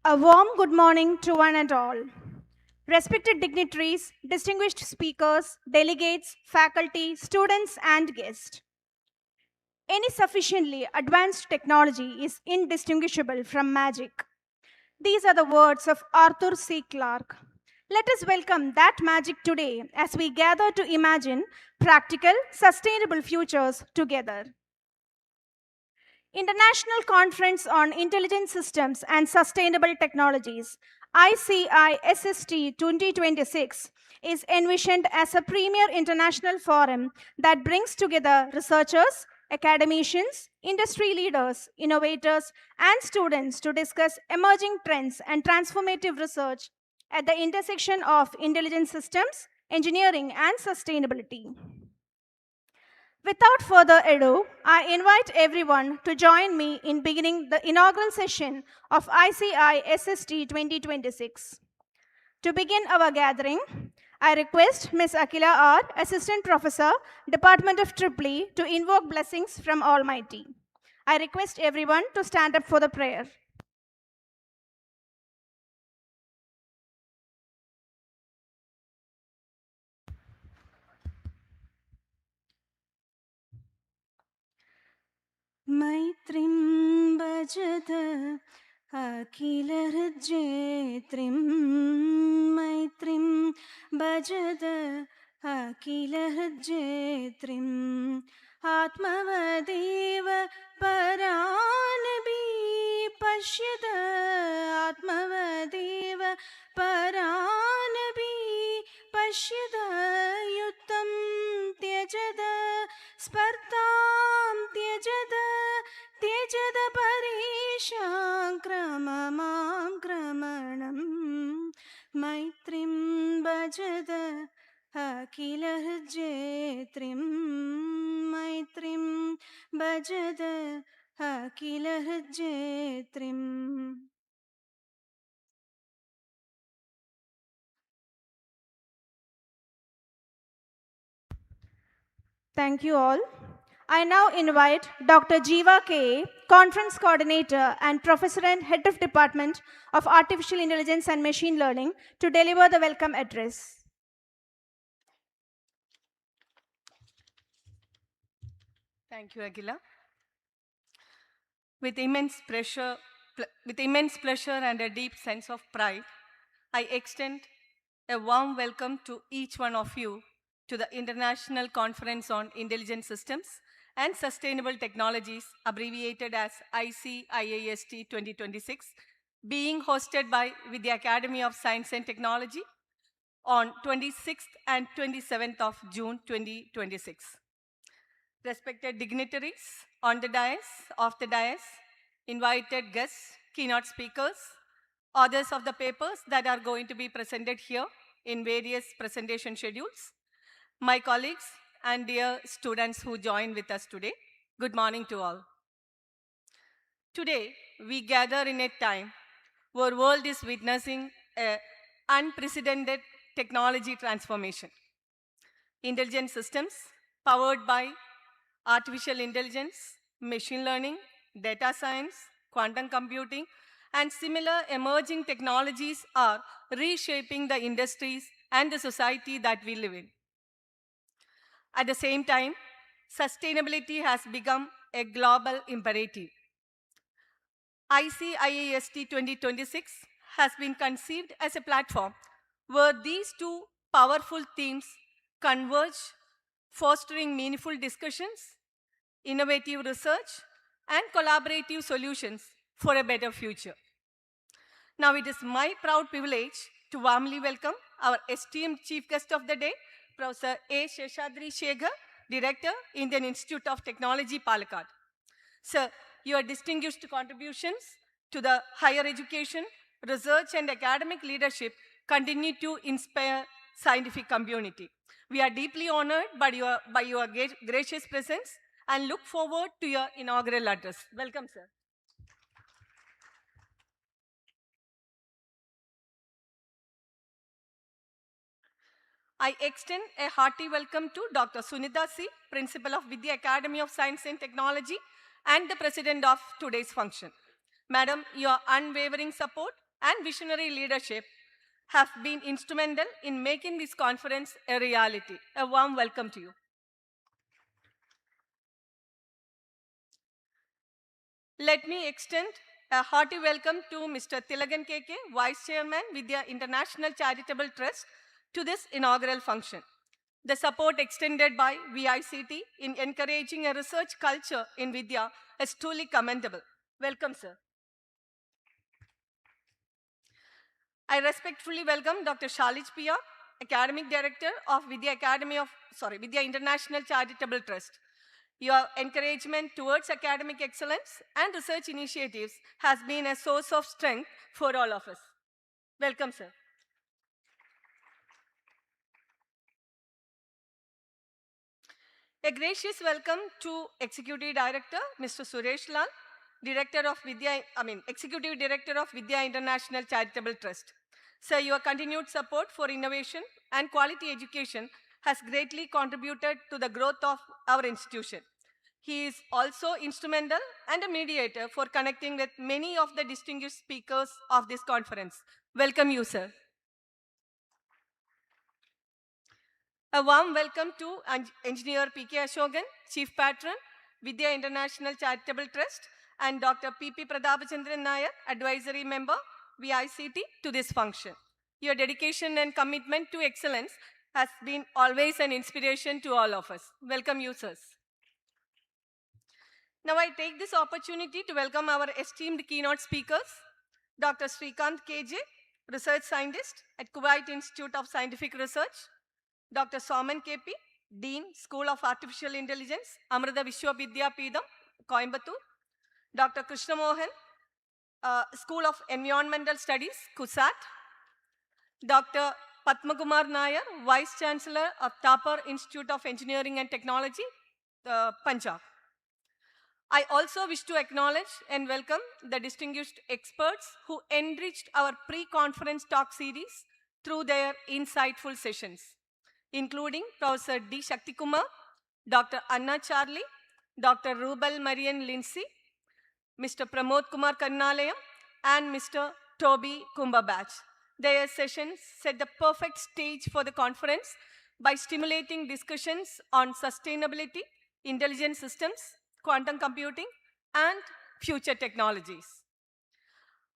A warm good morning to one and all. Respected dignitaries, distinguished speakers, delegates, faculty, students, and guests. Any sufficiently advanced technology is indistinguishable from magic. These are the words of Arthur C. Clarke. Let us welcome that magic today as we gather to imagine practical, sustainable futures together. International Conference on Intelligent Systems and Sustainable Technologies, ICISST 2026, is envisioned as a premier international forum that brings together researchers, academicians, industry leaders, innovators, and students to discuss emerging trends and transformative research at the intersection of intelligent systems, engineering, and sustainability. Without further ado, I invite everyone to join me in beginning the inaugural session of ICISST 2026. To begin our gathering, I request Ms. Akila R., Assistant Professor, Department of EEE, to invoke blessings from Almighty. I request everyone to stand up for the prayer. मैत्रीं भजत अखिलहृज्जेत्रीं मैत्रीं भजत अखिलहृज्जेत्रीम् आत्मवदेव परानपि पश्यत आत्मवदेव परानपि पश्यत युक्तं त्यजत स्पर्धां त्यजत त्यजत परेषां क्रममां क्रमणं मैत्रीं भजत अखिलहृज्जेत्रीं मैत्रीं भजत अखिलहृज्जेत्रीम्. Thank you all. I now invite Dr. Jeeva K., Conference Coordinator and Professor and Head of Department of Artificial Intelligence and Machine Learning, to deliver the welcome address. Thank you, Aguila. With immense pleasure and a deep sense of pride, I extend a warm welcome to each one of you to the International Conference on Intelligent Systems and Sustainable Technologies, abbreviated as ICISST 2026, being hosted by the Academy of Science and Technology on 26th and 27th of June 2026. Respected dignitaries on the dais, off the dais, invited guests, keynote speakers, authors of the papers that are going to be presented here in various presentation schedules, my colleagues and dear students who join with us today, good morning to all. Today, we gather in a time where world is witnessing an unprecedented technology transformation. Intelligent systems powered by artificial intelligence, machine learning, data science, quantum computing, and similar emerging technologies are reshaping the industries and the society that we live in. At the same time, sustainability has become a global imperative. ICISST 2026 has been conceived as a platform where these two powerful themes converge, fostering meaningful discussions, innovative research, and collaborative solutions for a better future. Now, it is my proud privilege to warmly welcome our esteemed chief guest of the day, Professor A. Sheshadri Shekhar, Director, Indian Institute of Technology, Palakkad. Sir, your distinguished contributions to the higher education, research, and academic leadership continue to inspire scientific community. We are deeply honored by your gracious presence and look forward to your inaugural address. Welcome, sir. I extend a hearty welcome to Dr. Sunita C., Principal of Vidya Academy of Science and Technology and the President of today's function. Madam, your unwavering support and visionary leadership have been instrumental in making this conference a reality. A warm welcome to you. Let me extend a hearty welcome to Mr. Tilagan KK, Vice Chairman Vidya International Charitable Trust, to this inaugural function. The support extended by VICT in encouraging a research culture in Vidya is truly commendable. Welcome, sir. I respectfully welcome Dr. Shalij Pia, Academic Director of Vidya International Charitable Trust. Your encouragement towards academic excellence and research initiatives has been a source of strength for all of us. Welcome, sir. A gracious welcome to Executive Director, Mr. Suresh Lal, Executive Director of Vidya International Charitable Trust. Sir, your continued support for innovation and quality education has greatly contributed to the growth of our institution. He is also instrumental and a mediator for connecting with many of the distinguished speakers of this conference. Welcome you, sir. A warm welcome to Engineer P.K. Ashokan, Chief Patron, Vidya International Charitable Trust, and Dr. P.P. Pradapachandran Nair, Advisory Member, VICT, to this function. Your dedication and commitment to excellence has been always an inspiration to all of us. Welcome you, sirs. Now I take this opportunity to welcome our esteemed keynote speakers, Dr. Srikanth KJ, Research Scientist at Kuwait Institute of Scientific Research, Dr. Soman KP, Dean, School of Artificial Intelligence, Amrita Vishwavidyapeetham, Coimbatore, Dr. Krishna Mohan, School of Environmental Studies, KUSAT, Dr. Padmakumar Nair, Vice Chancellor of Tapar Institute of Engineering and Technology, Punjab. I also wish to acknowledge and welcome the distinguished experts who enriched our pre-conference talk series through their insightful sessions, including Professor D. Shakti Kumar, Dr. Anna Charlie, Dr. Rubel Marian Lindsay, Mr. Pramod Kumar Karnalayam, and Mr. Toby Kumbabach. Their sessions set the perfect stage for the conference by stimulating discussions on sustainability, intelligent systems, quantum computing, and future technologies.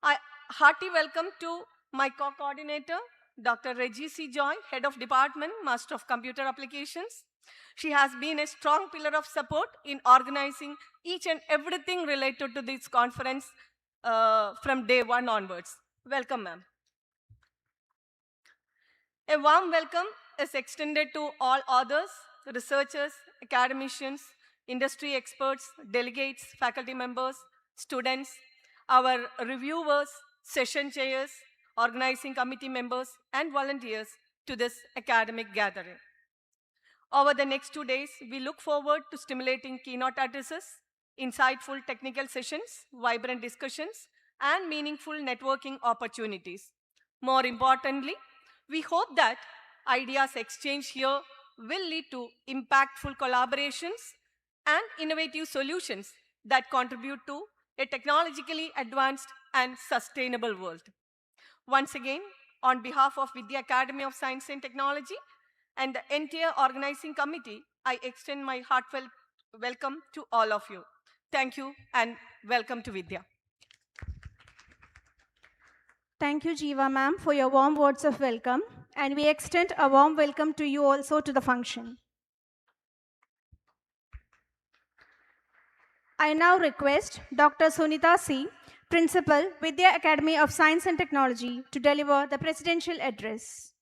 A hearty welcome to my co-coordinator, Dr. Reggie C. Joy, Head of Department, Master of Computer Applications. She has been a strong pillar of support in organizing each and everything related to this conference from day one onwards. Welcome, ma'am. A warm welcome is extended to all others, researchers, academicians, industry experts, delegates, faculty members, students, our reviewers, session chairs, organizing committee members, and volunteers to this academic gathering. Over the next 2 days, we look forward to stimulating keynote addresses, insightful technical sessions, vibrant discussions, and meaningful networking opportunities. More importantly, we hope that ideas exchanged here will lead to impactful collaborations and innovative solutions that contribute to a technologically advanced and sustainable world. Once again, on behalf of Vidya Academy of Science and Technology and the entire organizing committee, I extend my heartfelt welcome to all of you. Thank you and welcome to Vidya. Thank you, Jeeva ma'am, for your warm words of welcome. And we extend a warm welcome to you also to the function. I now request Dr. Sunita C., Principal, Vidya Academy of Science and Technology, to deliver the presidential address.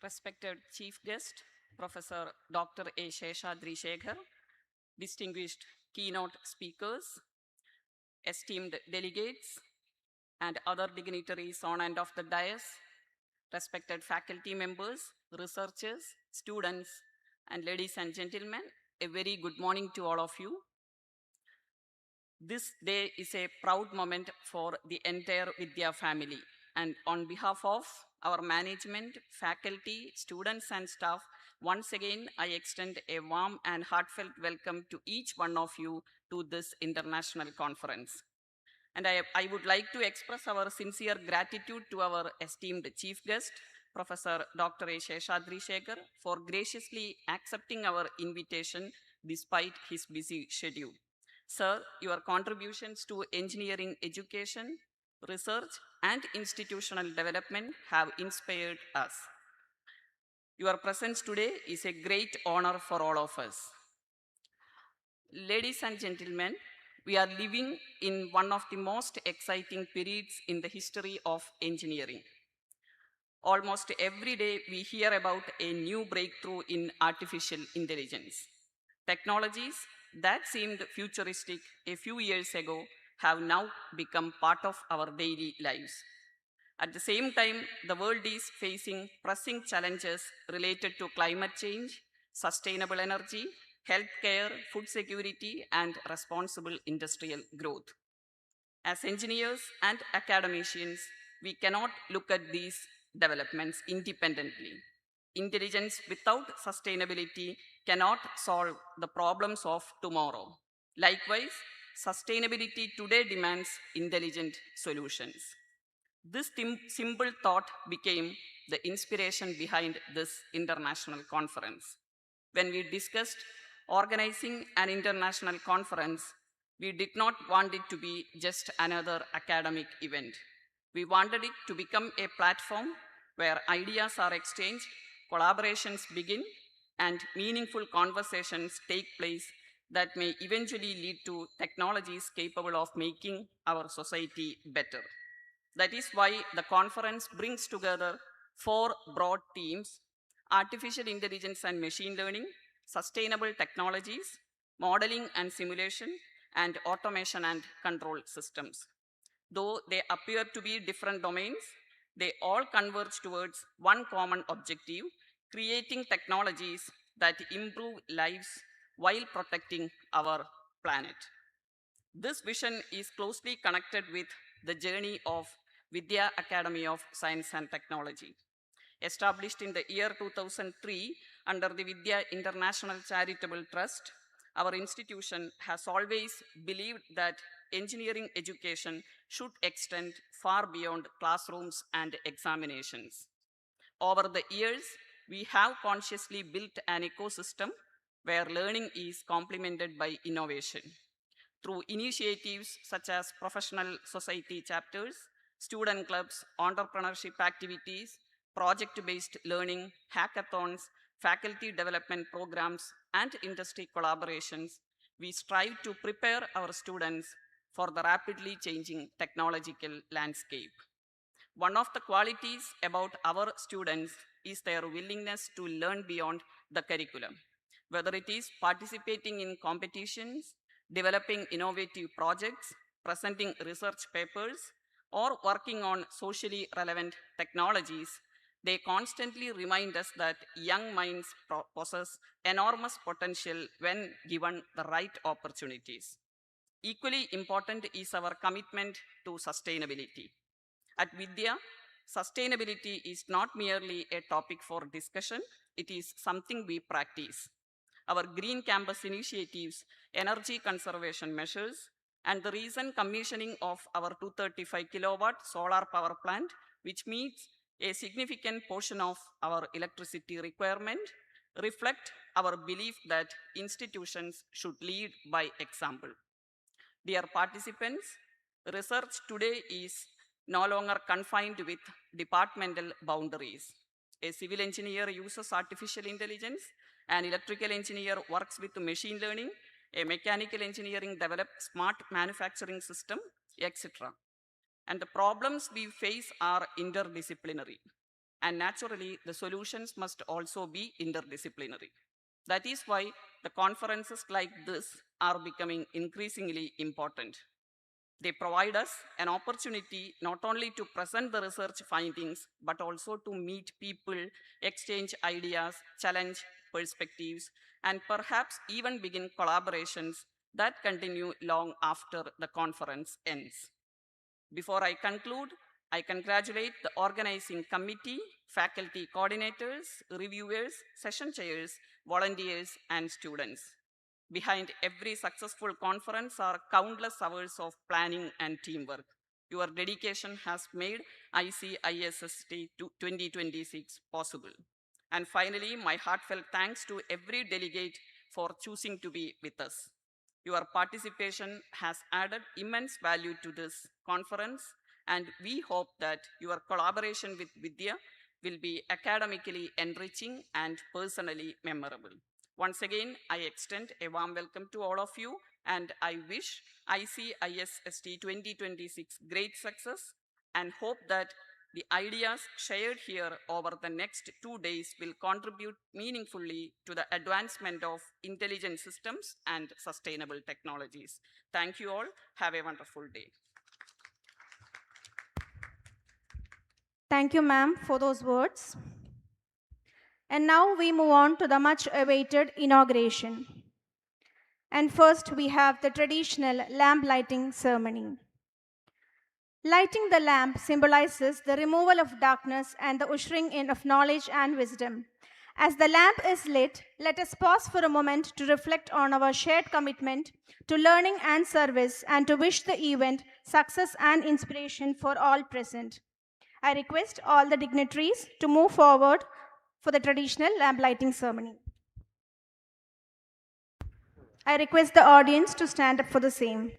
Respected Chief Guest, Professor Dr. A. Sheshadri Shekhar, distinguished keynote speakers, esteemed delegates, and other dignitaries on and off the dais, respected faculty members, researchers, students, and ladies and gentlemen, a very good morning to all of you. This day is a proud moment for the entire Vidya family, and on behalf of our management, faculty, students, and staff, Once again, I extend a warm and heartfelt welcome to each one of you to this international conference. And I would like to express our sincere gratitude to our esteemed chief guest, Professor Dr. A. Sheshadri Shekhar, for graciously accepting our invitation despite his busy schedule. Sir, your contributions to engineering education, research, and institutional development have inspired us. Your presence today is a great honor for all of us. Ladies and gentlemen, we are living in one of the most exciting periods in the history of engineering. Almost every day, we hear about a new breakthrough in artificial intelligence. Technologies that seemed futuristic a few years ago have now become part of our daily lives. At the same time, the world is facing pressing challenges related to climate change, sustainable energy, healthcare, food security, and responsible industrial growth. As engineers and academicians, we cannot look at these developments independently. Intelligence without sustainability cannot solve the problems of tomorrow. Likewise, sustainability today demands intelligent solutions. This simple thought became the inspiration behind this international conference. When we discussed organizing an international conference, we did not want it to be just another academic event. We wanted it to become a platform where ideas are exchanged, collaborations begin, and meaningful conversations take place that may eventually lead to technologies capable of making our society better. That is why the conference brings together four broad themes: artificial intelligence and machine learning, sustainable technologies, modeling and simulation, and automation and control systems. Though they appear to be different domains, they all converge towards one common objective: creating technologies that improve lives while protecting our planet. This vision is closely connected with the journey of Vidya Academy of Science and Technology. Established in the year 2003 under the Vidya International Charitable Trust, our institution has always believed that engineering education should extend far beyond classrooms and examinations. Over the years, we have consciously built an ecosystem where learning is complemented by innovation. Through initiatives such as professional society chapters, student clubs, entrepreneurship activities, project-based learning, hackathons, faculty development programs, and industry collaborations, we strive to prepare our students for the rapidly changing technological landscape. One of the qualities about our students is their willingness to learn beyond the curriculum, whether it is participating in competitions, developing innovative projects, presenting research papers, or working on socially relevant technologies. They constantly remind us that young minds possess enormous potential when given the right opportunities. Equally important is our commitment to sustainability. At Vidya, sustainability is not merely a topic for discussion, it is something we practice. Our green campus initiatives, energy conservation measures, and the recent commissioning of our 235 kilowatt solar power plant, which meets a significant portion of our electricity requirement, reflect our belief that institutions should lead by example. Dear participants, research today is no longer confined with departmental boundaries. A civil engineer uses artificial intelligence, an electrical engineer works with machine learning, a mechanical engineering develops smart manufacturing system, etc. And the problems we face are interdisciplinary. And naturally, the solutions must also be interdisciplinary. That is why the conferences like this are becoming increasingly important. They provide us an opportunity not only to present the research findings, but also to meet people, exchange ideas, challenge perspectives, and perhaps even begin collaborations that continue long after the conference ends. Before I conclude, I congratulate the organizing committee, faculty coordinators, reviewers, session chairs, volunteers, and students. Behind every successful conference are countless hours of planning and teamwork. Your dedication has made ICISST 2026 possible. And finally, my heartfelt thanks to every delegate for choosing to be with us. Your participation has added immense value to this conference, and we hope that your collaboration with Vidya will be academically enriching and personally memorable. Once again, I extend a warm welcome to all of you, and I wish ICISST 2026 great success and hope that the ideas shared here over the next 2 days will contribute meaningfully to the advancement of intelligent systems and sustainable technologies. Thank you all. Have a wonderful day. Thank you, ma'am, for those words. And now we move on to the much awaited inauguration. And first, we have the traditional lamp lighting ceremony. Lighting the lamp symbolizes the removal of darkness and the ushering in of knowledge and wisdom. As the lamp is lit, let us pause for a moment to reflect on our shared commitment to learning and service and to wish the event success and inspiration for all present. I request all the dignitaries to move forward for the traditional lamp lighting ceremony. I request the audience to stand up for the same.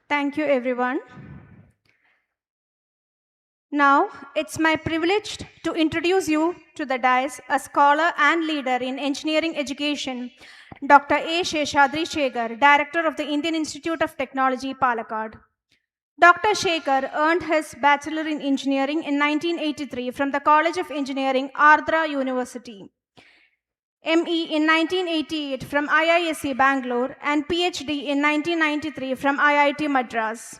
Thank you, everyone. Now, it's my privilege to introduce you to the dais, a scholar and leader in engineering education, Dr. A. Sheshadri Shekhar, Director of the Indian Institute of Technology, Palakkad. Dr. Shekhar earned his Bachelor in Engineering in 1983 from the College of Engineering, Ardhra University, ME in 1988 from IISc Bangalore, and PhD in 1993 from IIT Madras.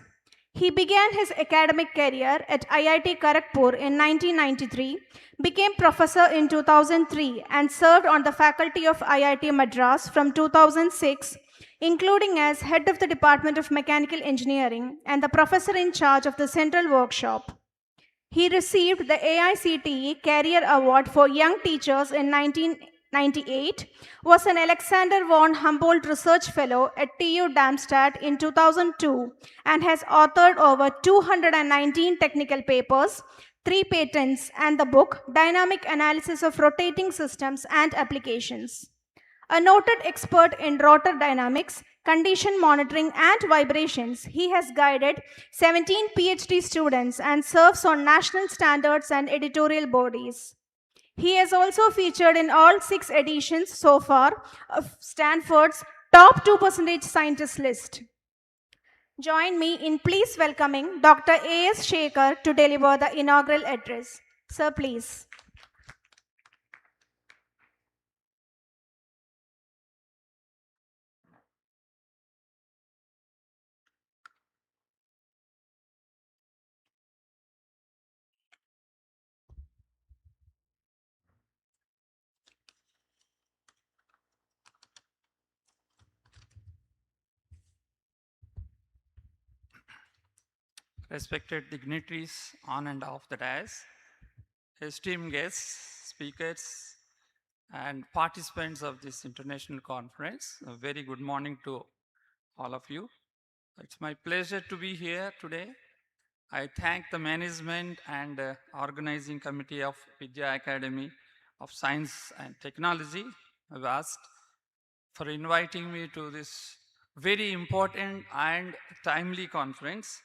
He began his academic career at IIT Kharagpur in 1993, became professor in 2003, and served on the faculty of IIT Madras from 2006, including as head of the Department of Mechanical Engineering and the professor in charge of the Central Workshop. He received the AICTE Career Award for Young Teachers in 1998, was an Alexander von Humboldt Research Fellow at TU Darmstadt in 2002, and has authored over 219 technical papers, 3 patents, and the book Dynamic Analysis of Rotating Systems and Applications. A noted expert in rotor dynamics, condition monitoring, and vibrations, he has guided 17 PhD students and serves on national standards and editorial bodies. He has also featured in all 6 editions so far of Stanford's top 2% scientist list. Join me in please welcoming Dr. A.S. Shekhar to deliver the inaugural address. Sir, please. respected dignitaries on and off the dais, esteemed guests, speakers, and participants of this international conference. A very good morning to all of you. It's my pleasure to be here today. I thank the management and organizing committee of Vidya Academy of Science and Technology, VAST, for inviting me to this very important and timely conference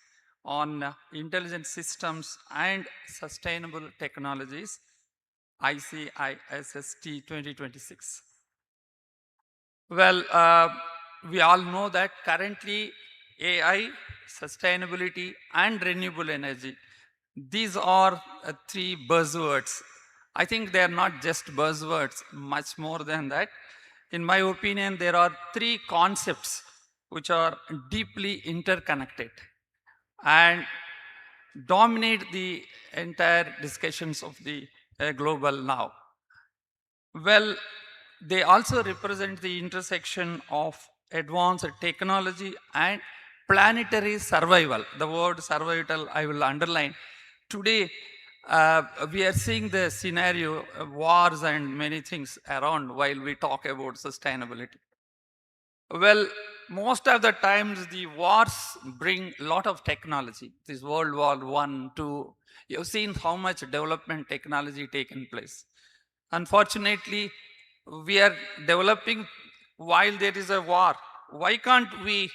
on intelligent systems and sustainable technologies, ICISST 2026. Well, we all know that currently AI, sustainability, and renewable energy, these are three buzzwords. I think they are not just buzzwords, much more than that. In my opinion, there are three concepts which are deeply interconnected and dominate the entire discussions of the global now. Well, they also represent the intersection of advanced technology and planetary survival. The word survival I will underline. Today, we are seeing the scenario of wars and many things around while we talk about sustainability. Well, most of the times the wars bring a lot of technology. This World War One, Two. You've seen how much development technology taken place. Unfortunately, we are developing while there is a war. Why can't we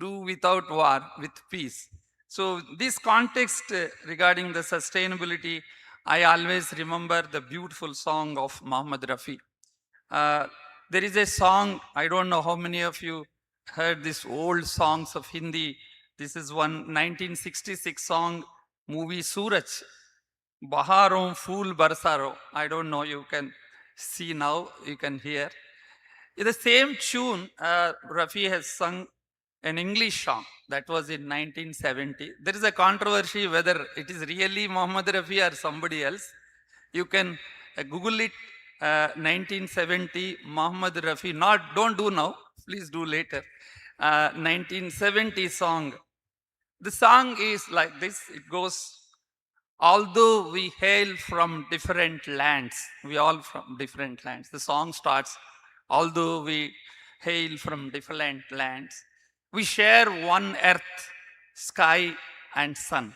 do without war with peace? So this context regarding the sustainability, I always remember the beautiful song of Muhammad Rafi. Uh, there is a song, I don't know how many of you heard these old songs of Hindi. This is one 1966 song, movie Suraj. Baharon Fool Barsaro. I don't know, you can see now, you can hear. In the same tune, Rafi has sung an English song that was in 1970. There is a controversy whether it is really Muhammad Rafi or somebody else. You can Google it, 1970 Muhammad Rafi. Don't do now, please do later. 1970 song. The song is like this. It goes, although we hail from different lands, we all from different lands. The song starts, although we hail from different lands, we share one earth, sky, and sun.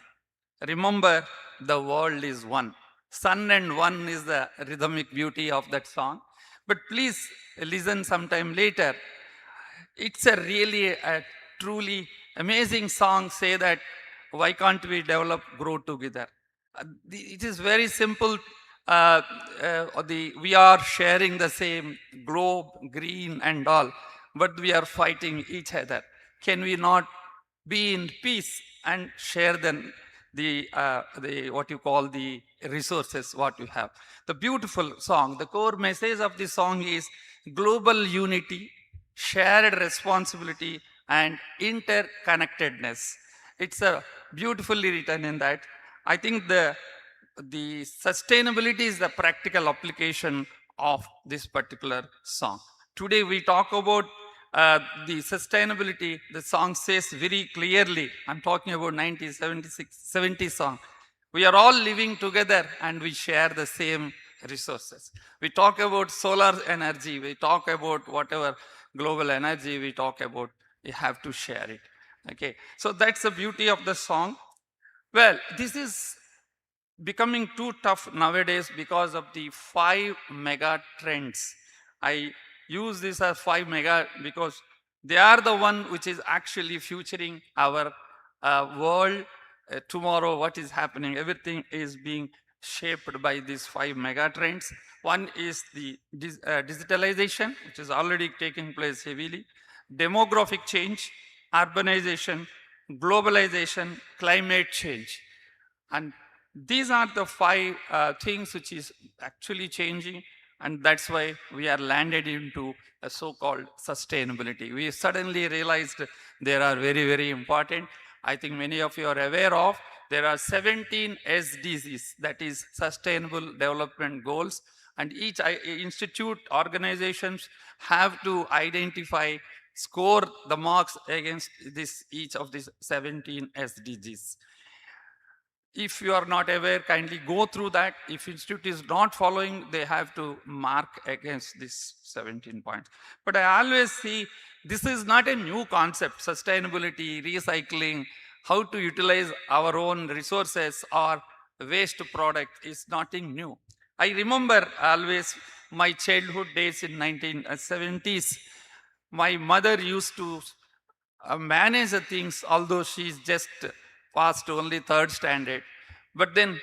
Remember, the world is one. Sun and one is the rhythmic beauty of that song. But please listen sometime later. It's a really a truly amazing song. Say that why can't we develop, grow together? It is very simple. We are sharing the same globe, green and all, but we are fighting each other. Can we not be in peace and share the what you call the resources what you have? The beautiful song. The core message of the song is global unity, shared responsibility, and interconnectedness. It's a beautifully written in that. I think the sustainability is the practical application of this particular song. Today we talk about the sustainability. The song says very clearly, I'm talking about 1976, 70 song. We are all living together and we share the same resources. We talk about solar energy, we talk about whatever global energy we talk about, we have to share it. Okay, so that's the beauty of the song. Well, this is becoming too tough nowadays because of the 5 mega trends. I use this as 5 mega because they are the one which is actually futuring our world. Tomorrow, what is happening? Everything is being shaped by these 5 mega trends. One is the digitalization, which is already taking place heavily, demographic change, urbanization, globalization, climate change. And these are the 5 things which is actually changing, and that's why we are landed into a so-called sustainability. We suddenly realized they are very, very important. I think many of you are aware of, there are 17 SDGs, that is Sustainable Development Goals, and each institute, organizations have to identify, score the marks against each of these 17 SDGs. If you are not aware, kindly go through that. If institute is not following, they have to mark against this 17 points. But I always see this is not a new concept. Sustainability, recycling, how to utilize our own resources or waste product is nothing new. I remember always my childhood days in 1970s. My mother used to manage the things, although she's just passed only third standard. But then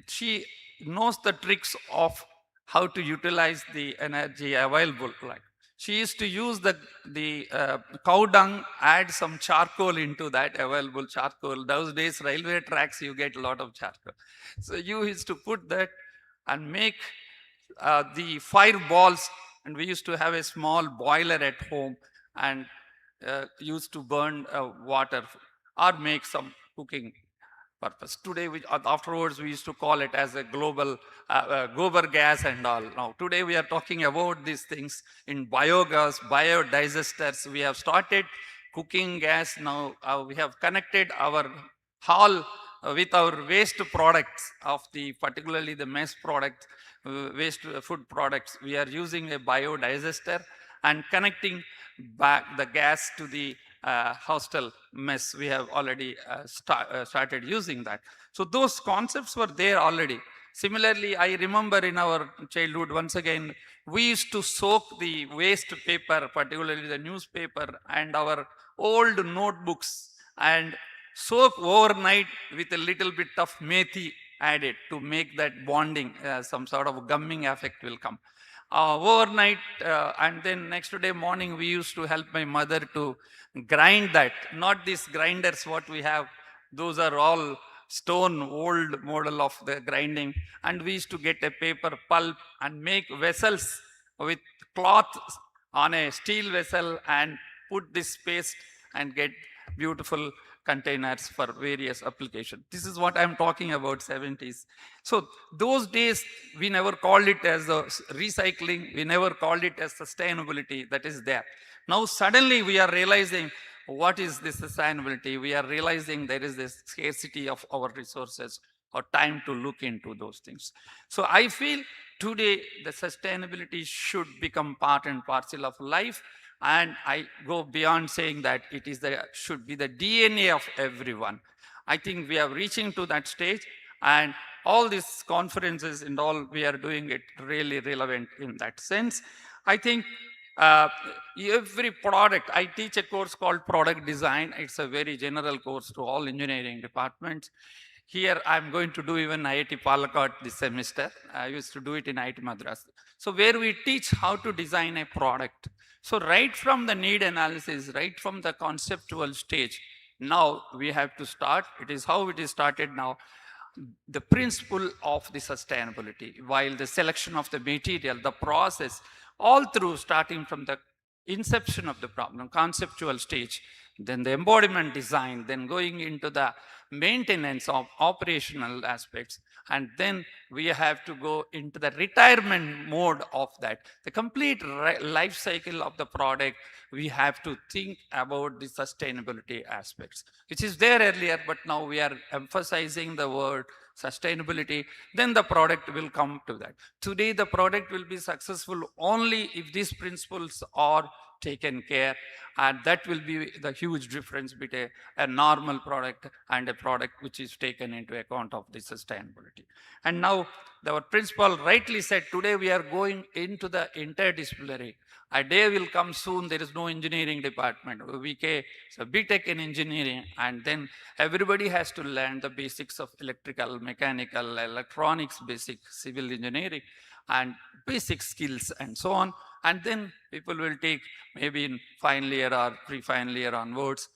she knows the tricks of how to utilize the energy available. Like she used to use the cow dung, add some charcoal into that available charcoal. Those days, railway tracks, you get a lot of charcoal. So you used to put that and make the fireballs. And we used to have a small boiler at home and used to burn water or make some cooking purpose. Today, afterwards, we used to call it as a global gobar gas and all. Now, today we are talking about these things in biogas, biodigesters. We have started cooking gas. Now we have connected our hall with our waste products of the, particularly the mess product, waste food products. We are using a biodigester and connecting back the gas to the hostel mess. We have already started using that. So those concepts were there already. Similarly, I remember in our childhood, once again, we used to soak the waste paper, particularly the newspaper and our old notebooks, and soak overnight with a little bit of methi added to make that bonding, some sort of gumming effect will come. Overnight, and then next day morning, we used to help my mother to grind that. Not these grinders what we have, those are all stone old model of the grinding. And we used to get a paper pulp and make vessels with cloth on a steel vessel and put this paste and get beautiful containers for various applications. This is what I'm talking about, 70s. So those days, we never called it as a recycling. We never called it as sustainability. That is there. Now suddenly we are realizing what is this sustainability. We are realizing there is this scarcity of our resources or time to look into those things. So I feel today the sustainability should become part and parcel of life. And I go beyond saying that it is should be the DNA of everyone. I think we are reaching to that stage, and all these conferences and all, we are doing it really relevant in that sense. I think every product, I teach a course called product design. It's a very general course to all engineering departments. Here I'm going to do even IIT Palakkad this semester. I used to do it in IIT Madras. So where we teach how to design a product. So right from the need analysis, right from the conceptual stage, now we have to start. It is how it is started now. The principle of the sustainability, while the selection of the material, the process, all through starting from the inception of the problem, conceptual stage, then the embodiment design, then going into the maintenance of operational aspects, and then we have to go into the retirement mode of that. The complete life cycle of the product, we have to think about the sustainability aspects, which is there earlier, but now we are emphasizing the word sustainability. Then the product will come to that. Today, the product will be successful only if these principles are taken care, and that will be the huge difference between a normal product and a product which is taken into account of the sustainability. And now our principal rightly said, today we are going into the interdisciplinary. A day will come soon, there is no engineering department. VK, so BTech in engineering, and then everybody has to learn the basics of electrical, mechanical, electronics, basic civil engineering, and basic skills and so on. And then people will take maybe in final year or pre-final year onwards,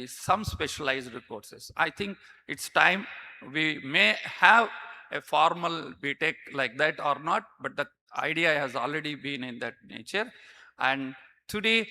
some specialized courses. I think it's time. We may have a formal BTech like that or not, but the idea has already been in that nature. And today,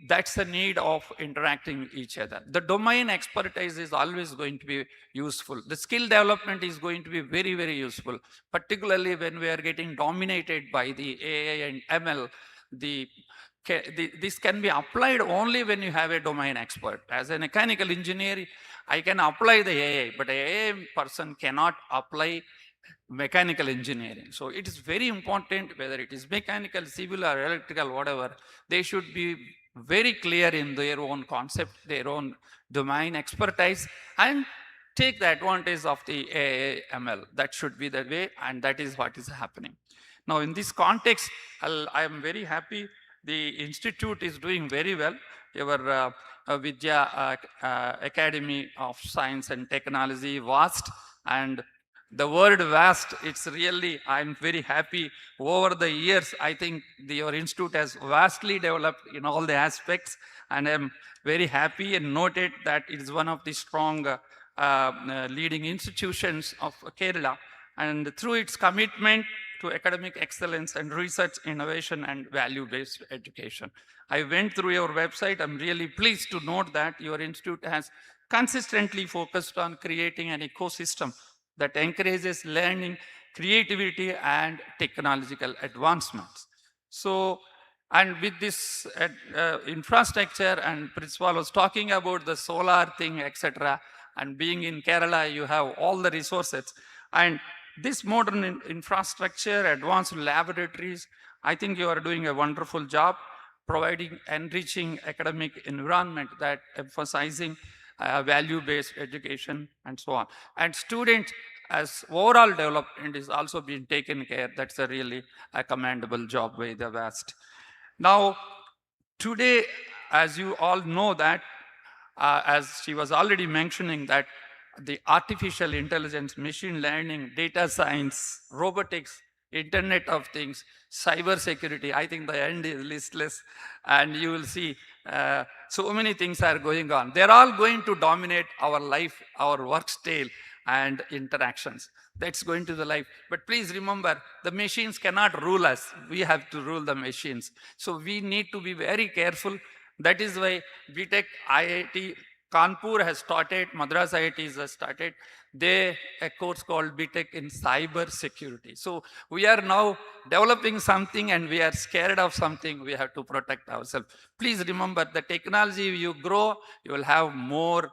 that's the need of interacting each other. The domain expertise is always going to be useful. The skill development is going to be very, very useful, particularly when we are getting dominated by the AI and ML. This can be applied only when you have a domain expert. As a mechanical engineer, I can apply the AI, but an AI person cannot apply mechanical engineering. So it is very important, whether it is mechanical, civil or electrical, whatever, they should be very clear in their own concept, their own domain expertise, and take the advantage of the AI/ML. That should be the way, and that is what is happening. Now, in this context, I am very happy the institute is doing very well. Your Vidya Academy of Science and Technology, vast, and the word vast, it's really, I'm very happy. Over the years, I think your institute has vastly developed in all the aspects, and I'm very happy and noted that it is one of the strong leading institutions of Kerala, and through its commitment to academic excellence and research, innovation, and value-based education. I went through your website. I'm really pleased to note that your institute has consistently focused on creating an ecosystem that encourages learning, creativity, and technological advancements. So, and with this infrastructure, and Principal was talking about the solar thing, etc., and being in Kerala, you have all the resources. And this modern infrastructure, advanced laboratories, I think you are doing a wonderful job providing enriching academic environment that emphasizing value-based education and so on. And students as overall development is also being taken care. That's a really commendable job by the West. Now, today, as you all know that, as she was already mentioning, that the artificial intelligence, machine learning, data science, robotics, Internet of Things, cyber security, I think the end is listless, and you will see so many things are going on. They're all going to dominate our life, our work style, and interactions. That's going to the life. But please remember, the machines cannot rule us. We have to rule the machines. So we need to be very careful. That is why BTech, IIT, Kanpur has started, Madras IIT has started a course called BTech in cyber security. So we are now developing something and we are scared of something. We have to protect ourselves. Please remember, the technology, you grow, you will have more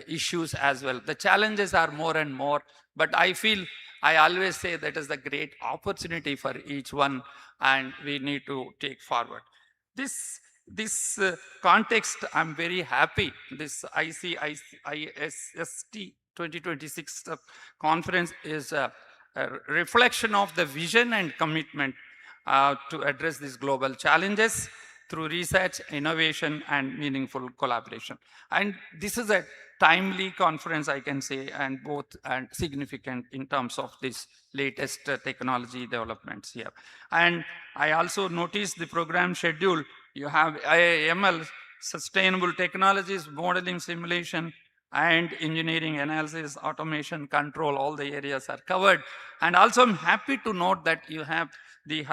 issues as well. The challenges are more and more, but I feel, I always say that is the great opportunity for each one, and we need to take forward. This context, I'm very happy. This ICISST 2026 conference is a reflection of the vision and commitment to address these global challenges through research, innovation, and meaningful collaboration. And this is a timely conference, I can say, and significant in terms of this latest technology developments here. And I also noticed the program schedule. You have IIML, sustainable technologies, modeling, simulation, and engineering, analysis, automation, control, all the areas are covered. And also I'm happy to note that you have the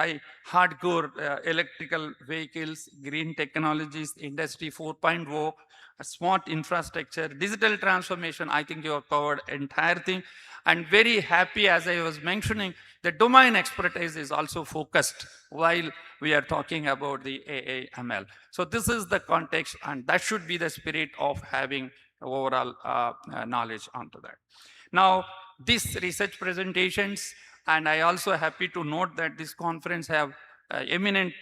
hardcore electrical vehicles, green technologies, industry 4.0, smart infrastructure, digital transformation. I think you have covered entire thing. And very happy, as I was mentioning, the domain expertise is also focused while we are talking about the AI/ML. So this is the context, and that should be the spirit of having overall knowledge onto that. Now, these research presentations, and I also happy to note that this conference have eminent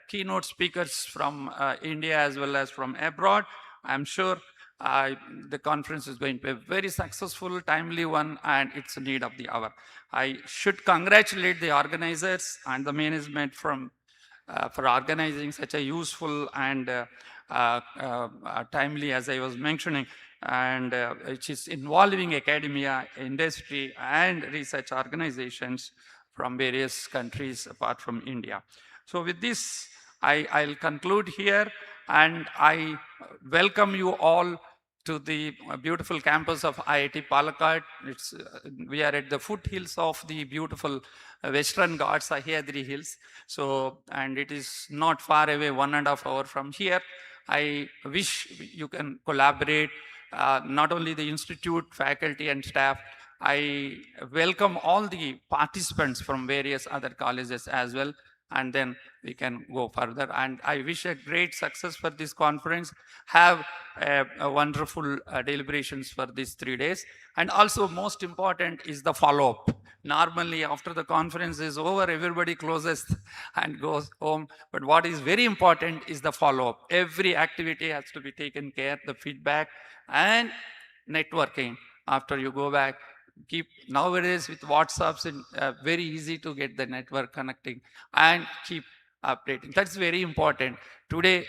keynote speakers from India as well as from abroad. I'm sure the conference is going to be a very successful, timely one, and it's a need of the hour. I should congratulate the organizers and the management for organizing such a useful and timely, as I was mentioning, and which is involving academia, industry, and research organizations from various countries apart from India. So with this, I'll conclude here, and I welcome you all to the beautiful campus of IIT Palakkad. We are at the foothills of the beautiful Western Ghats, Sahyadri Hills. So, and it is not far away, 1.5 hours from here. I wish you can collaborate, not only the institute, faculty, and staff. I welcome all the participants from various other colleges as well. and then we can go further. And I wish a great success for this conference. Have a wonderful deliberations for these 3 days. And also most important is the follow-up. Normally after the conference is over, everybody closes and goes home. But what is very important is the follow-up. Every activity has to be taken care, the feedback and networking. After you go back, keep nowadays with WhatsApps, and very easy to get the network connecting and keep updating. That's very important. Today,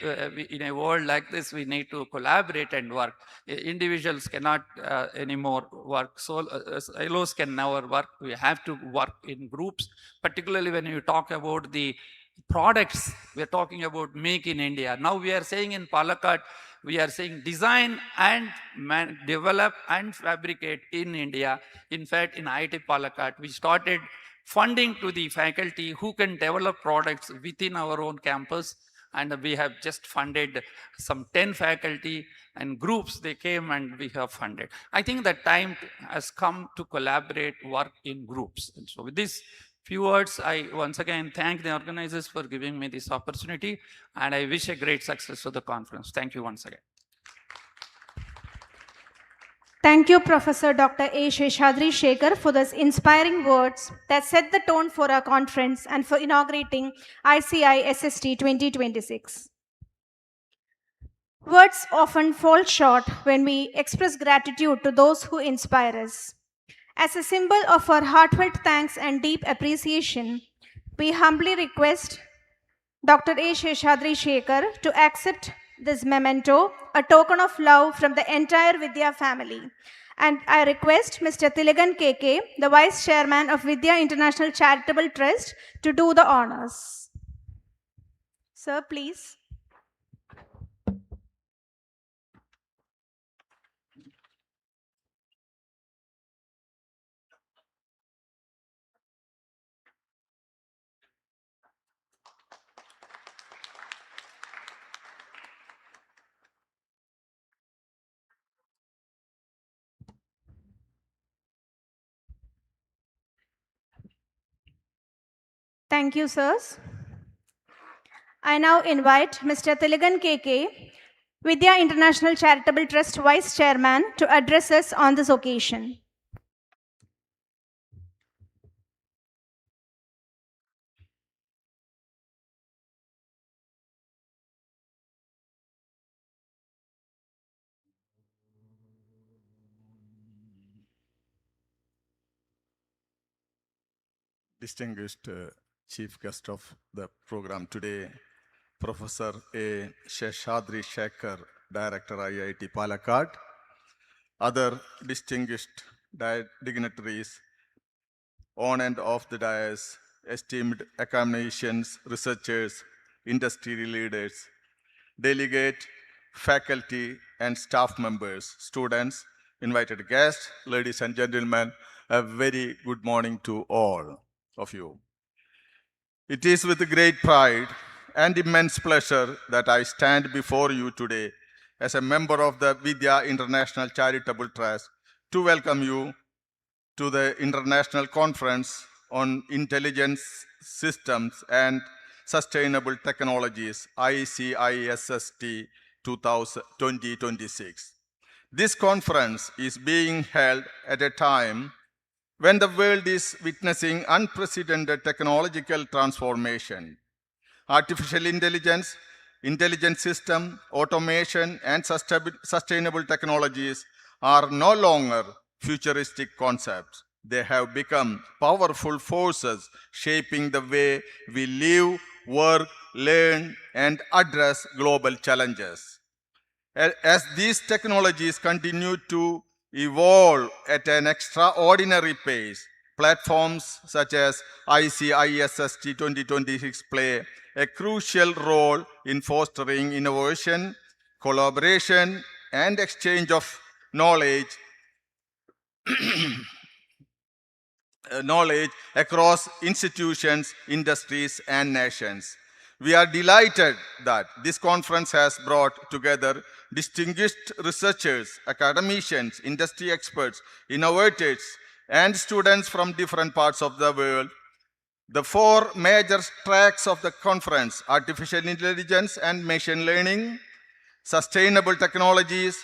in a world like this, we need to collaborate and work. Individuals cannot anymore work. Silos can never work. We have to work in groups, particularly when you talk about the products. We're talking about make in India. Now we are saying in Palakkad, we are saying design and develop and fabricate in India. In fact, in IIT Palakkad, we started funding to the faculty who can develop products within our own campus. And we have just funded some 10 faculty and groups. They came and we have funded. I think the time has come to collaborate, work in groups. And so with this few words, I once again thank the organizers for giving me this opportunity, and I wish a great success to the conference. Thank you once again. Thank you, Professor Dr. A. Sheshadri Shekhar, for those inspiring words that set the tone for our conference and for inaugurating ICISST 2026. Words often fall short when we express gratitude to those who inspire us. As a symbol of our heartfelt thanks and deep appreciation, we humbly request Dr. A. Sheshadri Shekhar to accept this memento, a token of love from the entire Vidya family. And I request Mr. Tilagan KK, the Vice Chairman of Vidya International Charitable Trust, to do the honors. Sir, please. Thank you, sirs. I now invite Mr. Tilagan KK, Vidya International Charitable Trust Vice Chairman, to address us on this occasion. Distinguished chief guest of the program today, Professor A. Sheshadri Shekhar, Director IIT Palakkad, other distinguished dignitaries on and off the dais, esteemed academicians, researchers, industry leaders, delegate, faculty and staff members, students, invited guests, ladies and gentlemen, a very good morning to all of you. It is with great pride and immense pleasure that I stand before you today as a member of the Vidya International Charitable Trust to welcome you to the International Conference on Intelligence Systems and Sustainable Technologies, ICISST 2026. This conference is being held at a time when the world is witnessing unprecedented technological transformation. Artificial intelligence, intelligent system, automation, and sustainable technologies are no longer futuristic concepts. They have become powerful forces shaping the way we live, work, learn, and address global challenges. As these technologies continue to evolve at an extraordinary pace, platforms such as ICISST 2026 play a crucial role in fostering innovation, collaboration, and exchange of knowledge across institutions, industries, and nations. We are delighted that this conference has brought together distinguished researchers, academicians, industry experts, innovators, and students from different parts of the world The four major tracks of the conference: artificial intelligence and machine learning, sustainable technologies,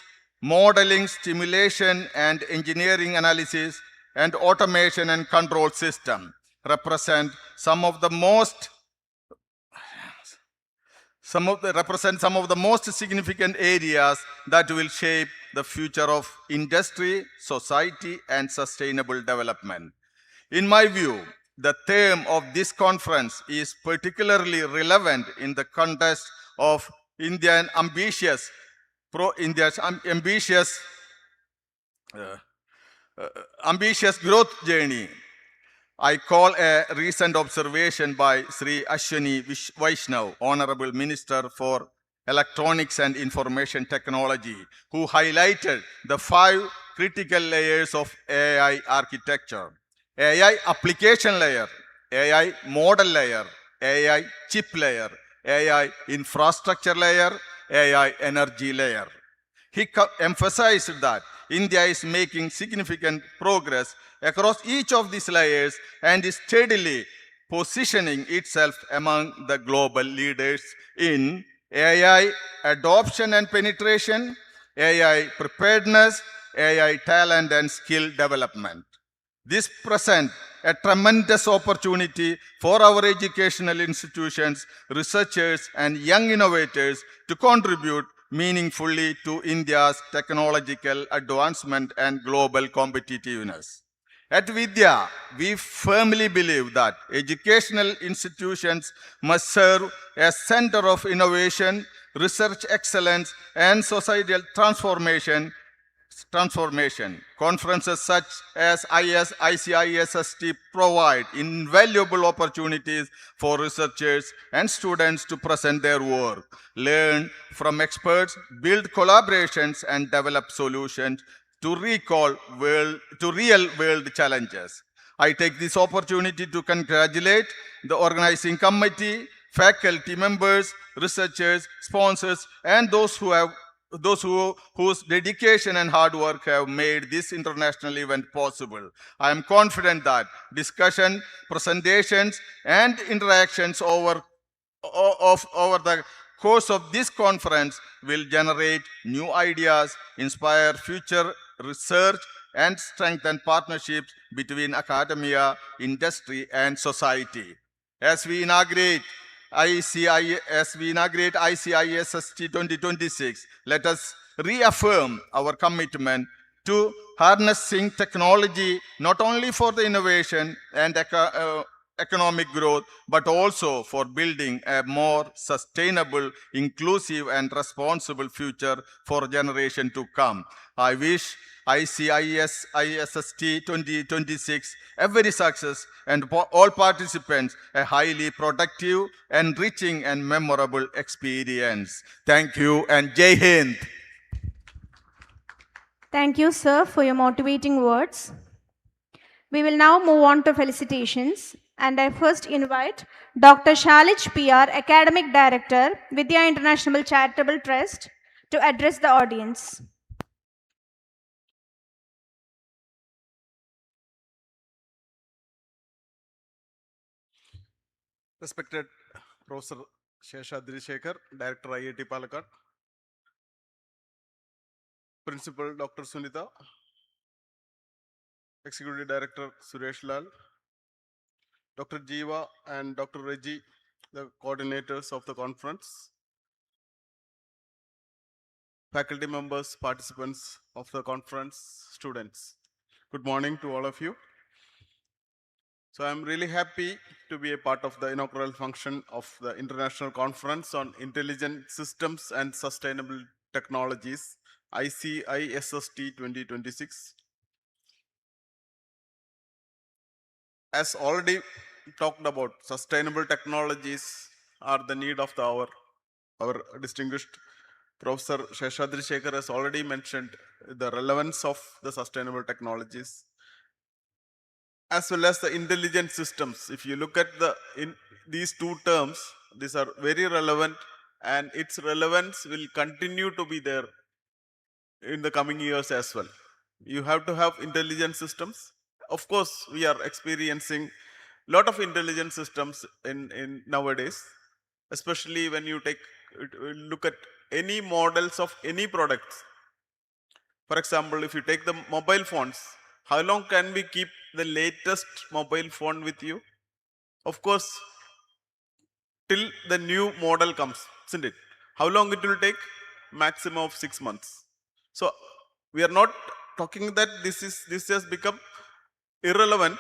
modeling, simulation and engineering analysis, and automation and control system, represent some of the most significant areas that will shape the future of industry, society, and sustainable development. In my view, the theme of this conference is particularly relevant in the context of India's ambitious growth journey. I call a recent observation by Sri Ashwini Vaishnav, Honorable Minister for Electronics and Information Technology, who highlighted the 5 critical layers of AI architecture: AI application layer, AI model layer, AI chip layer, AI infrastructure layer, AI energy layer. He emphasized that India is making significant progress across each of these layers and is steadily positioning itself among the global leaders in AI adoption and penetration, AI preparedness, AI talent and skill development. This presents a tremendous opportunity for our educational institutions, researchers, and young innovators to contribute meaningfully to India's technological advancement and global competitiveness. At Vidya, we firmly believe that educational institutions must serve as center of innovation, research excellence, and societal transformation. Conferences such as ICISST provide invaluable opportunities for researchers and students to present their work, learn from experts, build collaborations, and develop solutions to real world challenges. I take this opportunity to congratulate the organizing committee, faculty members, researchers, sponsors, and whose dedication and hard work have made this international event possible. I am confident that discussion, presentations, and interactions over the course of this conference will generate new ideas, inspire future research, and strengthen partnerships between academia, industry, and society. As we inaugurate ICISST 2026, let us reaffirm our commitment to harnessing technology not only for the innovation and economic growth, but also for building a more sustainable, inclusive, and responsible future for generation to come. I wish ICISST 2026 every success and all participants a highly productive, enriching, and memorable experience. Thank you and Jai Hind. Thank you, sir, for your motivating words. We will now move on to felicitations, and I first invite Dr. Shalij PR, Academic Director, Vidya International Charitable Trust, to address the audience. Respected Professor Sheshadri Shekhar, Director IIT Palakkad, Principal Dr. Sunita, Executive Director Suresh Lal, Dr. Jeeva and Dr. Reggie, the coordinators of the conference, faculty members, participants of the conference, students. Good morning to all of you. So I'm really happy to be a part of the inaugural function of the International Conference on Intelligent Systems and Sustainable Technologies, ICISST 2026. As already talked about, sustainable technologies are the need of the hour. Our distinguished Professor Sheshadri Shekhar has already mentioned the relevance of the sustainable technologies, as well as the intelligent systems. If you look at these two terms, these are very relevant, and its relevance will continue to be there in the coming years as well. You have to have intelligent systems. Of course, we are experiencing lot of intelligent systems in nowadays, especially when you look at any models of any products. For example, if you take the mobile phones, how long can we keep the latest mobile phone with you? Of course, till the new model comes, isn't it? How long it will take? Maximum of 6 months. So we are not talking that this has become irrelevant.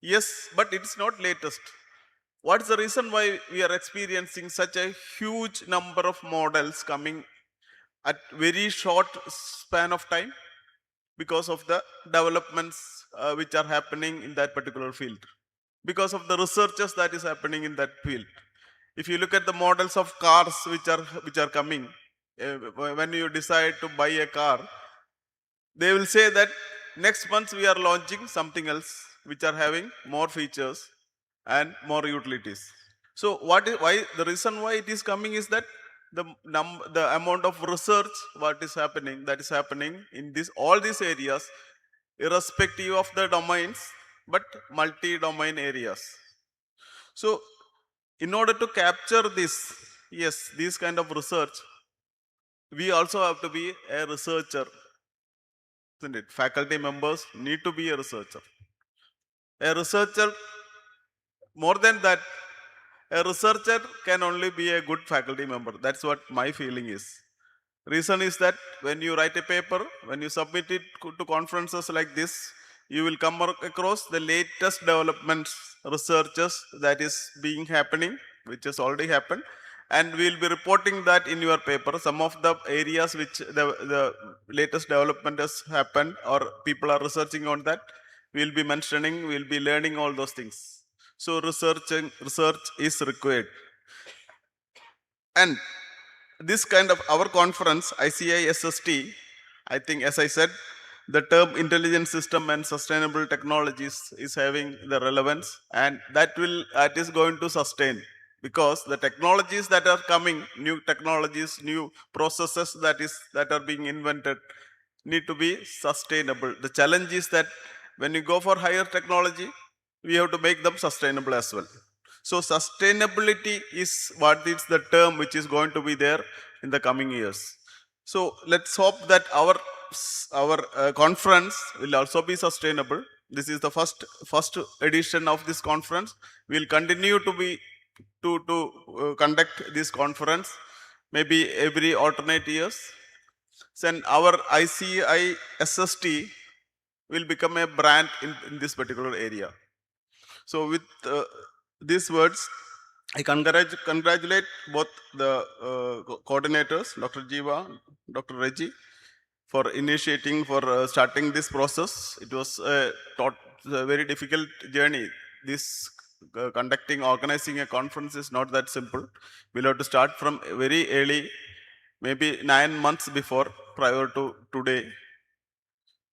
Yes, but it's not latest. What is the reason why we are experiencing such a huge number of models coming at very short span of time? Because of the developments which are happening in that particular field, because of the researches that is happening in that field. If you look at the models of cars which are coming, when you decide to buy a car, they will say that next month we are launching something else which are having more features and more utilities. So why the reason why it is coming is that the amount of research what is happening, that is happening in this all these areas, irrespective of the domains, but multi-domain areas. So in order to capture this, yes, this kind of research, we also have to be a researcher, isn't it? Faculty members need to be a researcher. A researcher, more than that, a researcher can only be a good faculty member. That's what my feeling is. Reason is that when you write a paper, when you submit it to conferences like this, you will come across the latest developments, researches that is being happening, which has already happened, and we will be reporting that in your paper. Some of the areas which the latest development has happened or people are researching on that, we will be mentioning, we will be learning all those things. So research is required. And this kind of our conference, ICISST, I think, as I said, the term intelligent system and sustainable technologies is having the relevance, and that is going to sustain, because the technologies that are coming, new technologies, new processes that are being invented, need to be sustainable. The challenge is that when you go for higher technology, we have to make them sustainable as well. So sustainability is what is the term which is going to be there in the coming years. So let's hope that our conference will also be sustainable. This is the first edition of this conference. We'll continue to conduct this conference maybe every alternate years. Then our ICISST will become a brand in this particular area. So with these words, I congratulate both the coordinators, Dr. Jiva, Dr. Reggie, for initiating, for starting this process. It was a very difficult journey. This organizing a conference is not that simple. We'll have to start from very early, maybe 9 months before, prior to today.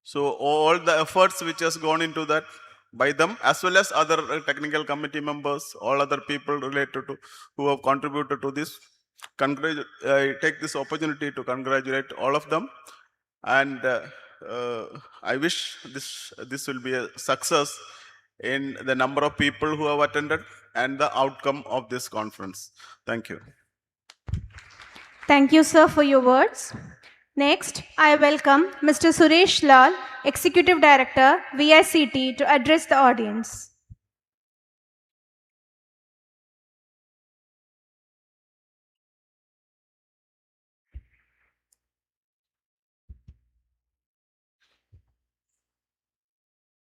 So all the efforts which has gone into that by them, as well as other technical committee members, all other people related to who have contributed to this, I take this opportunity to congratulate all of them, and I wish this will be a success in the number of people who have attended and the outcome of this conference. Thank you. Thank you, sir, for your words. Next, I welcome Mr. Suresh Lal, Executive Director, VICT, to address the audience.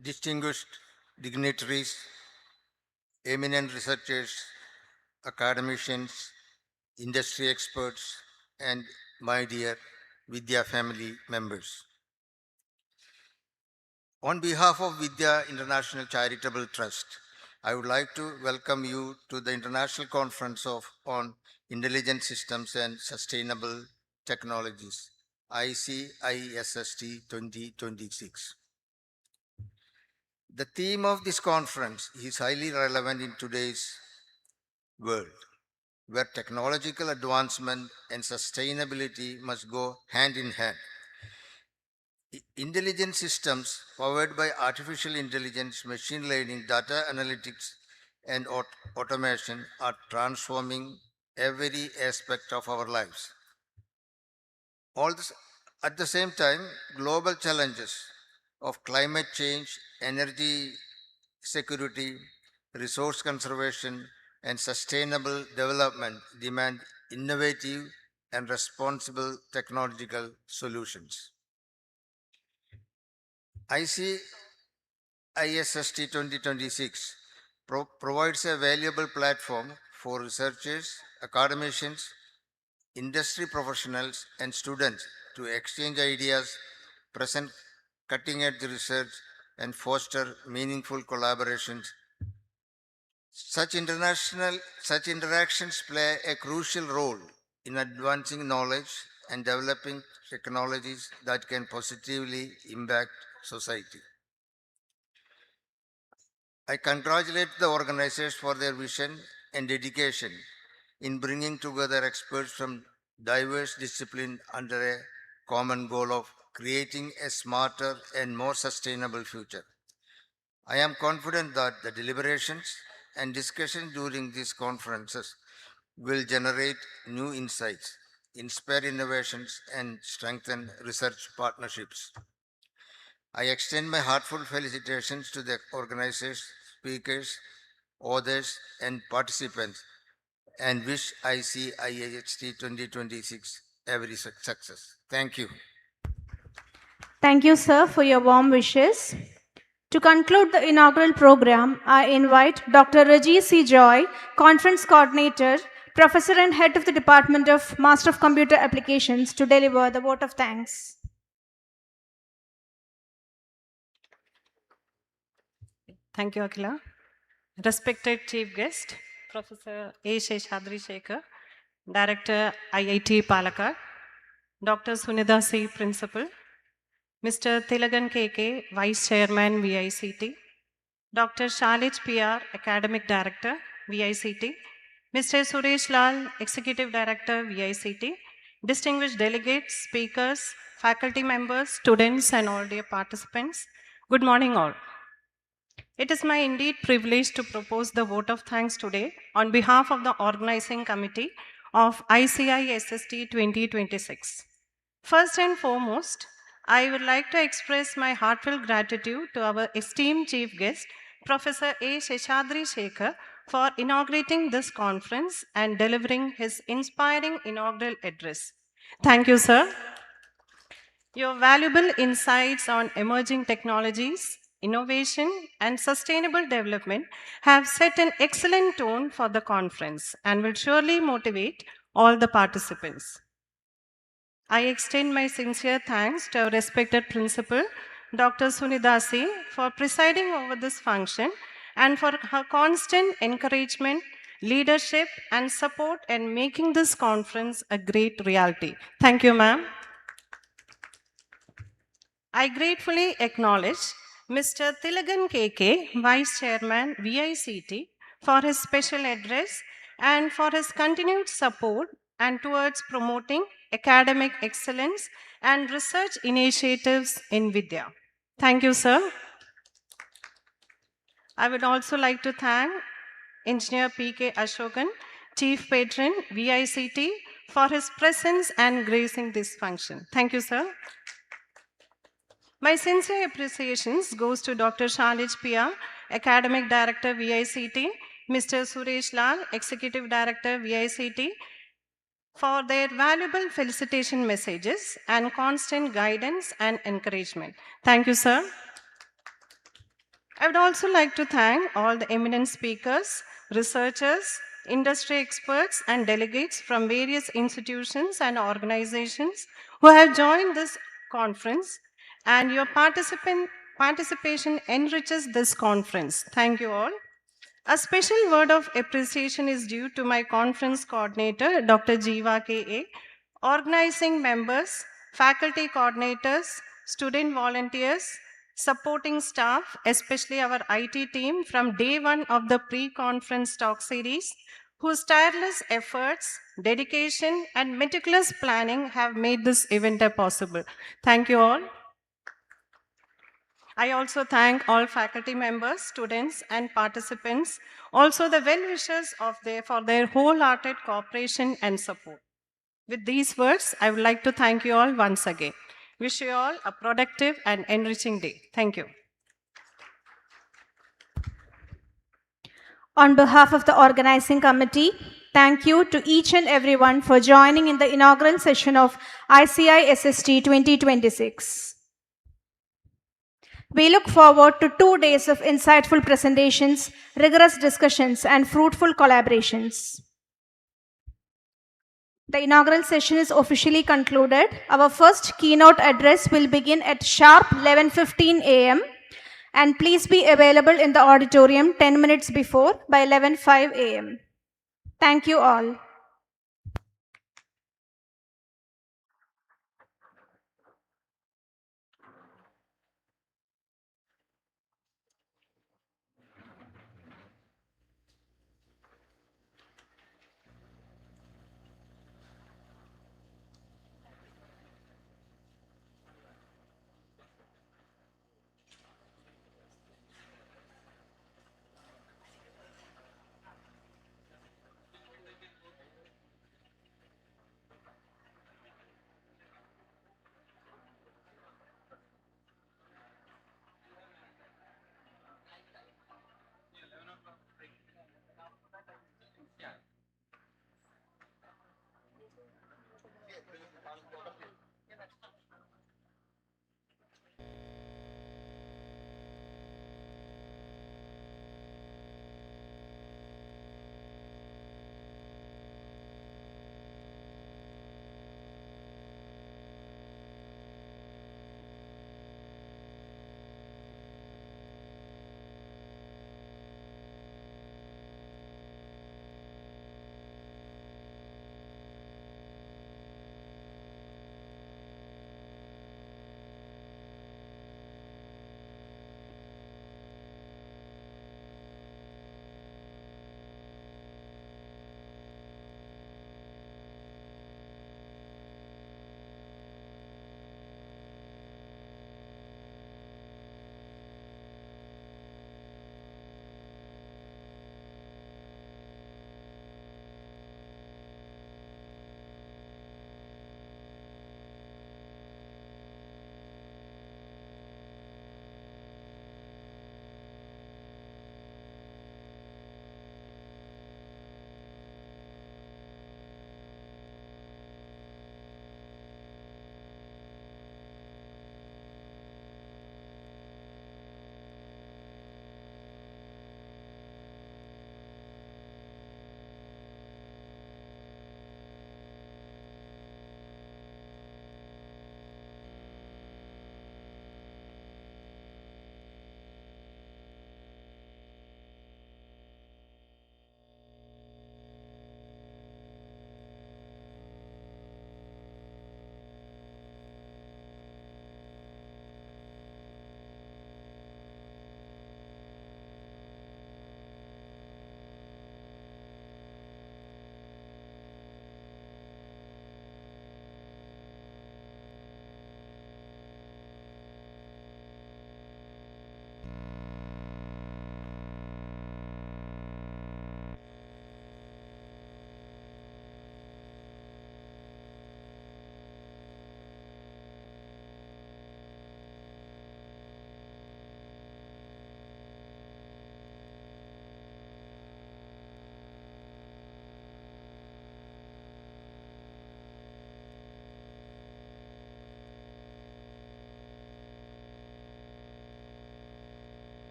Distinguished dignitaries, eminent researchers, academicians, industry experts, and my dear Vidya family members. On behalf of Vidya International Charitable Trust, I would like to welcome you to the International Conference on Intelligent Systems and Sustainable Technologies, ICISST 2026. The theme of this conference is highly relevant in today's world, where technological advancement and sustainability must go hand in hand. Intelligent systems powered by artificial intelligence, machine learning, data analytics, and automation are transforming every aspect of our lives. All this, at the same time, global challenges of climate change, energy security, resource conservation, and sustainable development demand innovative and responsible technological solutions. ICISST 2026 provides a valuable platform for researchers, academicians, industry professionals, and students to exchange ideas, present cutting-edge research, and foster meaningful collaborations. Such interactions play a crucial role in advancing knowledge and developing technologies that can positively impact society. I congratulate the organizers for their vision and dedication in bringing together experts from diverse disciplines under a common goal of creating a smarter and more sustainable future. I am confident that the deliberations and discussions during these conferences will generate new insights, inspire innovations, and strengthen research partnerships. I extend my heartfelt felicitations to the organizers, speakers, authors, and participants, and wish ICISST 2026 every success. Thank you. Thank you, sir, for your warm wishes. To conclude the inaugural program, I invite Dr. Raji C. Joy, Conference Coordinator, Professor and Head of the Department of Master of Computer Applications, to deliver the vote of thanks. Thank you, Akila. Respected Chief Guest, Professor A. Sheshadri Shekhar, Director, IIT Palakkad, Dr. Sunitha C., Principal, Mr. Tilagan KK, Vice Chairman, VICT, Dr. Shalij PR, Academic Director, VICT, Mr. Suresh Lal, Executive Director, VICT, distinguished delegates, speakers, faculty members, students, and all dear participants, good morning all. It is my indeed privilege to propose the vote of thanks today on behalf of the organizing committee of ICISST 2026. First and foremost, I would like to express my heartfelt gratitude to our esteemed chief guest, Professor A. Sheshadri Shekhar, for inaugurating this conference and delivering his inspiring inaugural address. Thank you, sir. Your valuable insights on emerging technologies, innovation, and sustainable development have set an excellent tone for the conference and will surely motivate all the participants. I extend my sincere thanks to our respected principal, Dr. Sunidasi, for presiding over this function and for her constant encouragement, leadership, and support in making this conference a great reality. Thank you, ma'am. I gratefully acknowledge Mr. Tilagan KK, Vice Chairman, VICT, for his special address and for his continued support and towards promoting academic excellence and research initiatives in Vidya. Thank you, sir. I would also like to thank Engineer P.K. Ashokan, Chief Patron, VICT, for his presence and gracing this function. Thank you, sir. My sincere appreciations goes to Dr. Shalij Pia, Academic Director, VICT, Mr. Suresh Lal, Executive Director, VICT, for their valuable felicitation messages and constant guidance and encouragement. Thank you, sir. I would also like to thank all the eminent speakers, researchers, industry experts, and delegates from various institutions and organizations who have joined this conference, and your participation enriches this conference. Thank you all. A special word of appreciation is due to my conference coordinator, Dr. Jeeva K.A., organizing members, faculty coordinators, student volunteers, supporting staff, especially our IT team from day one of the pre-conference talk series, whose tireless efforts, dedication, and meticulous planning have made this event possible. Thank you all. I also thank all faculty members, students, and participants, also the well-wishers for their wholehearted cooperation and support. With these words, I would like to thank you all once again. Wish you all a productive and enriching day. Thank you. On behalf of the organizing committee, thank you to each and everyone for joining in the inaugural session of ICISST 2026. We look forward to 2 days of insightful presentations, rigorous discussions, and fruitful collaborations. The inaugural session is officially concluded. Our first keynote address will begin at sharp 11:15 a.m. and please be available in the auditorium 10 minutes before by 11:05 a.m. Thank you all.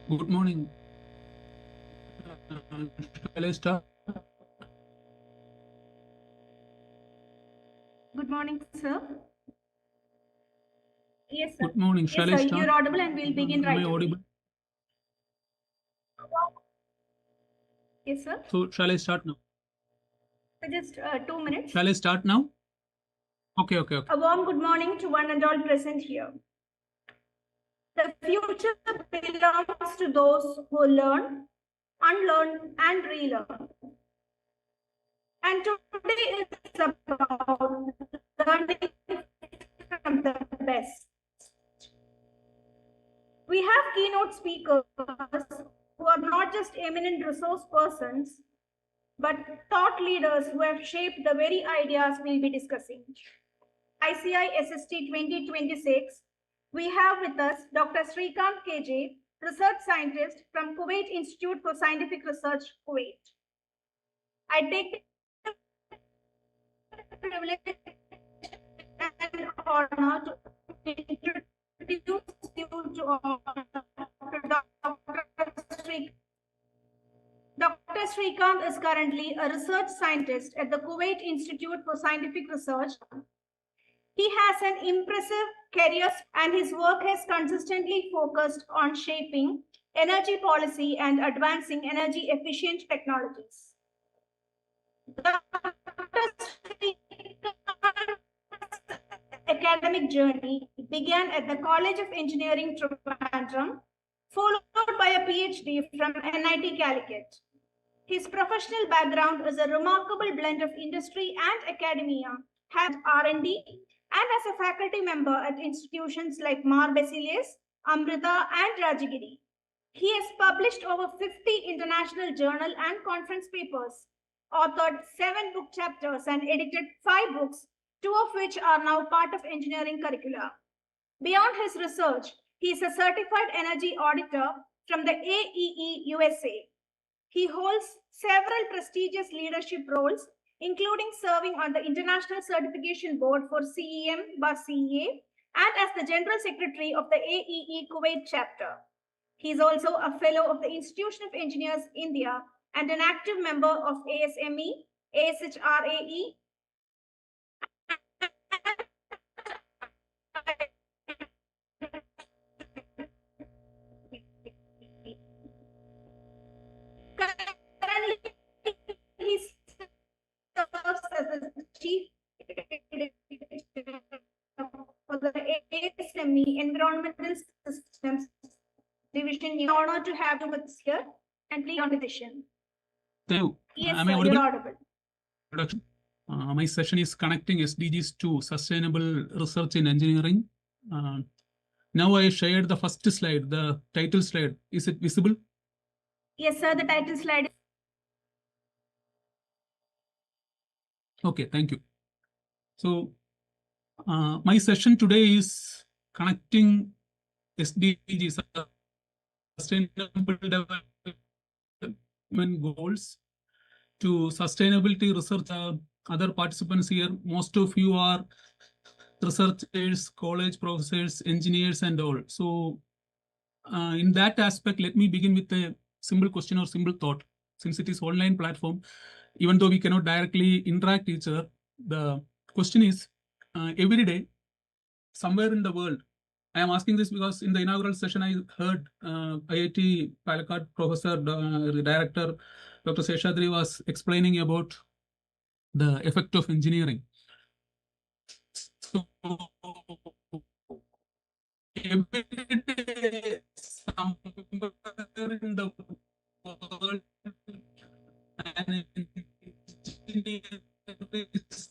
Good morning. Shall I start? Good morning, sir. Yes, sir. Good morning. Shall I Yes, sir. start? You're audible and we'll begin Am I right away. audible? Yes, sir. So shall I start now? For just 2 minutes. Shall I start now? Okay. A warm good morning to one and all present here. The future belongs to those who learn, unlearn, and relearn. And today is about learning from the best. We have keynote speakers who are not just eminent resource persons, but thought leaders who have shaped the very ideas we'll be discussing. ICISST 2026, we have with us Dr. Srikanth KJ, research scientist from Kuwait Institute for Scientific Research, Kuwait. I take the privilege and honor to introduce you to Dr. Srikanth. Dr. Srikanth is currently a research scientist at the Kuwait Institute for Scientific Research. He has an impressive career and his work has consistently focused on shaping energy policy and advancing energy efficient technologies. Dr. Srikanth's academic journey began at the College of Engineering, Trivandrum, followed by a PhD from NIT Calicut. His professional background is a remarkable blend of industry and academia, had R&D, and as a faculty member at institutions like Mar Basilius, Amrita, and Rajagiri. He has published over 50 international journal and conference papers, authored 7 book chapters, and edited 5 books, 2 of which are now part of engineering curricula. Beyond his research, he is a certified energy auditor from the AEE USA. He holds several prestigious leadership roles, including serving on the International Certification Board for CEM/CEA and as the General Secretary of the AEE Kuwait chapter. He is also a fellow of the Institution of Engineers India and an active member of ASME, ASHRAE, currently he serves as the chief for the ASME Environmental Systems Division. You're honored to have you with us here and please on decision. Thank you. Yes, Am sir, I you're audible? audible. Introduction. My session is connecting SDGs to sustainable research in engineering. Now I shared the first slide, the title slide. Is it visible? Yes, sir, the title slide. Okay, thank you. So my session today is connecting SDGs, Sustainable Development Goals, to sustainability research. Other participants here, most of you are researchers, college professors, engineers, and all. So in that aspect, let me begin with a simple question or simple thought. Since it is online platform, even though we cannot directly interact each other, the question is, every day, somewhere in the world, I am asking this because in the inaugural session, I heard IIT Palakkad Professor, Director, Dr. Seshadri was explaining about the effect of engineering. So, every day, somewhere in the world, an engineer is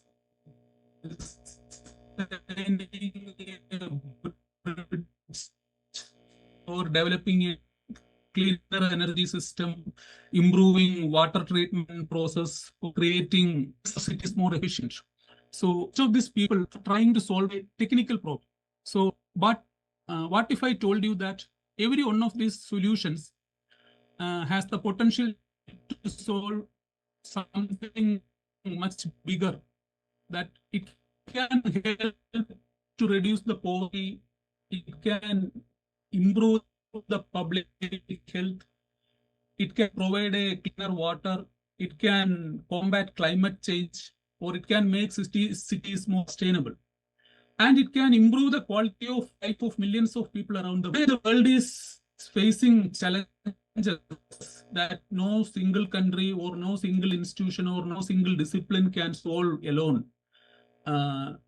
or developing a cleaner energy system, improving water treatment process, creating cities more efficient. So each of these people trying to solve a technical problem. So, but what if I told you that every one of these solutions has the potential to solve something much bigger, that it can help to reduce the poverty, it can improve the public health, it can provide a cleaner water, it can combat climate change, or it can make cities more sustainable. And it can improve the quality of life of millions of people around the world. The world is facing challenges that no single country or no single institution or no single discipline can solve alone.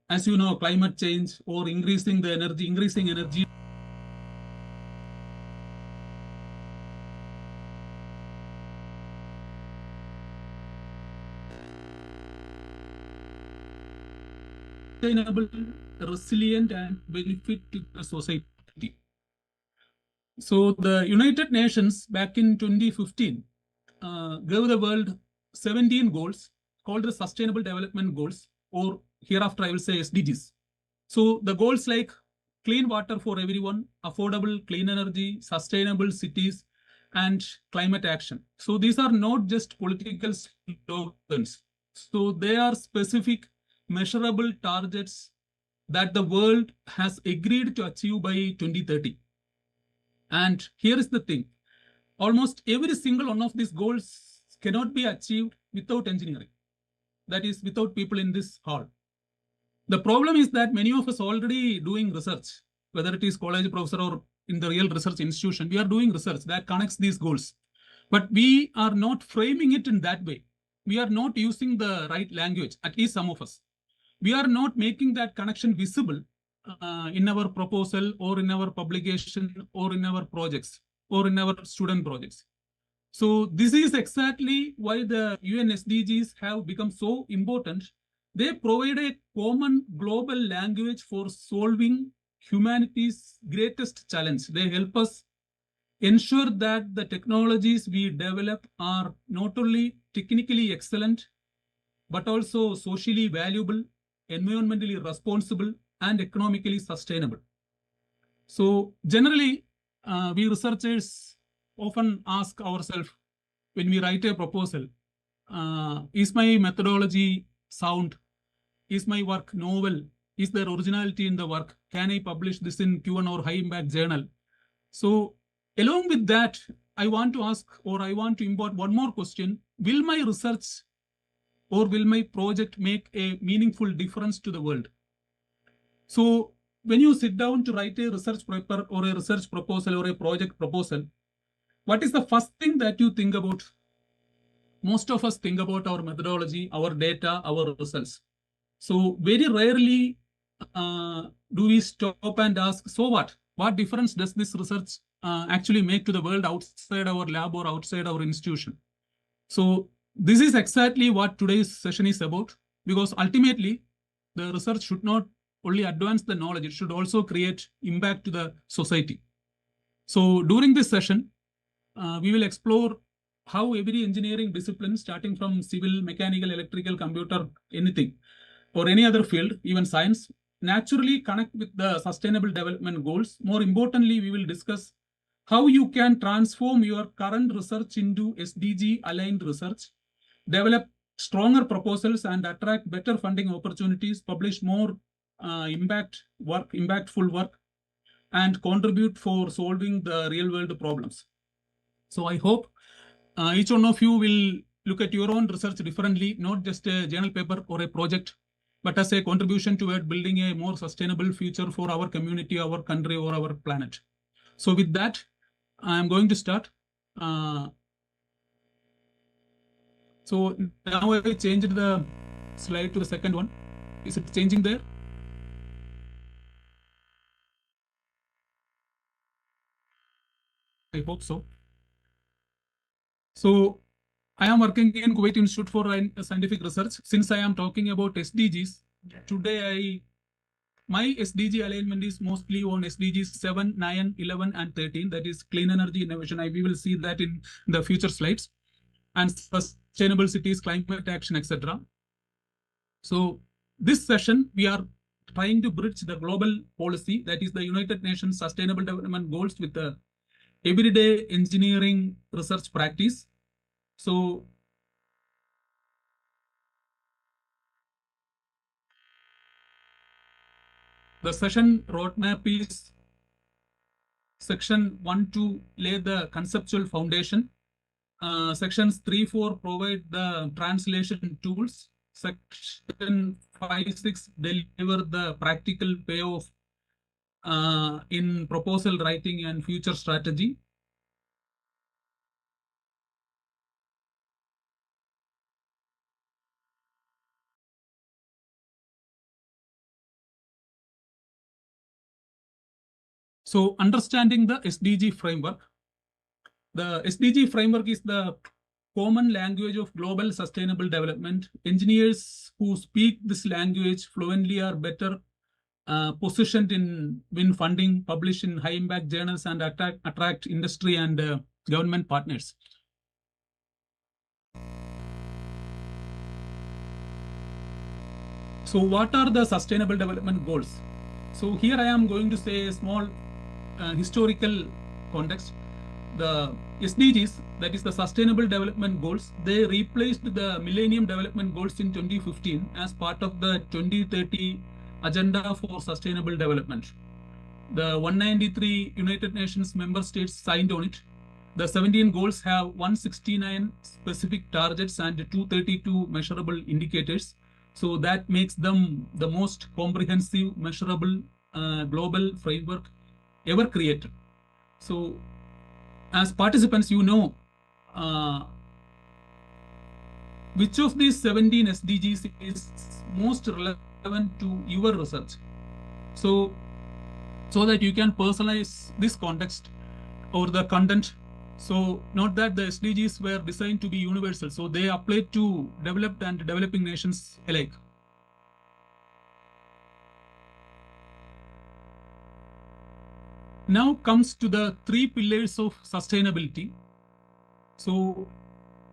As you know, climate change or increasing energy. sustainable, resilient, and benefit to the society. So the United Nations back in 2015 gave the world 17 goals called the Sustainable Development Goals, or hereafter I will say SDGs. So the goals like clean water for everyone, affordable clean energy, sustainable cities, and climate action. So these are not just political slogans. So they are specific, measurable targets that the world has agreed to achieve by 2030. And here is the thing. Almost every single one of these goals cannot be achieved without engineering. That is, without people in this hall. The problem is that many of us already doing research, whether it is college professor or in the real research institution, we are doing research that connects these goals. But we are not framing it in that way. We are not using the right language, at least some of us. We are not making that connection visible in our proposal or in our publication or in our projects or in our student projects. So this is exactly why the UN SDGs have become so important. They provide a common global language for solving humanity's greatest challenge. They help us ensure that the technologies we develop are not only technically excellent, but also socially valuable, environmentally responsible, and economically sustainable. So generally, we researchers often ask ourselves when we write a proposal, is my methodology sound? Is my work novel? Is there originality in the work? Can I publish this in Q1 or high impact journal? So along with that, I want to ask, or I want to import one more question. Will my research or will my project make a meaningful difference to the world? So when you sit down to write a research paper or a research proposal or a project proposal, what is the first thing that you think about? Most of us think about our methodology, our data, our results. So very rarely do we stop and ask, so what? What difference does this research actually make to the world outside our lab or outside our institution? So this is exactly what today's session is about, because ultimately the research should not only advance the knowledge, it should also create impact to the society. So during this session, we will explore how every engineering discipline, starting from civil, mechanical, electrical, computer, anything, or any other field, even science, naturally connect with the sustainable development goals. More importantly, we will discuss how you can transform your current research into SDG aligned research, develop stronger proposals and attract better funding opportunities, publish more impactful work, and contribute for solving the real world problems. So I hope each one of you will look at your own research differently, not just a journal paper or a project, but as a contribution toward building a more sustainable future for our community, our country, or our planet. So with that, I'm going to start. So now I changed the slide to the second one. Is it changing there? I hope so. So I am working in Kuwait Institute for Scientific Research. Since I am talking about SDGs, today my SDG alignment is mostly on SDGs 7, 9, 11, and 13. That is clean energy innovation. We will see that in the future slides. And sustainable cities, climate action, etc. So this session, we are trying to bridge the global policy, that is the United Nations Sustainable Development Goals, with the everyday engineering research practice. So the session roadmap is section 1 to lay the conceptual foundation. Sections 3, 4 provide the translation tools. Section 5, 6 deliver the practical payoff in proposal writing and future strategy. So understanding the SDG framework. The SDG framework is the common language of global sustainable development. Engineers who speak this language fluently are better positioned in win funding, publish in high impact journals, and attract industry and government partners. So what are the sustainable development goals? So here I am going to say a small historical context. The SDGs, that is the Sustainable Development Goals, they replaced the Millennium Development Goals in 2015 as part of the 2030 Agenda for Sustainable Development. The 193 United Nations member states signed on it. The 17 goals have 169 specific targets and 232 measurable indicators. So that makes them the most comprehensive, measurable global framework ever created. So as participants, you know which of these 17 SDGs is most relevant to your research. So that you can personalize this context or the content. So not that the SDGs were designed to be universal, so they apply to developed and developing nations alike. Now comes to the 3 pillars of sustainability. So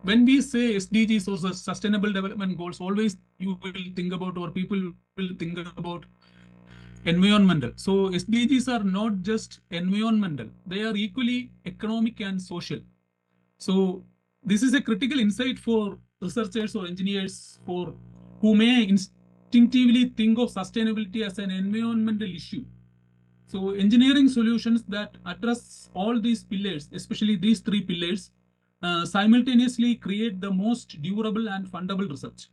when we say SDGs or the Sustainable Development Goals, always you will think about, or people will think about, environmental. So SDGs are not just environmental, they are equally economic and social. So this is a critical insight for researchers or engineers who may instinctively think of sustainability as an environmental issue. So engineering solutions that address all these pillars, especially these 3 pillars, simultaneously create the most durable and fundable research.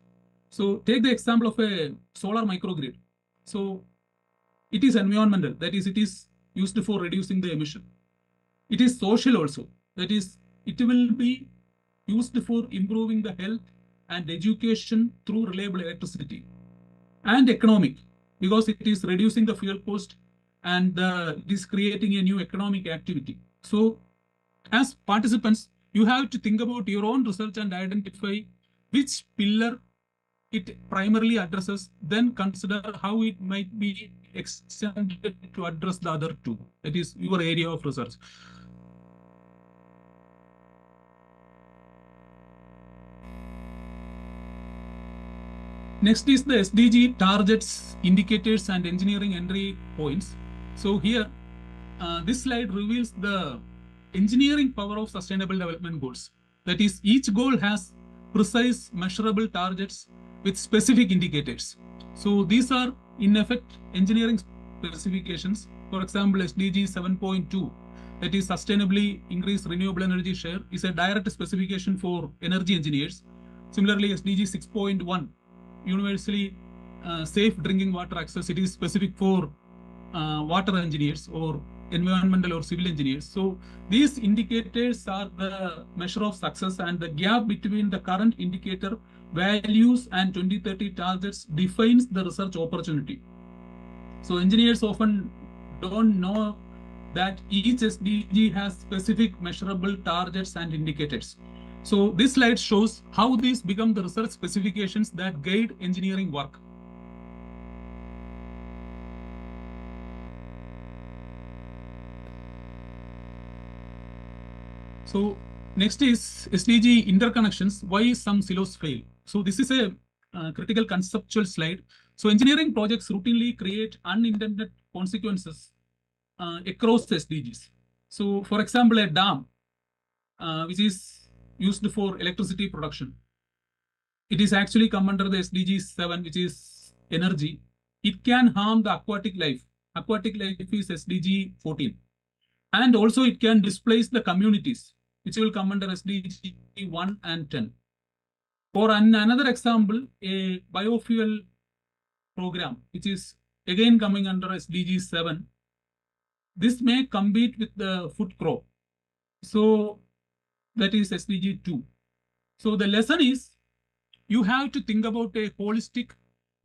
So take the example of a solar microgrid. So it is environmental, that is, it is used for reducing the emission. It is social also, that is, it will be used for improving the health and education through reliable electricity. And economic, because it is reducing the fuel cost and it is creating a new economic activity. So as participants, you have to think about your own research and identify which pillar it primarily addresses, then consider how it might be extended to address the other 2. That is your area of research. Next is the SDG targets, indicators, and engineering entry points. So here, this slide reveals the engineering power of Sustainable Development Goals. That is, each goal has precise measurable targets with specific indicators. So these are in effect engineering specifications. For example, SDG 7.2, that is sustainably increase renewable energy share, is a direct specification for energy engineers. Similarly, SDG 6.1, universally safe drinking water access, it is specific for water engineers or environmental or civil engineers. So these indicators are the measure of success, and the gap between the current indicator values and 2030 targets defines the research opportunity. So engineers often don't know that each SDG has specific measurable targets and indicators. So this slide shows how these become the research specifications that guide engineering work. So next is SDG interconnections, why some silos fail. So this is a critical conceptual slide. So engineering projects routinely create unintended consequences across SDGs. So for example, a dam, which is used for electricity production, it is actually come under the SDG 7, which is energy. It can harm the aquatic life. Aquatic life is SDG 14. And also it can displace the communities, which will come under SDG 1 and 10. For another example, a biofuel program, which is again coming under SDG 7, this may compete with the food crop. So that is SDG 2. So the lesson is, you have to think about a holistic,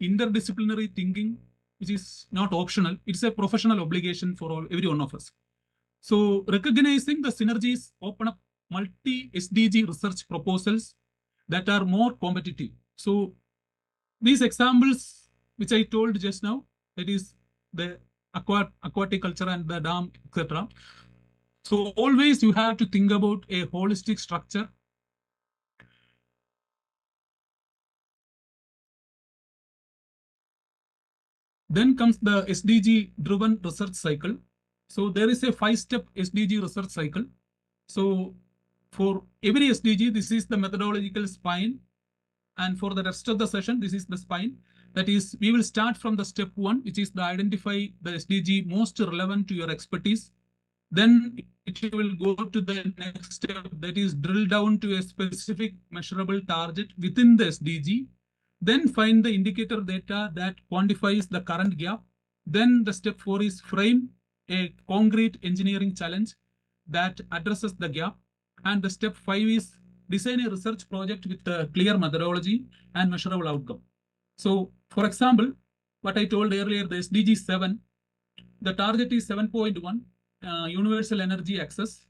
interdisciplinary thinking, which is not optional. It's a professional obligation for every one of us. So recognizing the synergies open up multi-SDG research proposals that are more competitive. So these examples which I told just now, that is the aquatic culture and the dam, etc. So always you have to think about a holistic structure. Then comes the SDG driven research cycle. So there is a 5-step SDG research cycle. So for every SDG, this is the methodological spine. And for the rest of the session, this is the spine. That is, we will start from the step 1, which is the identify the SDG most relevant to your expertise. Then it will go to the next step, that is drill down to a specific measurable target within the SDG. Then find the indicator data that quantifies the current gap. Then the step 4 is frame a concrete engineering challenge that addresses the gap. And the step 5 is design a research project with a clear methodology and measurable outcome. So, for example, what I told earlier, the SDG 7, the target is 7.1, universal energy access.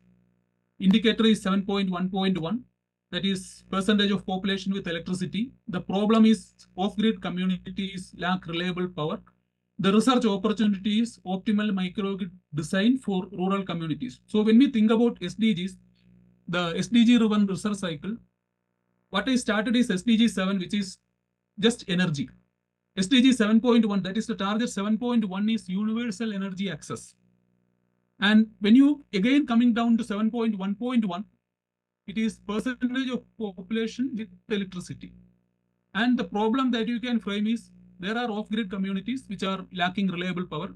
Indicator is 7.1.1, that is percentage of population with electricity. The problem is off-grid communities lack reliable power. The research opportunity is optimal microgrid design for rural communities. So when we think about SDGs, the SDG-driven research cycle, what I started is SDG 7, which is just energy. SDG 7.1, that is the target 7.1 is universal energy access. And when you again coming down to 7.1.1, it is percentage of population with electricity. And the problem that you can frame is there are off-grid communities which are lacking reliable power,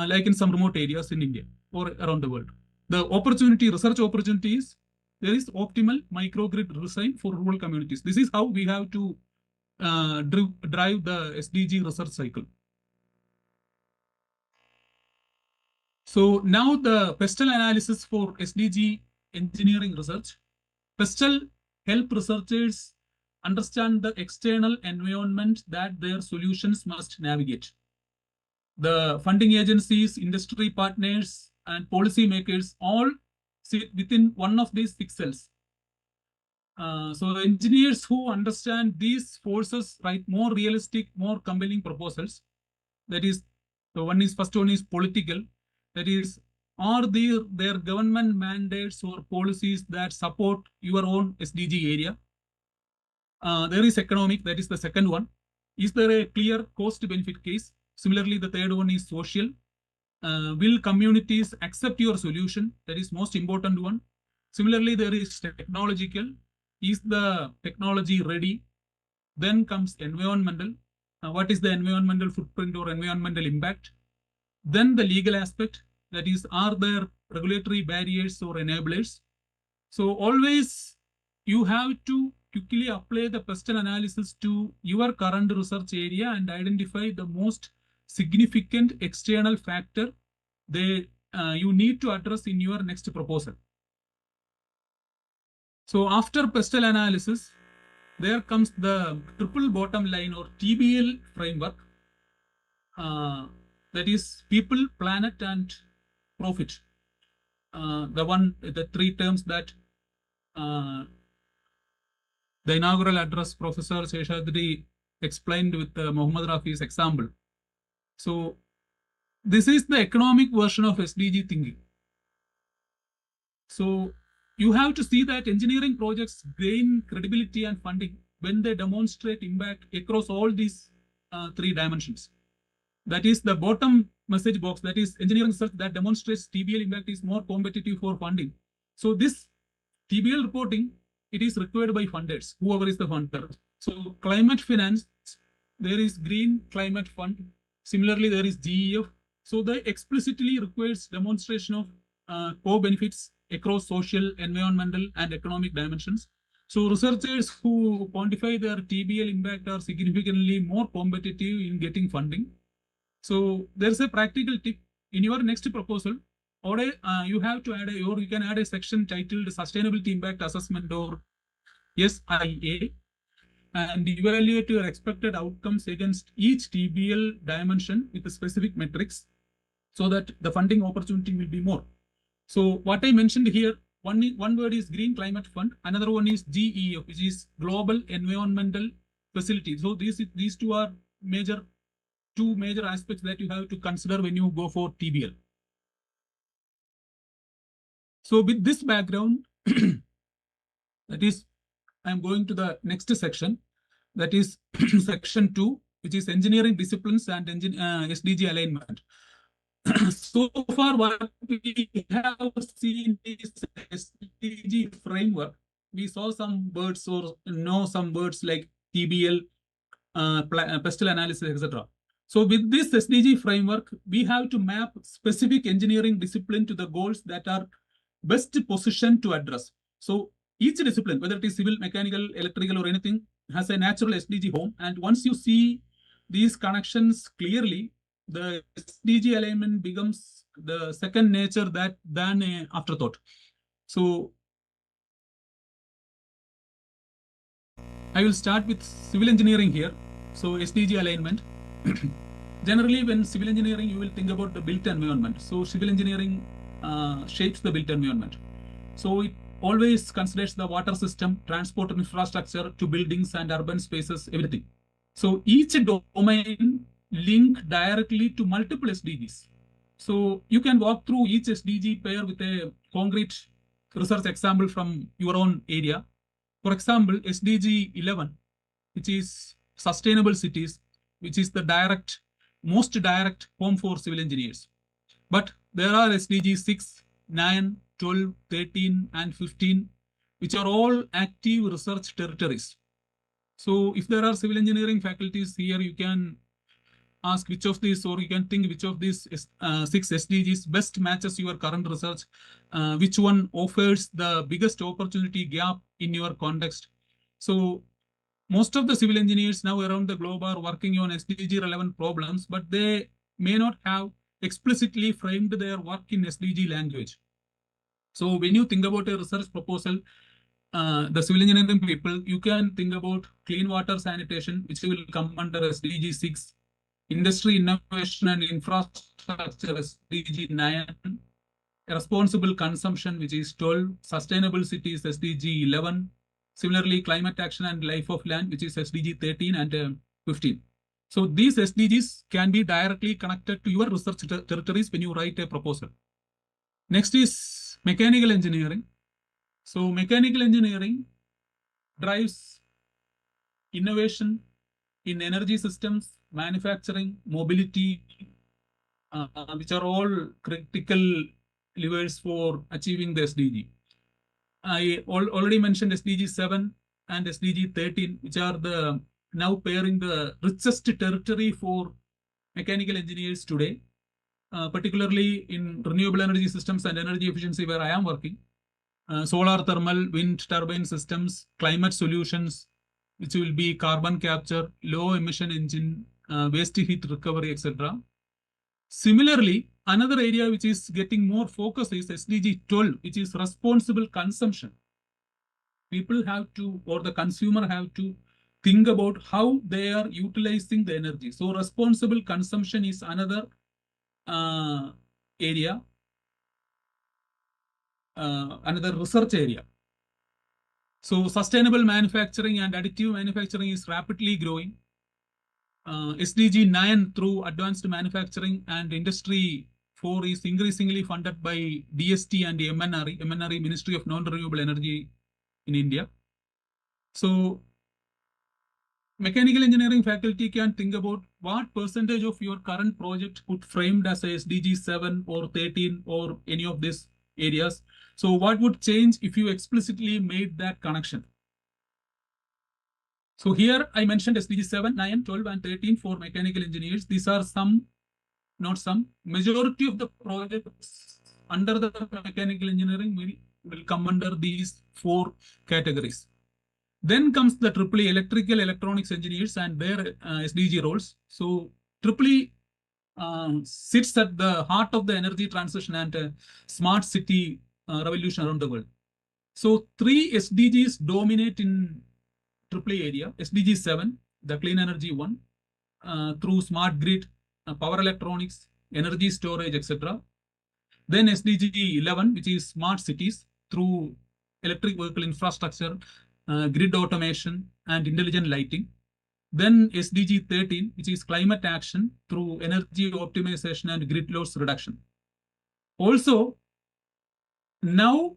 like in some remote areas in India or around the world. The opportunity, research opportunities, there is optimal microgrid design for rural communities. This is how we have to drive the SDG research cycle. So now the pestle analysis for SDG engineering research. Pestle help researchers understand the external environment that their solutions must navigate. The funding agencies, industry partners, and policymakers all sit within one of these 6 cells. So the engineers who understand these forces write more realistic, more compelling proposals. That is, the first one is political. That is, are there government mandates or policies that support your own SDG area? There is economic, that is the second one. Is there a clear cost-benefit case? Similarly, the third one is social. Will communities accept your solution? That is most important one. Similarly, there is technological. Is the technology ready? Then comes environmental. What is the environmental footprint or environmental impact? Then the legal aspect, that is, are there regulatory barriers or enablers? So always you have to quickly apply the pestle analysis to your current research area and identify the most significant external factor that you need to address in your next proposal. So after pestle analysis, there comes the triple bottom line or TBL framework. That is people, planet, and profit. The 3 terms that the inaugural address Professor Seshadri explained with Muhammad Rafi's example. So this is the economic version of SDG thinking. So you have to see that engineering projects gain credibility and funding when they demonstrate impact across all these 3 dimensions. That is the bottom message box, that is engineering research that demonstrates TBL impact is more competitive for funding. So this TBL reporting, it is required by funders, whoever is the funder. So climate finance, there is Green Climate Fund. Similarly, there is GEF. So they explicitly requires demonstration of co-benefits across social, environmental, and economic dimensions. So researchers who quantify their TBL impact are significantly more competitive in getting funding. So there's a practical tip in your next proposal, or you have to add or you can add a section titled Sustainability Impact Assessment or SIA, and evaluate your expected outcomes against each TBL dimension with the specific metrics so that the funding opportunity will be more. So what I mentioned here, one word is Green Climate Fund, another one is GEF, which is Global Environmental Facility. So these two are two major aspects that you have to consider when you go for TBL. So with this background, that is, I'm going to the next section, that is section 2, which is engineering disciplines and SDG alignment. So far, what we have seen is SDG framework. We saw some words or know some words like TBL, pestle analysis, etc. So with this SDG framework, we have to map specific engineering discipline to the goals that are best positioned to address. So each discipline, whether it is civil, mechanical, electrical, or anything, has a natural SDG home. And once you see these connections clearly, the SDG alignment becomes the second nature than an afterthought. So I will start with civil engineering here. So SDG alignment. Generally, when civil engineering, you will think about the built environment. So civil engineering shapes the built environment. So it always considers the water system, transport infrastructure to buildings and urban spaces, everything. So each domain link directly to multiple SDGs. So you can walk through each SDG pair with a concrete research example from your own area. For example, SDG 11, which is sustainable cities, which is the most direct home for civil engineers. But there are SDG 6, 9, 12, 13, and 15, which are all active research territories. So if there are civil engineering faculties here, you can ask which of these, or you can think which of these 6 SDGs best matches your current research, which one offers the biggest opportunity gap in your context. So most of the civil engineers now around the globe are working on SDG relevant problems, but they may not have explicitly framed their work in SDG language. So when you think about a research proposal, the civil engineering people, you can think about clean water sanitation, which will come under SDG 6, industry innovation and infrastructure, SDG 9, responsible consumption, which is 12, sustainable cities, SDG 11, similarly climate action and life of land, which is SDG 13 and 15. So these SDGs can be directly connected to your research territories when you write a proposal. Next is mechanical engineering. So mechanical engineering drives innovation in energy systems, manufacturing, mobility, which are all critical levers for achieving the SDG. I already mentioned SDG 7 and SDG 13, which are now pairing the richest territory for mechanical engineers today, particularly in renewable energy systems and energy efficiency, where I am working. Solar, thermal, wind turbine systems, climate solutions, which will be carbon capture, low emission engine, waste heat recovery, etc. Similarly, another area which is getting more focus is SDG 12, which is responsible consumption. People have to, or the consumer have to, think about how they are utilizing the energy. So responsible consumption is another area, another research area. So sustainable manufacturing and additive manufacturing is rapidly growing. SDG 9 through advanced manufacturing and industry 4 is increasingly funded by DST and MNRE, Ministry of Non-Renewable Energy in India. So mechanical engineering faculty can think about what percentage of your current project could framed as a SDG 7 or 13 or any of these areas. So what would change if you explicitly made that connection? So here I mentioned SDG 7, 9, 12, and 13 for mechanical engineers. These are some, not some, majority of the projects under the mechanical engineering will come under these 4 categories. Then comes the EEE, electrical electronics engineers and their SDG roles. So EEE sits at the heart of the energy transition and smart city revolution around the world. So 3 SDGs dominate in EEE area. SDG 7, the clean energy one, through smart grid, power electronics, energy storage, etc. Then SDG 11, which is smart cities, through electric vehicle infrastructure, grid automation, and intelligent lighting. Then SDG 13, which is climate action through energy optimization and grid loss reduction. Also, now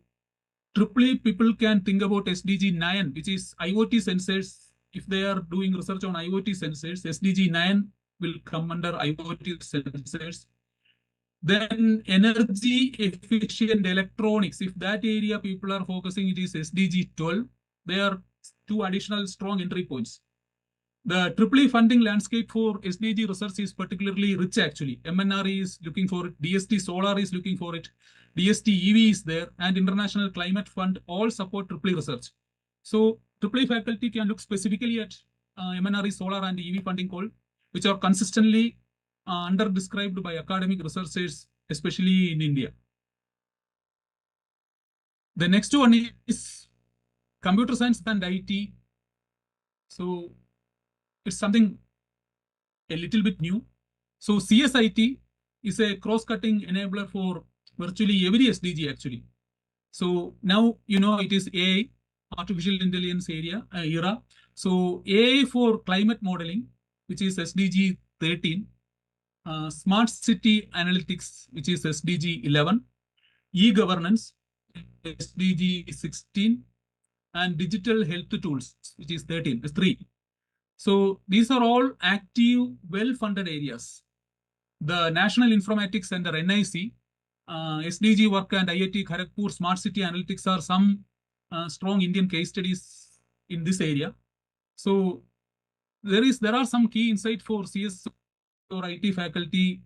triply people can think about SDG 9, which is IoT sensors. If they are doing research on IoT sensors, SDG 9 will come under IoT sensors. Then energy efficient electronics. If that area people are focusing, it is SDG 12. There are two additional strong entry points. The triple funding landscape for SDG research is particularly rich actually. MNR is looking for it, DST Solar is looking for it, DST EV is there, and International Climate Fund all support triple research. So triple faculty can look specifically at MNR Solar and EV funding call, which are consistently under-described by academic researchers, especially in India. The next one is computer science and IT. So it's something a little bit new. So CSIT is a cross-cutting enabler for virtually every SDG actually. So now you know it is AI, artificial intelligence era. So AI for climate modeling, which is SDG 13, smart city analytics, which is SDG 11, e-governance, SDG 16, and digital health tools, which is 3. So these are all active, well-funded areas. The National Informatics Center, NIC, SDG work and IIT Kharagpur Smart City Analytics are some strong Indian case studies in this area. So there are some key insights for CS or IT faculty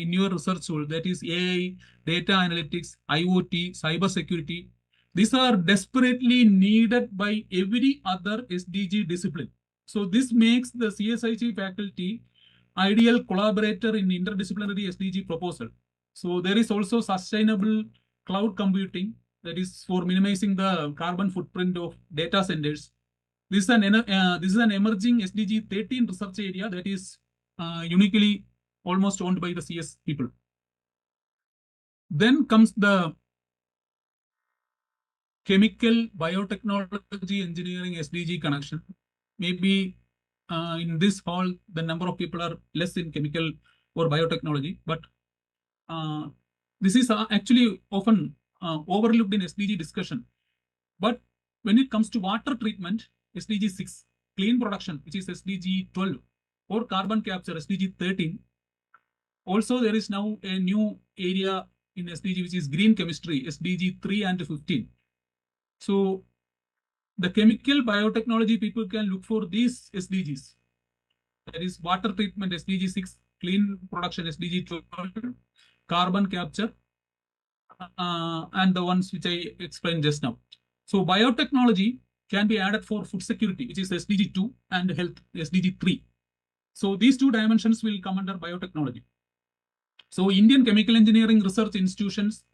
in your research tool, that is AI, data analytics, IoT, cyber security. These are desperately needed by every other SDG discipline. So this makes the CSIG faculty ideal collaborator in interdisciplinary SDG proposal. So there is also sustainable cloud computing, that is for minimizing the carbon footprint of data centers. This is an emerging SDG 13 research area that is uniquely almost owned by the CS people. Then comes the chemical biotechnology engineering SDG connection. Maybe in this hall, the number of people are less in chemical or biotechnology, but this is actually often overlooked in SDG discussion. But when it comes to water treatment, SDG 6, clean production, which is SDG 12, or carbon capture, SDG 13. Also, there is now a new area in SDG, which is green chemistry, SDG 3 and 15. So the chemical biotechnology people can look for these SDGs. That is water treatment, SDG 6, clean production, SDG 12, carbon capture, and the ones which I explained just now. So biotechnology can be added for food security, which is SDG 2, and health, SDG 3. So these two dimensions will come under biotechnology. So Indian chemical engineering research institutions,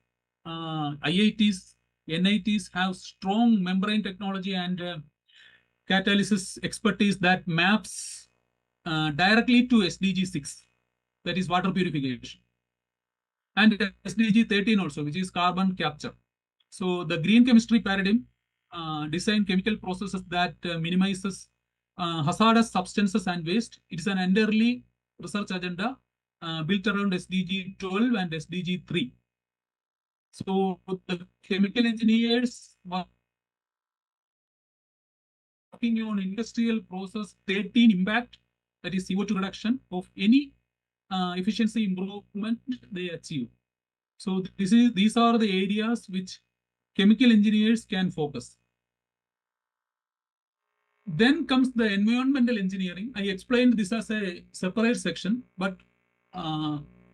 IITs, NITs have strong membrane technology and catalysis expertise that maps directly to SDG 6, that is water purification, and SDG 13 also, which is carbon capture. So the green chemistry paradigm design chemical processes that minimizes hazardous substances and waste. It is an entirely research agenda built around SDG 12 and SDG 3. So the chemical engineers working on industrial process 13 impact, that is CO2 reduction of any efficiency improvement they achieve. So these are the areas which chemical engineers can focus. Then comes the environmental engineering. I explained this as a separate section, but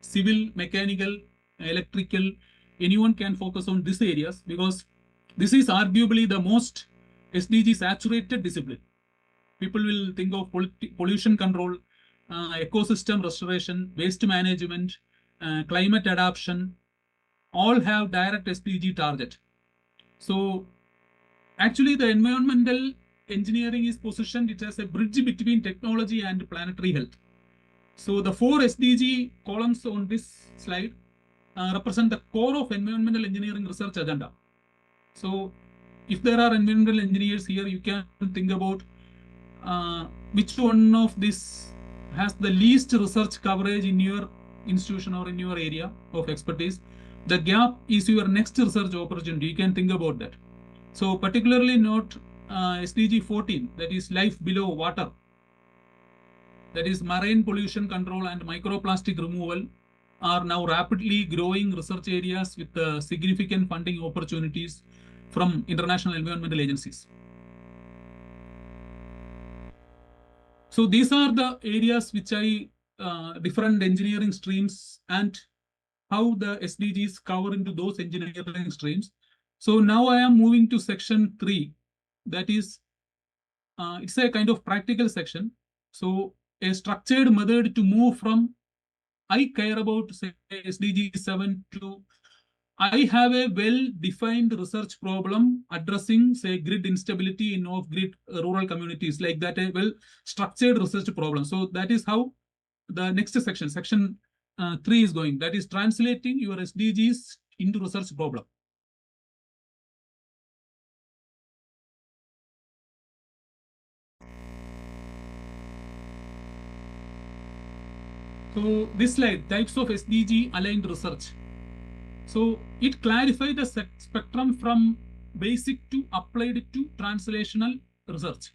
civil, mechanical, electrical, anyone can focus on these areas because this is arguably the most SDG saturated discipline. People will think of pollution control, ecosystem restoration, waste management, climate adaptation, all have direct SDG target. So actually the environmental engineering is positioned it as a bridge between technology and planetary health. So the 4 SDG columns on this slide represent the core of environmental engineering research agenda. So if there are environmental engineers here, you can think about which one of this has the least research coverage in your institution or in your area of expertise. The gap is your next research opportunity. You can think about that. So particularly note SDG 14, that is life below water, that is marine pollution control and microplastic removal, are now rapidly growing research areas with significant funding opportunities from international environmental agencies. So these are the areas which different engineering streams and how the SDGs cover into those engineering streams. So now I am moving to section 3. That is, it's a kind of practical section. So a structured method to move from I care about, say, SDG 7 to I have a well-defined research problem addressing, say, grid instability in off-grid rural communities, like that, a well-structured research problem. So that is how the next section, section 3 is going. That is translating your SDGs into research problem. So this slide, types of SDG aligned research. So it clarified the spectrum from basic to applied to translational research.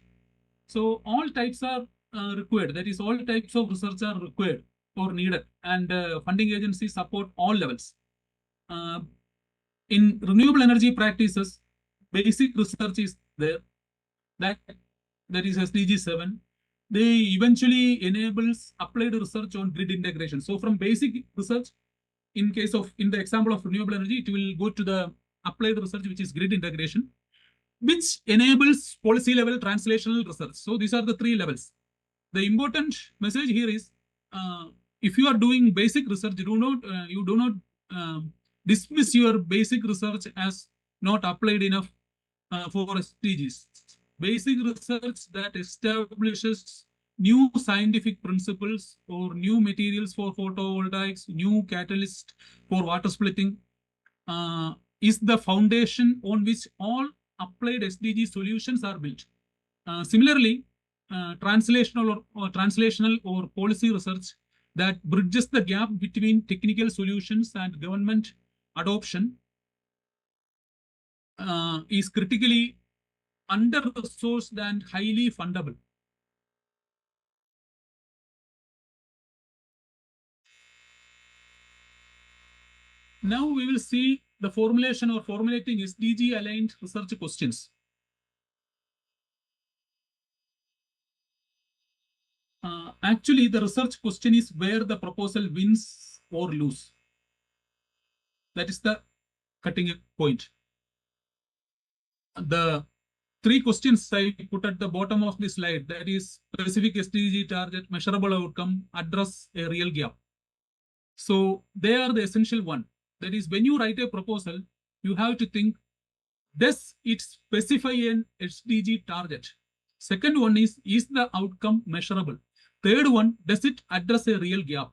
So all types are required. That is, all types of research are required or needed, and funding agencies support all levels. In renewable energy practices, basic research is there. That is SDG 7. They eventually enables applied research on grid integration. So from basic research, in the example of renewable energy, it will go to the applied research, which is grid integration, which enables policy level translational research. So these are the 3 levels. The important message here is, if you are doing basic research, you do not dismiss your basic research as not applied enough for SDGs. Basic research that establishes new scientific principles or new materials for photovoltaics, new catalyst for water splitting, is the foundation on which all applied SDG solutions are built. Similarly, translational or policy research that bridges the gap between technical solutions and government adoption is critically under-resourced and highly fundable. Now we will see the formulation or formulating SDG aligned research questions. Actually, the research question is where the proposal wins or lose. That is the cutting point. The 3 questions I put at the bottom of the slide, that is specific SDG target, measurable outcome, address a real gap. So they are the essential one. That is, when you write a proposal, you have to think, does it specify an SDG target? Second one is the outcome measurable? Third one, does it address a real gap?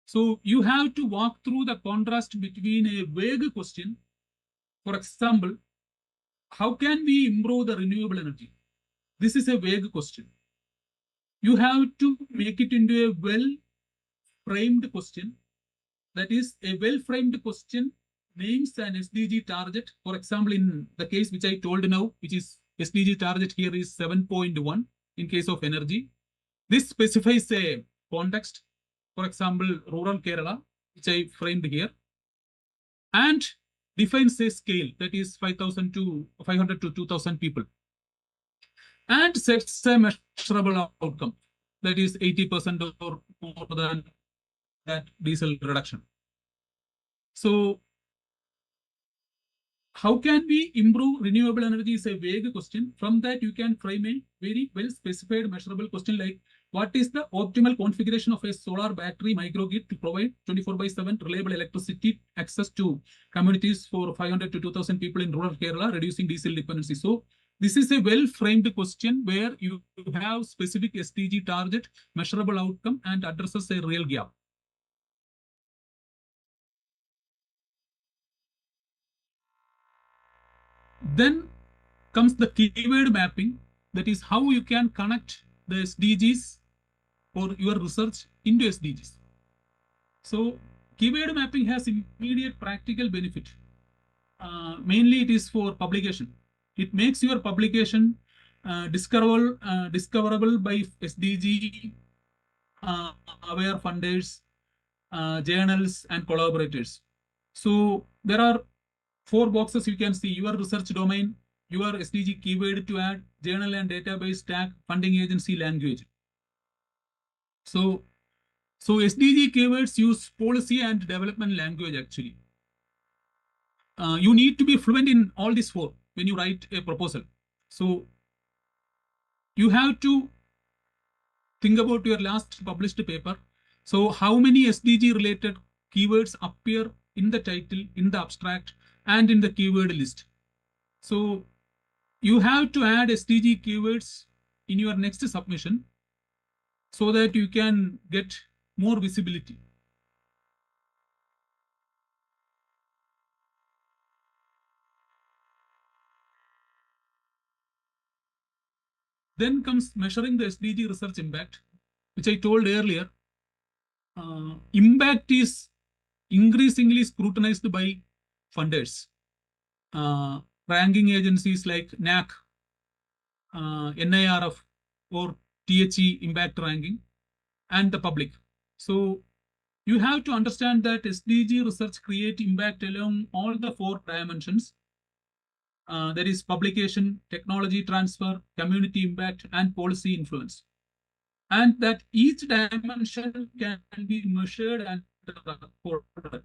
So you have to walk through the contrast between a vague question. For example, how can we improve the renewable energy? This is a vague question. You have to make it into a well-framed question. That is, a well-framed question names an SDG target. For example, in the case which I told now, which is SDG target here is 7.1 in case of energy. This specifies a context. For example, rural Kerala, which I framed here, and defines a scale, that is 500 to 2,000 people, and sets a measurable outcome, that is 80% or more than that diesel reduction. So how can we improve renewable energy is a vague question. From that, you can frame a very well specified measurable question like, what is the optimal configuration of a solar battery microgrid to provide 24/7 reliable electricity access to communities for 500 to 2,000 people in rural Kerala, reducing diesel dependency? So this is a well-framed question where you have specific SDG target, measurable outcome, and addresses a real gap. Then comes the keyword mapping, that is how you can connect the SDGs or your research into SDGs. So keyword mapping has immediate practical benefit. Mainly it is for publication. It makes your publication discoverable by SDG aware funders, journals, and collaborators. So there are 4 boxes you can see: your research domain, your SDG keyword to add, journal and database tag, funding agency, language. So SDG keywords use policy and development language actually. You need to be fluent in all these 4 when you write a proposal. So you have to think about your last published paper. So how many SDG related keywords appear in the title, in the abstract, and in the keyword list? So you have to add SDG keywords in your next submission so that you can get more visibility. Then comes measuring the SDG research impact, which I told earlier. Impact is increasingly scrutinized by funders, ranking agencies like NAC, NIRF, or THE impact ranking, and the public. So you have to understand that SDG research creates impact along all the 4 dimensions. That is publication, technology transfer, community impact, and policy influence. And that each dimension can be measured and recorded.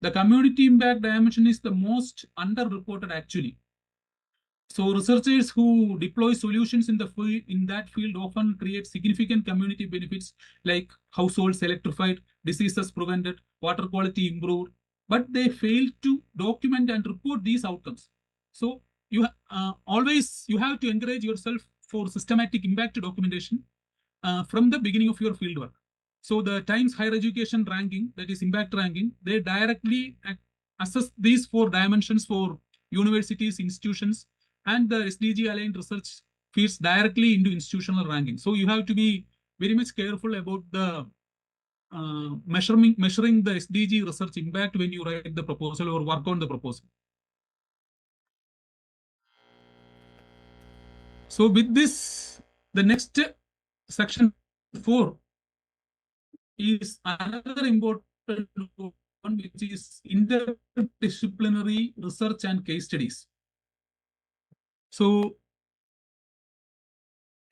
The community impact dimension is the most underreported actually. So researchers who deploy solutions in that field often create significant community benefits like households electrified, diseases prevented, water quality improved, but they fail to document and report these outcomes. So you always have to encourage yourself for systematic impact documentation from the beginning of your fieldwork. So the Times Higher Education ranking, that is impact ranking, they directly assess these 4 dimensions for universities, institutions, and the SDG aligned research feeds directly into institutional ranking. So you have to be very much careful about the measuring the SDG research impact when you write the proposal or work on the proposal. So with this, the next section 4 is another important one, which is interdisciplinary research and case studies. So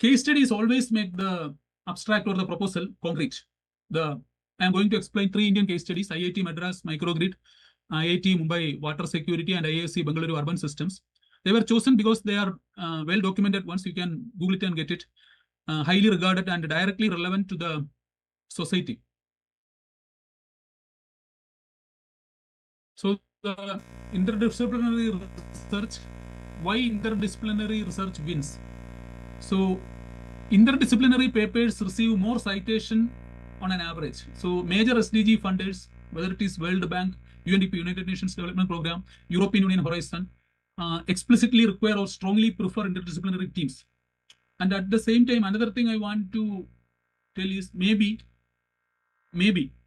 case studies always make the abstract or the proposal concrete. I'm going to explain 3 Indian case studies: IIT Madras Microgrid, IIT Mumbai Water Security, and IISc Bengaluru Urban Systems. They were chosen because they are well documented. Once you can Google it and get it, highly regarded and directly relevant to the society. So the interdisciplinary research, why interdisciplinary research wins? So interdisciplinary papers receive more citation on an average. So major SDG funders, whether it is World Bank, UNDP, United Nations Development Program, European Union Horizon, explicitly require or strongly prefer interdisciplinary teams. And at the same time, another thing I want to tell is maybe,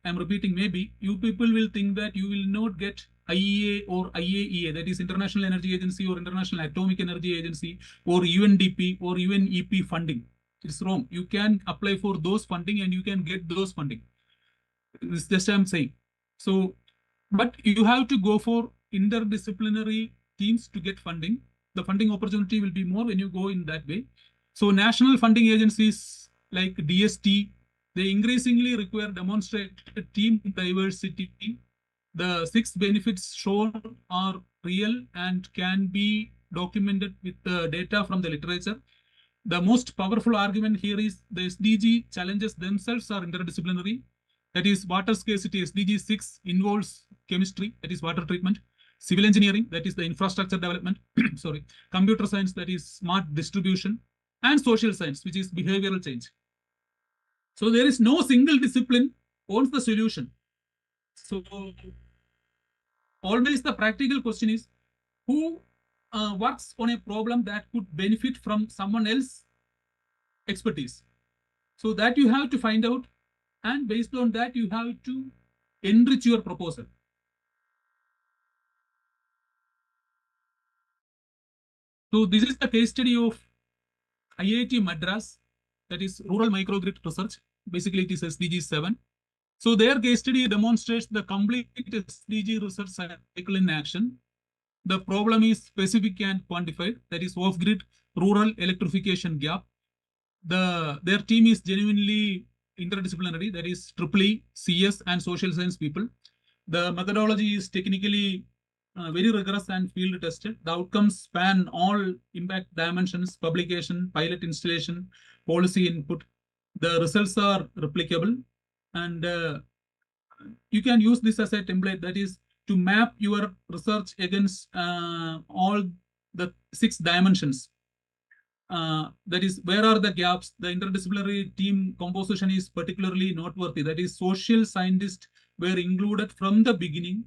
I'm repeating, maybe you people will think that you will not get IEA or IAEA, that is International Energy Agency or International Atomic Energy Agency, or UNDP or UNEP funding. It's wrong. You can apply for those funding and you can get those funding. It's just I'm saying. So, but you have to go for interdisciplinary teams to get funding. The funding opportunity will be more when you go in that way. So national funding agencies like DST, they increasingly require demonstrated team diversity. The 6 benefits shown are real and can be documented with the data from the literature. The most powerful argument here is the SDG challenges themselves are interdisciplinary. That is water scarcity, SDG 6 involves chemistry, that is water treatment, civil engineering, that is the infrastructure development, sorry, computer science, that is smart distribution, and social science, which is behavioral change. So there is no single discipline owns the solution. So always the practical question is, who works on a problem that could benefit from someone else's expertise. So that you have to find out, and based on that, you have to enrich your proposal. So this is the case study of IIT Madras, that is Rural Microgrid Research. Basically, it is SDG 7. So their case study demonstrates the complete SDG research cycle in action. The problem is specific and quantified, that is off-grid rural electrification gap. Their team is genuinely interdisciplinary, that is EEE, CS, and social science people. The methodology is technically very rigorous and field tested. The outcomes span all impact dimensions: publication, pilot installation, policy input. The results are replicable, and you can use this as a template, that is to map your research against all the 6 dimensions. That is, where are the gaps? The interdisciplinary team composition is particularly noteworthy. That is, social scientists were included from the beginning,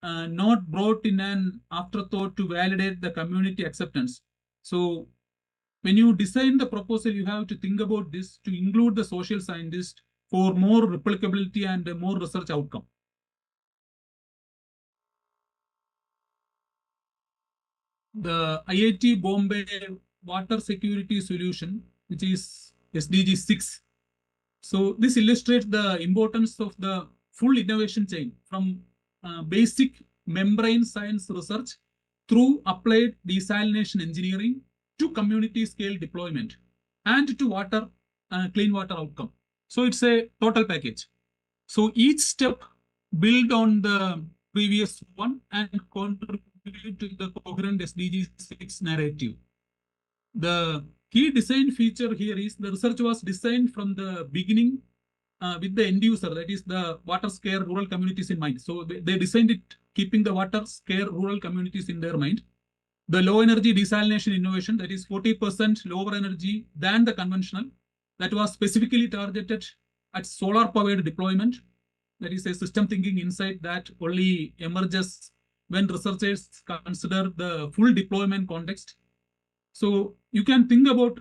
not brought in an afterthought to validate the community acceptance. So when you design the proposal, you have to think about this, to include the social scientist for more replicability and more research outcome. The IIT Bombay water security solution, which is SDG 6. So this illustrates the importance of the full innovation chain, from basic membrane science research through applied desalination engineering to community scale deployment and to water, clean water outcome. So it's a total package. So each step build on the previous one and contribute to the coherent SDG 6 narrative. The key design feature here is the research was designed from the beginning with the end user, that is the water scarce rural communities in mind. So they designed it keeping the water scarce rural communities in their mind. The low energy desalination innovation, that is 40% lower energy than the conventional, that was specifically targeted at solar powered deployment. That is a system thinking insight that only emerges when researchers consider the full deployment context. So you can think about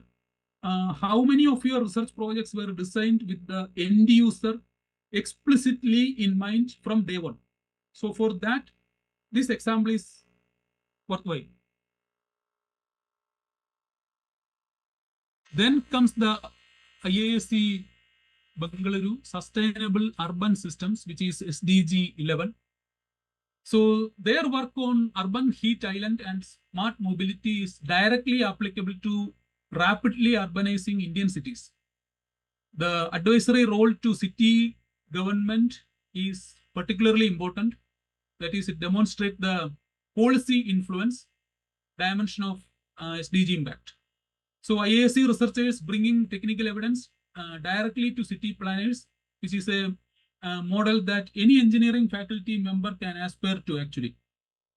how many of your research projects were designed with the end user explicitly in mind from day one. So for that, this example is worthwhile. Then comes the IISc Bengaluru Sustainable Urban Systems, which is SDG 11. So their work on urban heat island and smart mobility is directly applicable to rapidly urbanizing Indian cities. The advisory role to city government is particularly important. That is, it demonstrates the policy influence dimension of SDG impact. So IISc researchers bringing technical evidence directly to city planners, which is a model that any engineering faculty member can aspire to actually.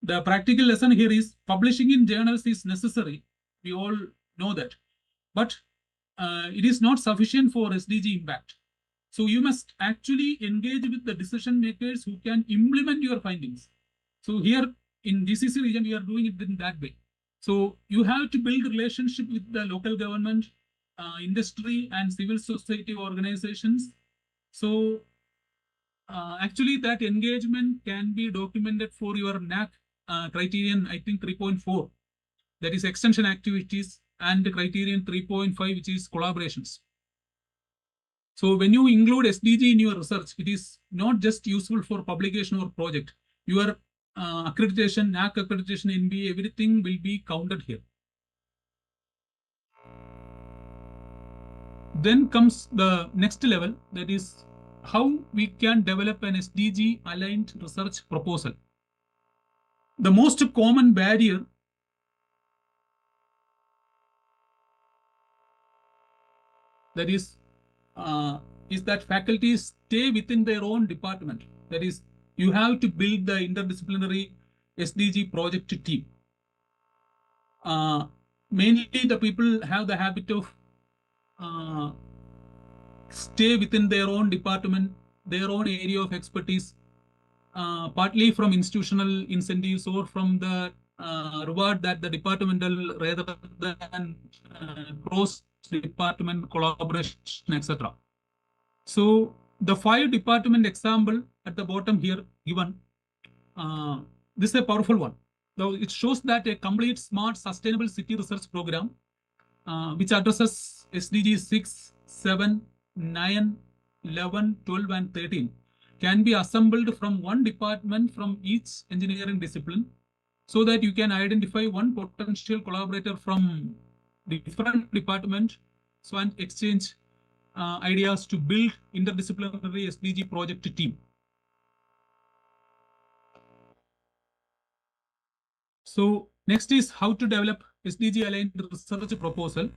The practical lesson here is publishing in journals is necessary. We all know that. But it is not sufficient for SDG impact. So you must actually engage with the decision makers who can implement your findings. So here in GCC region, we are doing it in that way. So you have to build relationship with the local government, industry, and civil society organizations. So actually that engagement can be documented for your NAC criterion, I think 3.4, that is extension activities, and criterion 3.5, which is collaborations. So when you include SDG in your research, it is not just useful for publication or project. Your accreditation, NAC accreditation, NBA, everything will be counted here. Then comes the next level, that is how we can develop an SDG aligned research proposal. The most common barrier that is that faculties stay within their own department. That is, you have to build the interdisciplinary SDG project team. Mainly the people have the habit of stay within their own department, their own area of expertise, partly from institutional incentives or from the reward that the departmental rather than cross-department collaboration, etc. So the 5 department example at the bottom here given, this is a powerful one. Now it shows that a complete smart sustainable city research program which addresses SDGs 6, 7, 9, 11, 12, and 13 can be assembled from one department from each engineering discipline so that you can identify one potential collaborator from different department so and exchange ideas to build interdisciplinary SDG project team. So next is how to develop SDG aligned research proposal.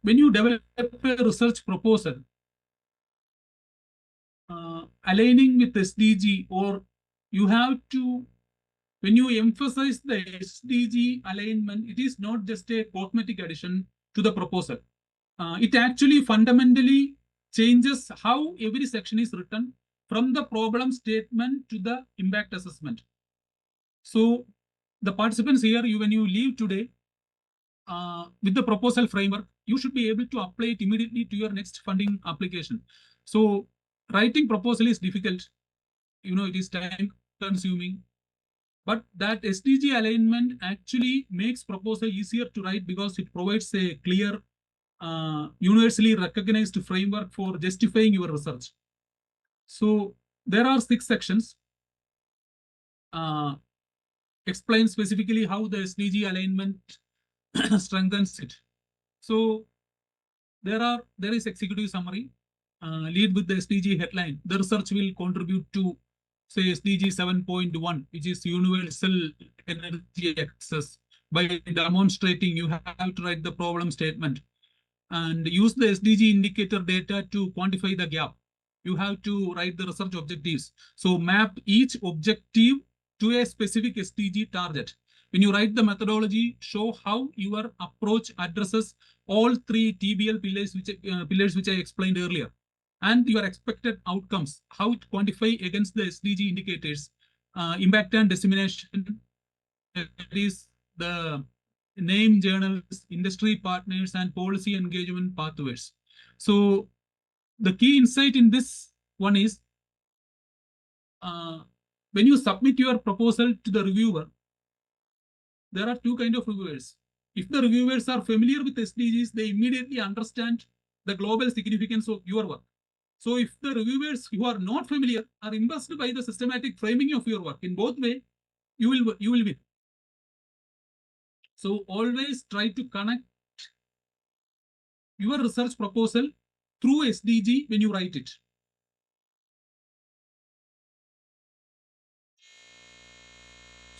When you develop a research proposal aligning with SDG, or you have to, when you emphasize the SDG alignment, it is not just a cosmetic addition to the proposal. It actually fundamentally changes how every section is written from the problem statement to the impact assessment. So the participants here, when you leave today with the proposal framework, you should be able to apply it immediately to your next funding application. So writing proposal is difficult. It is time consuming. But that SDG alignment actually makes proposal easier to write because it provides a clear, universally recognized framework for justifying your research. So there are 6 sections. Explain specifically how the SDG alignment strengthens it. So there is executive summary. Lead with the SDG headline. The research will contribute to, say, SDG 7.1, which is universal energy access. By demonstrating, you have to write the problem statement and use the SDG indicator data to quantify the gap. You have to write the research objectives. So map each objective to a specific SDG target. When you write the methodology, show how your approach addresses all 3 TBL pillars which I explained earlier, and your expected outcomes, how it quantify against the SDG indicators, impact and dissemination, that is the name journals, industry partners, and policy engagement pathways. So the key insight in this one is when you submit your proposal to the reviewer, there are 2 kinds of reviewers. If the reviewers are familiar with SDGs, they immediately understand the global significance of your work. So if the reviewers who are not familiar are impressed by the systematic framing of your work, in both ways, you will win. So always try to connect your research proposal through SDG when you write it.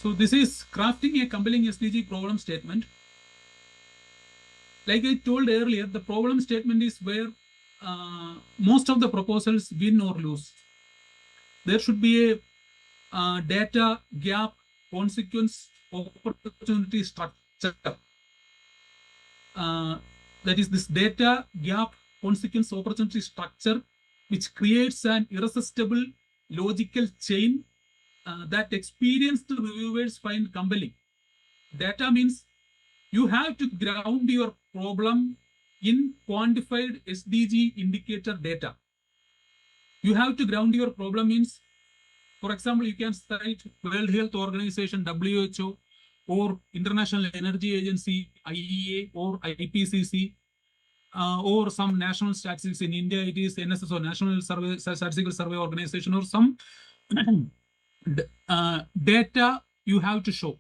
So this is crafting a compelling SDG problem statement. Like I told earlier, the problem statement is where most of the proposals win or lose. There should be a data gap consequence opportunity structure. That is this data gap consequence opportunity structure, which creates an irresistible logical chain that experienced reviewers find compelling. Data means you have to ground your problem in quantified SDG indicator data. You have to ground your problem means, for example, you can cite World Health Organization, WHO, or International Energy Agency, IEA, or IPCC, or some national statistics. In India, it is NSS, or National Statistical Survey Organization, or some data you have to show.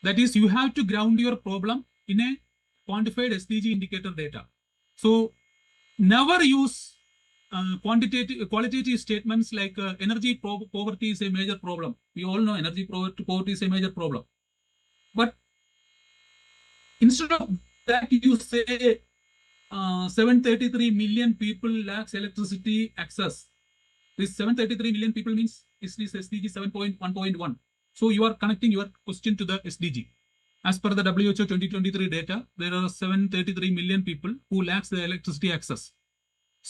That is, you have to ground your problem in a quantified SDG indicator data. So never use qualitative statements like energy poverty is a major problem. We all know energy poverty is a major problem. But instead of that, you say 733 million people lacks electricity access. This 733 million people means is this SDG 7.1.1. So you are connecting your question to the SDG. As per the WHO 2023 data, there are 733 million people who lacks the electricity access.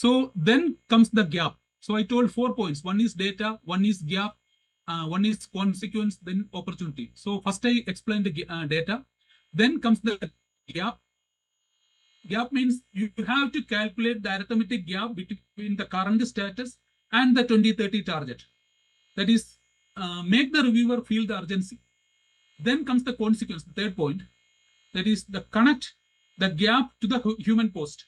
So then comes the gap. So I told 4 points. One is data, one is gap, one is consequence, then opportunity. So first I explained the data. Then comes the gap. Gap means you have to calculate the arithmetic gap between the current status and the 2030 target. That is, make the reviewer feel the urgency. Then comes the consequence, the third point. That is the connect the gap to the human cost,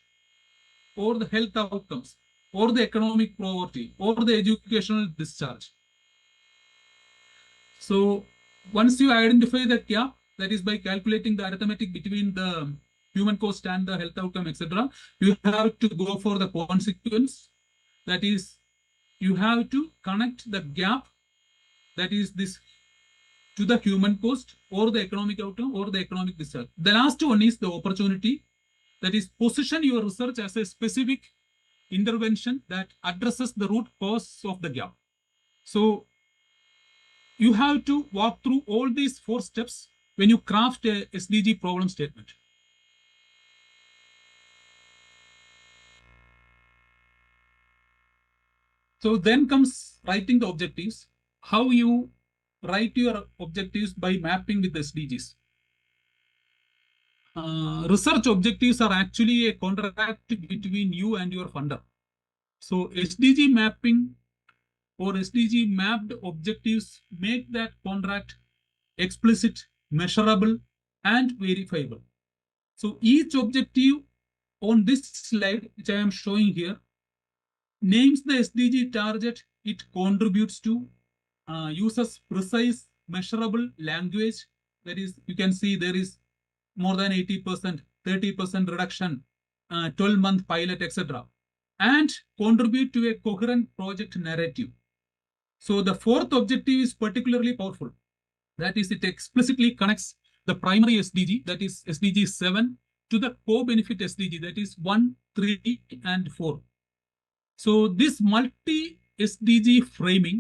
or the health outcomes, or the economic poverty, or the educational discharge. So once you identify the gap, that is by calculating the arithmetic between the human cost and the health outcome, etc., you have to go for the consequence. That is, you have to connect the gap, that is this, to the human cost or the economic outcome or the economic discharge. The last one is the opportunity. That is, position your research as a specific intervention that addresses the root cause of the gap. So you have to walk through all these 4 steps when you craft a SDG problem statement. So then comes writing the objectives. How you write your objectives by mapping with the SDGs. Research objectives are actually a contract between you and your funder. So SDG mapping or SDG mapped objectives make that contract explicit, measurable, and verifiable. So each objective on this slide, which I am showing here, names the SDG target it contributes to, uses precise, measurable language. That is, you can see there is more than 80%, 30% reduction, 12-month pilot, etc., and contribute to a coherent project narrative. So the 4th objective is particularly powerful. That is, it explicitly connects the primary SDG, that is SDG 7, to the co-benefit SDG, that is 1, 3, and 4. So this multi-SDG framing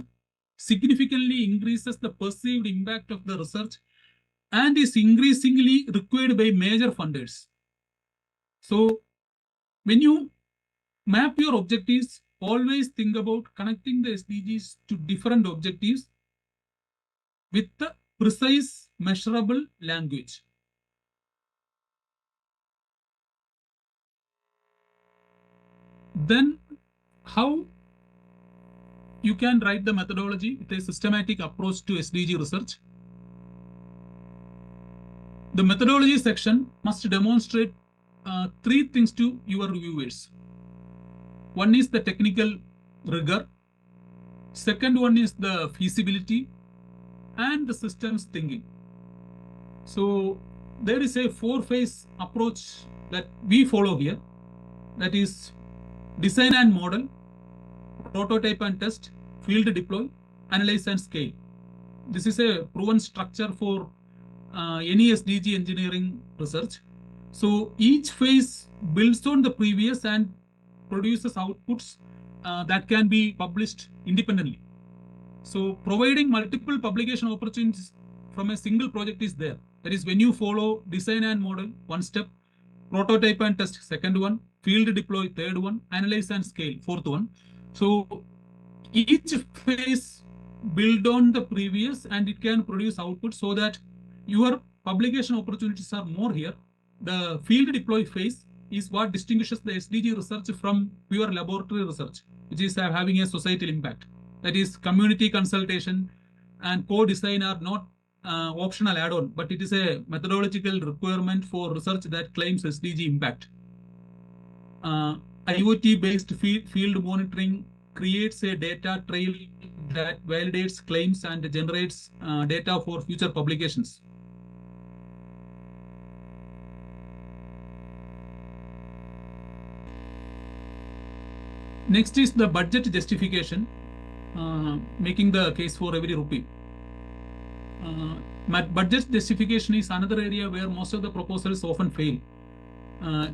significantly increases the perceived impact of the research and is increasingly required by major funders. So when you map your objectives, always think about connecting the SDGs to different objectives with the precise, measurable language. Then how you can write the methodology with a systematic approach to SDG research. The methodology section must demonstrate 3 things to your reviewers. One is the technical rigor. Second one is the feasibility and the systems thinking. So there is a 4-phase approach that we follow here. That is design and model, prototype and test, field deploy, analyze and scale. This is a proven structure for any SDG engineering research. So each phase builds on the previous and produces outputs that can be published independently. So providing multiple publication opportunities from a single project is there. That is, when you follow design and model, 1 step, prototype and test, 2nd one, field deploy, 3rd one, analyze and scale, 4th one. So each phase build on the previous and it can produce output so that your publication opportunities are more here. The field deploy phase is what distinguishes the SDG research from pure laboratory research, which is having a societal impact. That is, community consultation and co-design are not optional add-on, but it is a methodological requirement for research that claims SDG impact. IoT-based field monitoring creates a data trail that validates claims and generates data for future publications. Next is the budget justification, making the case for every rupee. Budget justification is another area where most of the proposals often fail.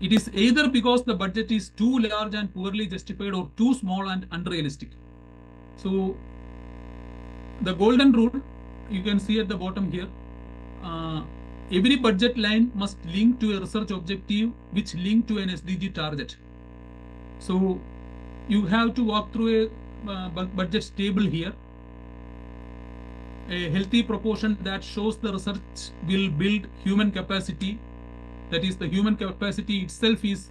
It is either because the budget is too large and poorly justified or too small and unrealistic. So the golden rule, you can see at the bottom here, every budget line must link to a research objective which link to an SDG target. So you have to walk through a budget table here. A healthy proportion that shows the research will build human capacity. That is, the human capacity itself is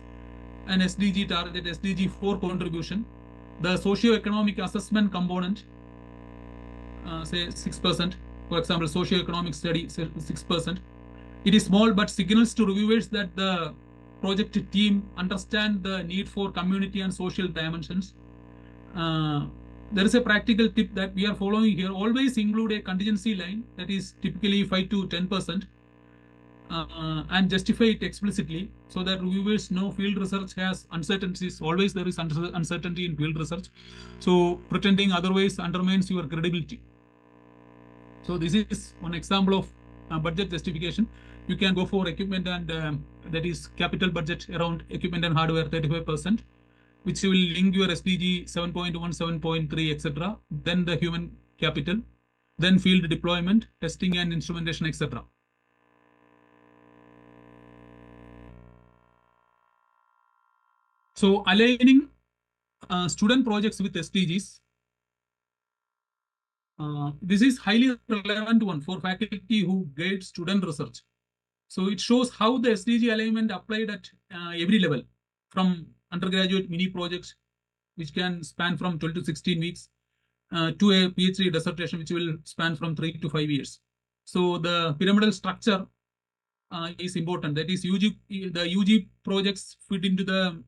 an SDG target, SDG 4 contribution. The socio-economic assessment component, say 6%, for example, socio-economic study, 6%. It is small, but signals to reviewers that the project team understand the need for community and social dimensions. There is a practical tip that we are following here. Always include a contingency line that is typically 5 to 10%. And justify it explicitly so that reviewers know field research has uncertainties. Always there is uncertainty in field research. So pretending otherwise undermines your credibility. So this is one example of budget justification. You can go for equipment and that is capital budget around equipment and hardware 35%, which will link your SDG 7.1, 7.3, etc. Then the human capital, then field deployment, testing and instrumentation, etc. So aligning student projects with SDGs. This is highly relevant one for faculty who guide student research. So it shows how the SDG alignment applied at every level, from undergraduate mini projects, which can span from 12 to 16 weeks, to a PhD dissertation, which will span from 3 to 5 years. So the pyramidal structure is important. That is, the UG projects fit into the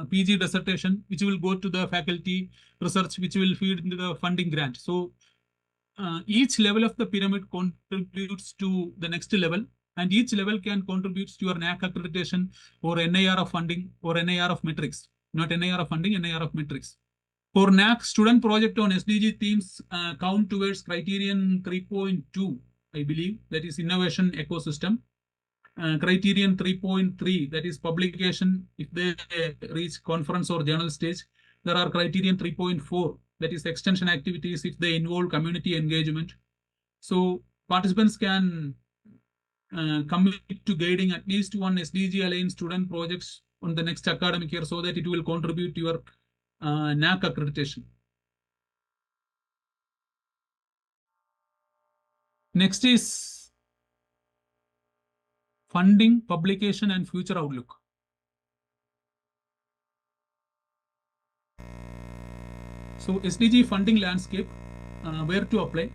PG dissertation, which will go to the faculty research, which will feed into the funding grant. So each level of the pyramid contributes to the next level, and each level can contribute to your NAC accreditation or NIR of funding or NIR of metrics, not NIR of funding, NIR of metrics. For NAC, student project on SDG themes count towards criterion 3.2, I believe, that is innovation ecosystem. Criterion 3.3, that is publication, if they reach conference or journal stage. There are criterion 3.4, that is extension activities if they involve community engagement. So participants can commit to guiding at least one SDG aligned student projects on the next academic year so that it will contribute to your NAC accreditation. Next is funding, publication, and future outlook. So SDG funding landscape, where to apply.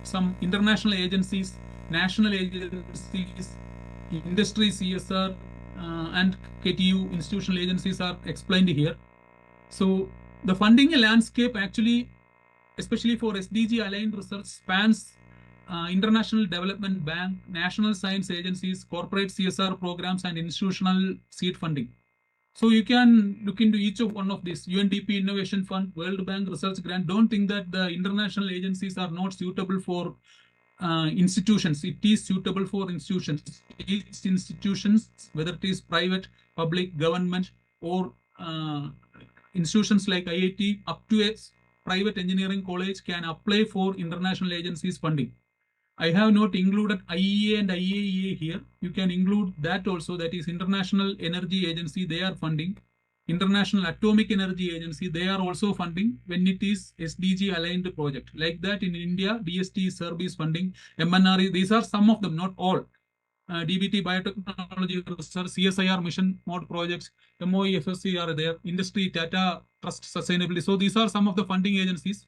Some international agencies, national agencies, industry CSR, and KTU institutional agencies are explained here. So the funding landscape actually, especially for SDG aligned research, spans International Development Bank, national science agencies, corporate CSR programs, and institutional seed funding. So you can look into each of one of these. UNDP Innovation Fund, World Bank Research Grant. Don't think that the international agencies are not suitable for institutions. It is suitable for institutions. Each institutions, whether it is private, public, government, or institutions like IIT, up to a private engineering college can apply for international agencies funding. I have not included IEA and IAEA here. You can include that also. That is International Energy Agency. They are funding. International Atomic Energy Agency. They are also funding when it is SDG aligned project. Like that in India, DST service funding, MNRE. These are some of them, not all. DBT Biotechnology Research, CSIR Mission Mode projects, MOE FSC are there. Industry Data Trust Sustainability. So these are some of the funding agencies.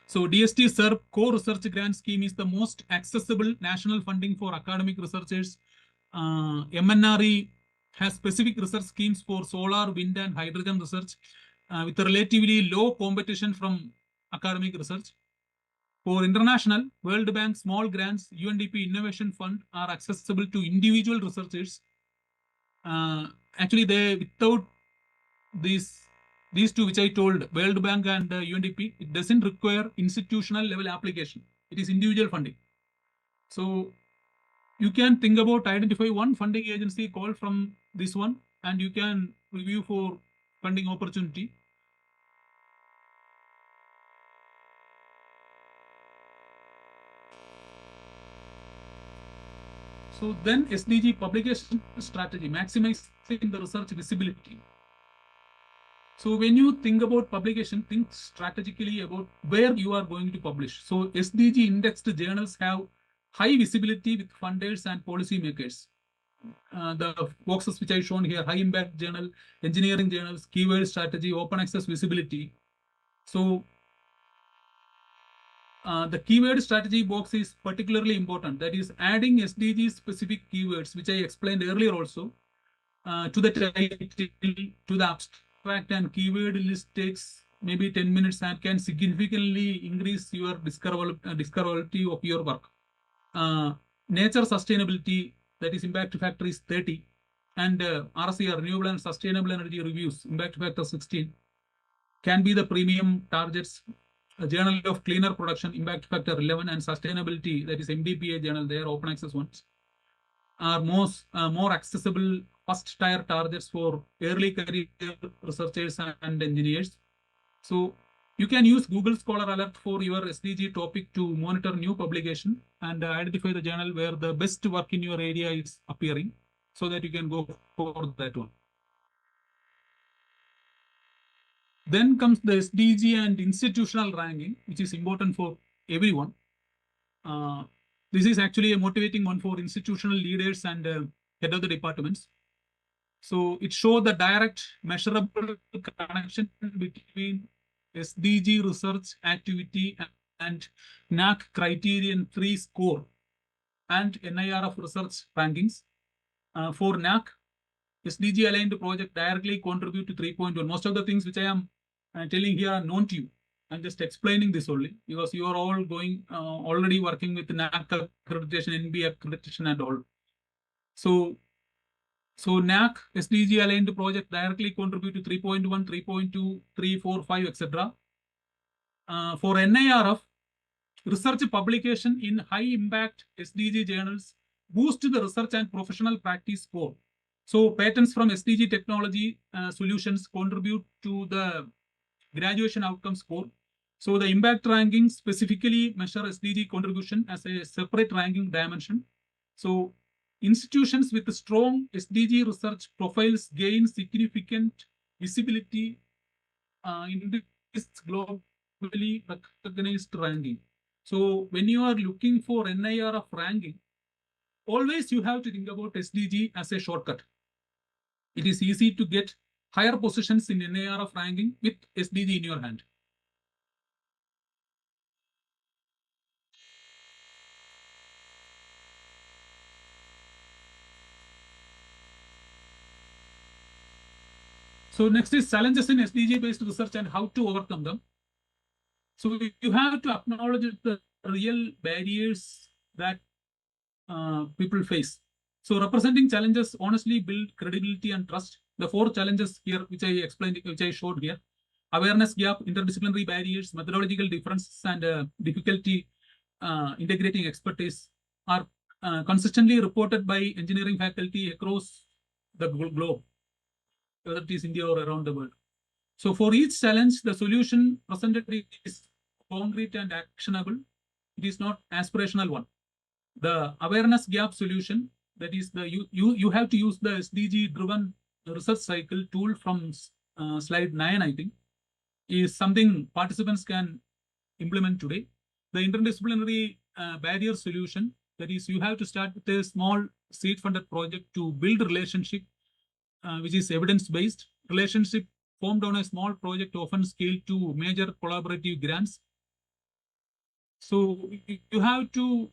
So DST SERP Core Research Grant Scheme is the most accessible national funding for academic researchers. MNRE has specific research schemes for solar, wind, and hydrogen research with a relatively low competition from academic research. For international, World Bank small grants, UNDP Innovation Fund are accessible to individual researchers. Actually, they without these two which I told, World Bank and UNDP, it doesn't require institutional level application. It is individual funding. So you can think about identify one funding agency call from this one, and you can review for funding opportunity. So then SDG publication strategy, maximizing the research visibility. So when you think about publication, think strategically about where you are going to publish. So SDG indexed journals have high visibility with funders and policymakers. The boxes which I shown here, high impact journal, engineering journals, keyword strategy, open access visibility. So the keyword strategy box is particularly important. That is adding SDG specific keywords, which I explained earlier also, to the title, to the abstract and keyword list takes maybe 10 minutes and can significantly increase your discoverability of your work. Nature sustainability, that is impact factor is 30, and RCR, renewable and sustainable energy reviews, impact factor 16, can be the premium targets. A journal of cleaner production, impact factor 11, and sustainability, that is MDPA journal, they are open access ones, are more accessible first tier targets for early career researchers and engineers. So you can use Google Scholar Alert for your SDG topic to monitor new publication and identify the journal where the best work in your area is appearing, so that you can go for that one. Then comes the SDG and institutional ranking, which is important for everyone. This is actually a motivating one for institutional leaders and head of the departments. So it shows the direct measurable connection between SDG research activity and NAC criterion 3 score and NIRF research rankings. For NAC, SDG aligned project directly contribute to 3.1. Most of the things which I am telling here are known to you. I'm just explaining this only because you are all going already working with NAC accreditation, NB accreditation, and all. So NAC SDG aligned project directly contribute to 3.1, 3.2, 3, 4, 5, etc. For NIRF, research publication in high impact SDG journals boost the research and professional practice score. So patents from SDG technology solutions contribute to the graduation outcome score. So the impact rankings specifically measure SDG contribution as a separate ranking dimension. So institutions with strong SDG research profiles gain significant visibility in this globally recognized ranking. So when you are looking for NIRF ranking, always you have to think about SDG as a shortcut. It is easy to get higher positions in NIRF ranking with SDG in your hand. So next is challenges in SDG-based research and how to overcome them. So you have to acknowledge the real barriers that people face. So representing challenges honestly build credibility and trust. The 4 challenges here, which I explained, which I showed here: awareness gap, interdisciplinary barriers, methodological differences, and difficulty integrating expertise are consistently reported by engineering faculty across the globe, whether it is India or around the world. So for each challenge, the solution presented is concrete and actionable. It is not aspirational one. The awareness gap solution, that is the you have to use the SDG driven research cycle tool from slide 9, I think, is something participants can implement today. The interdisciplinary barrier solution, that is you have to start with a small seed funded project to build relationship which is evidence based. Relationship formed on a small project often scale to major collaborative grants. So you have to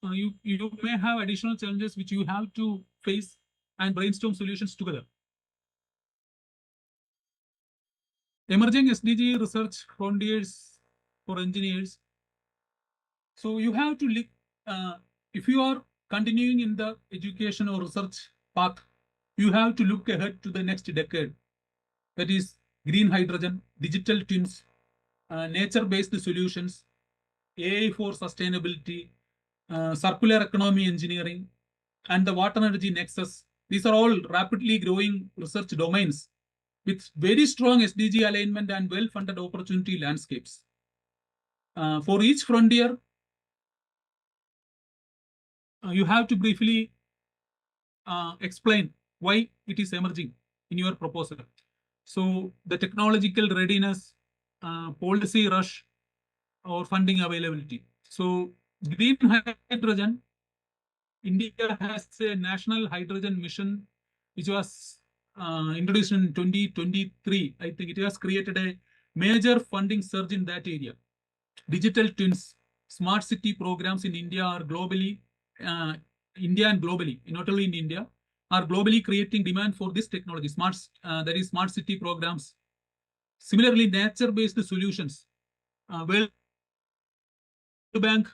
you may have additional challenges which you have to face and brainstorm solutions together. Emerging SDG research frontiers for engineers. So you have to look, if you are continuing in the education or research path, you have to look ahead to the next decade. That is green hydrogen, digital twins, nature-based solutions, AI for sustainability, circular economy engineering, and the water energy nexus. These are all rapidly growing research domains with very strong SDG alignment and well-funded opportunity landscapes. For each frontier, you have to briefly explain why it is emerging in your proposal. So the technological readiness, policy rush, or funding availability. So green hydrogen, India has a national hydrogen mission, which was introduced in 2023. I think it has created a major funding surge in that area. Digital twins, smart city programs in India are globally, India and globally, not only in India, are globally creating demand for this technology, that is smart city programs. Similarly, nature-based solutions, World Bank,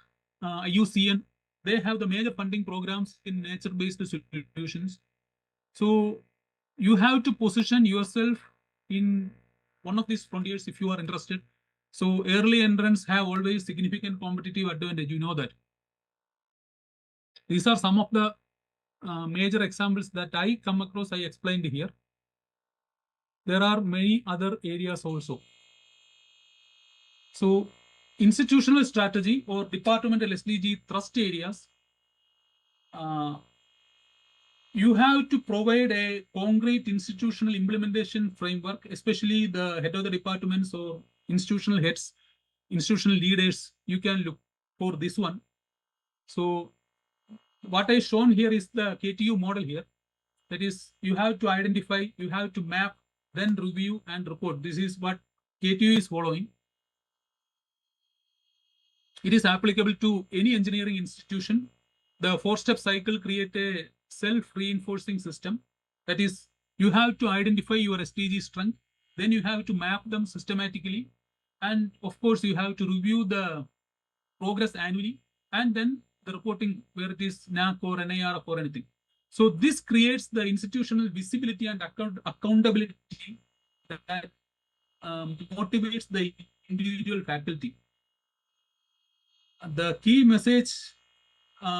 IUCN, they have the major funding programs in nature-based solutions. So you have to position yourself in one of these frontiers if you are interested. So early entrants have always significant competitive advantage. You know that. These are some of the major examples that I come across. I explained here. There are many other areas also. So institutional strategy or departmental SDG thrust areas, you have to provide a concrete institutional implementation framework, especially the head of the departments or institutional heads, institutional leaders. You can look for this one. So what I shown here is the KTU model here. That is, you have to identify, you have to map, then review and report. This is what KTU is following. It is applicable to any engineering institution. The four-step cycle creates a self-reinforcing system. That is, you have to identify your SDG strength, then you have to map them systematically, and of course, you have to review the progress annually, and then the reporting where it is NAC or NIRF or anything. So this creates the institutional visibility and accountability that motivates the individual faculty. The key message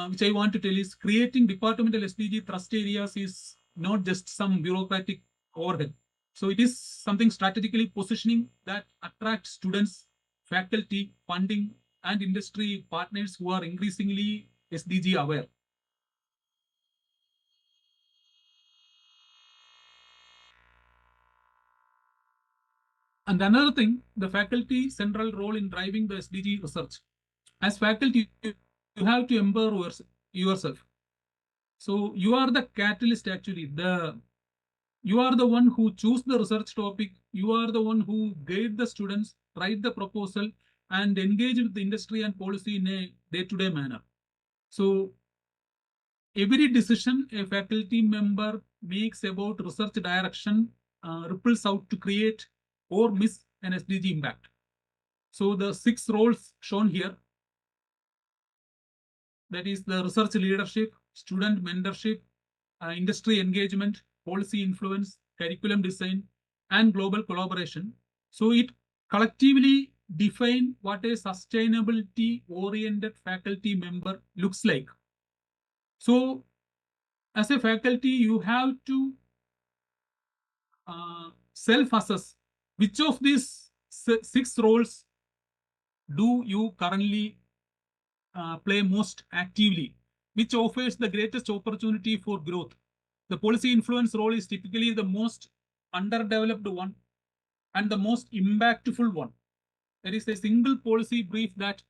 which I want to tell is creating departmental SDG thrust areas is not just some bureaucratic overhead. So it is something strategically positioning that attracts students, faculty, funding, and industry partners who are increasingly SDG aware. And another thing, the faculty central role in driving the SDG research. As faculty, you have to empower yourself. So you are the catalyst actually. You are the one who choose the research topic. You are the one who guide the students, write the proposal, and engage with the industry and policy in a day-to-day manner. So every decision a faculty member makes about research direction ripples out to create or miss an SDG impact. So the 6 roles shown here, that is the research leadership, student mentorship, industry engagement, policy influence, curriculum design, and global collaboration. So it collectively define what a sustainability-oriented faculty member looks like. So as a faculty, you have to self-assess which of these 6 roles do you currently play most actively, which offers the greatest opportunity for growth. The policy influence role is typically the most underdeveloped one and the most impactful one. There is a single policy brief that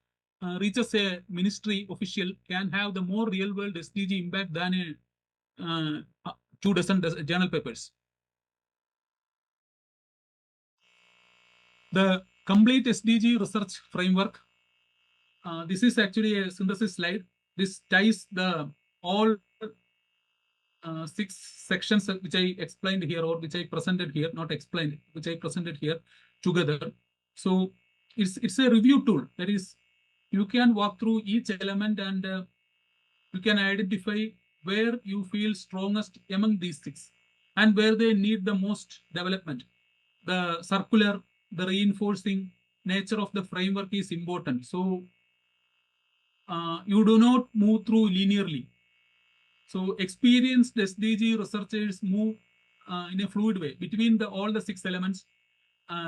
reaches a ministry official can have the more real-world SDG impact than a 2 dozen journal papers. The complete SDG research framework. This is actually a synthesis slide. This ties the all 6 sections which I explained here or which I presented here, not explained, which I presented here together. So it's a review tool. That is, you can walk through each element and you can identify where you feel strongest among these 6 and where they need the most development. The circular, the reinforcing nature of the framework is important. So you do not move through linearly. So experienced SDG researchers move in a fluid way between all the 6 elements,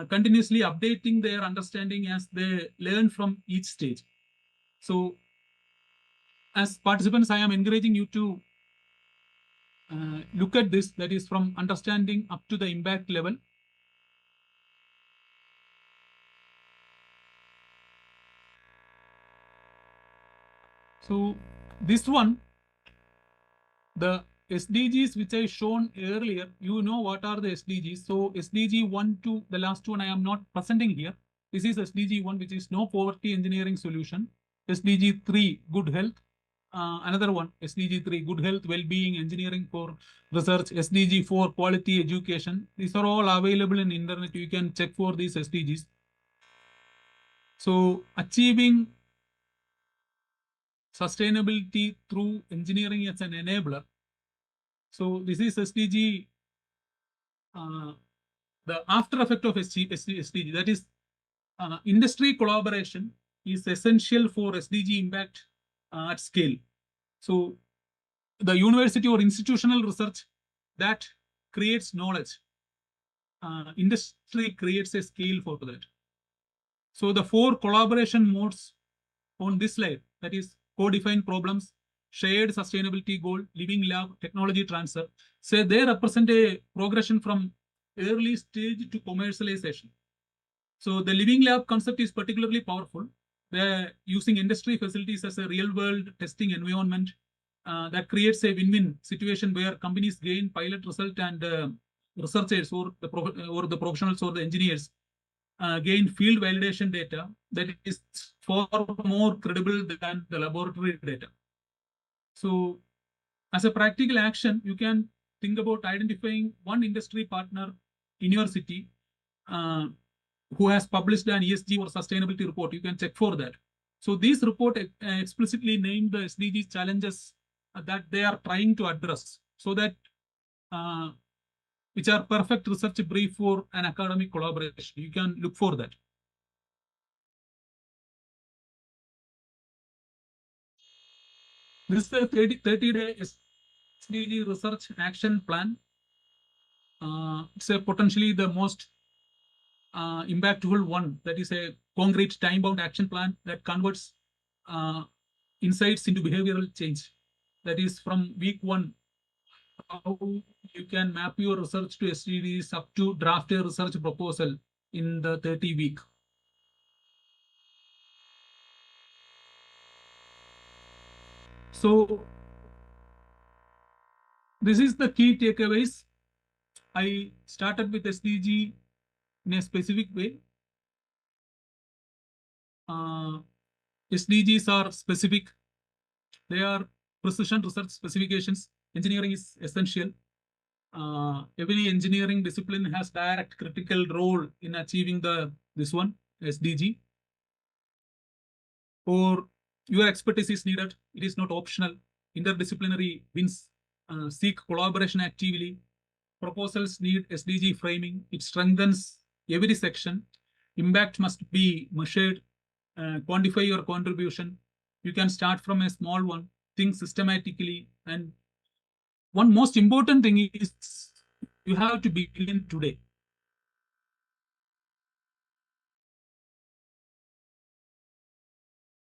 continuously updating their understanding as they learn from each stage. So as participants, I am encouraging you to look at this, that is from understanding up to the impact level. So this one, the SDGs which I shown earlier, you know what are the SDGs. So SDG 1 to the last one I am not presenting here. This is SDG 1, which is no poverty engineering solution. SDG 3, good health. Another one, SDG 3, good health, well-being, engineering for research. SDG 4, quality education. These are all available in internet. You can check for these SDGs. So achieving sustainability through engineering as an enabler. So this is SDG, the after effect of SDG, that is industry collaboration is essential for SDG impact at scale. So the university or institutional research that creates knowledge, industry creates a scale for that. So the 4 collaboration modes on this slide, that is co-defined problems, shared sustainability goal, living lab, technology transfer. So they represent a progression from early stage to commercialization. So the living lab concept is particularly powerful. They're using industry facilities as a real-world testing environment that creates a win-win situation where companies gain pilot result and researchers or the professionals or the engineers gain field validation data that is far more credible than the laboratory data. So as a practical action, you can think about identifying one industry partner in your city who has published an ESG or sustainability report. You can check for that. So this report explicitly named the SDG challenges that they are trying to address, so that which are perfect research brief for an academic collaboration. You can look for that. This is a 30-day SDG research action plan. It's a potentially the most impactful one. That is a concrete time-bound action plan that converts insights into behavioral change. That is from week 1, how you can map your research to SDGs up to draft a research proposal in the 30 week. So this is the key takeaways. I started with SDG in a specific way. SDGs are specific. They are precision research specifications. Engineering is essential. Every engineering discipline has direct critical role in achieving this one, SDG. Or your expertise is needed. It is not optional. Interdisciplinary wins seek collaboration actively. Proposals need SDG framing. It strengthens every section. Impact must be measured. Quantify your contribution. You can start from a small one, think systematically. And one most important thing is you have to begin today.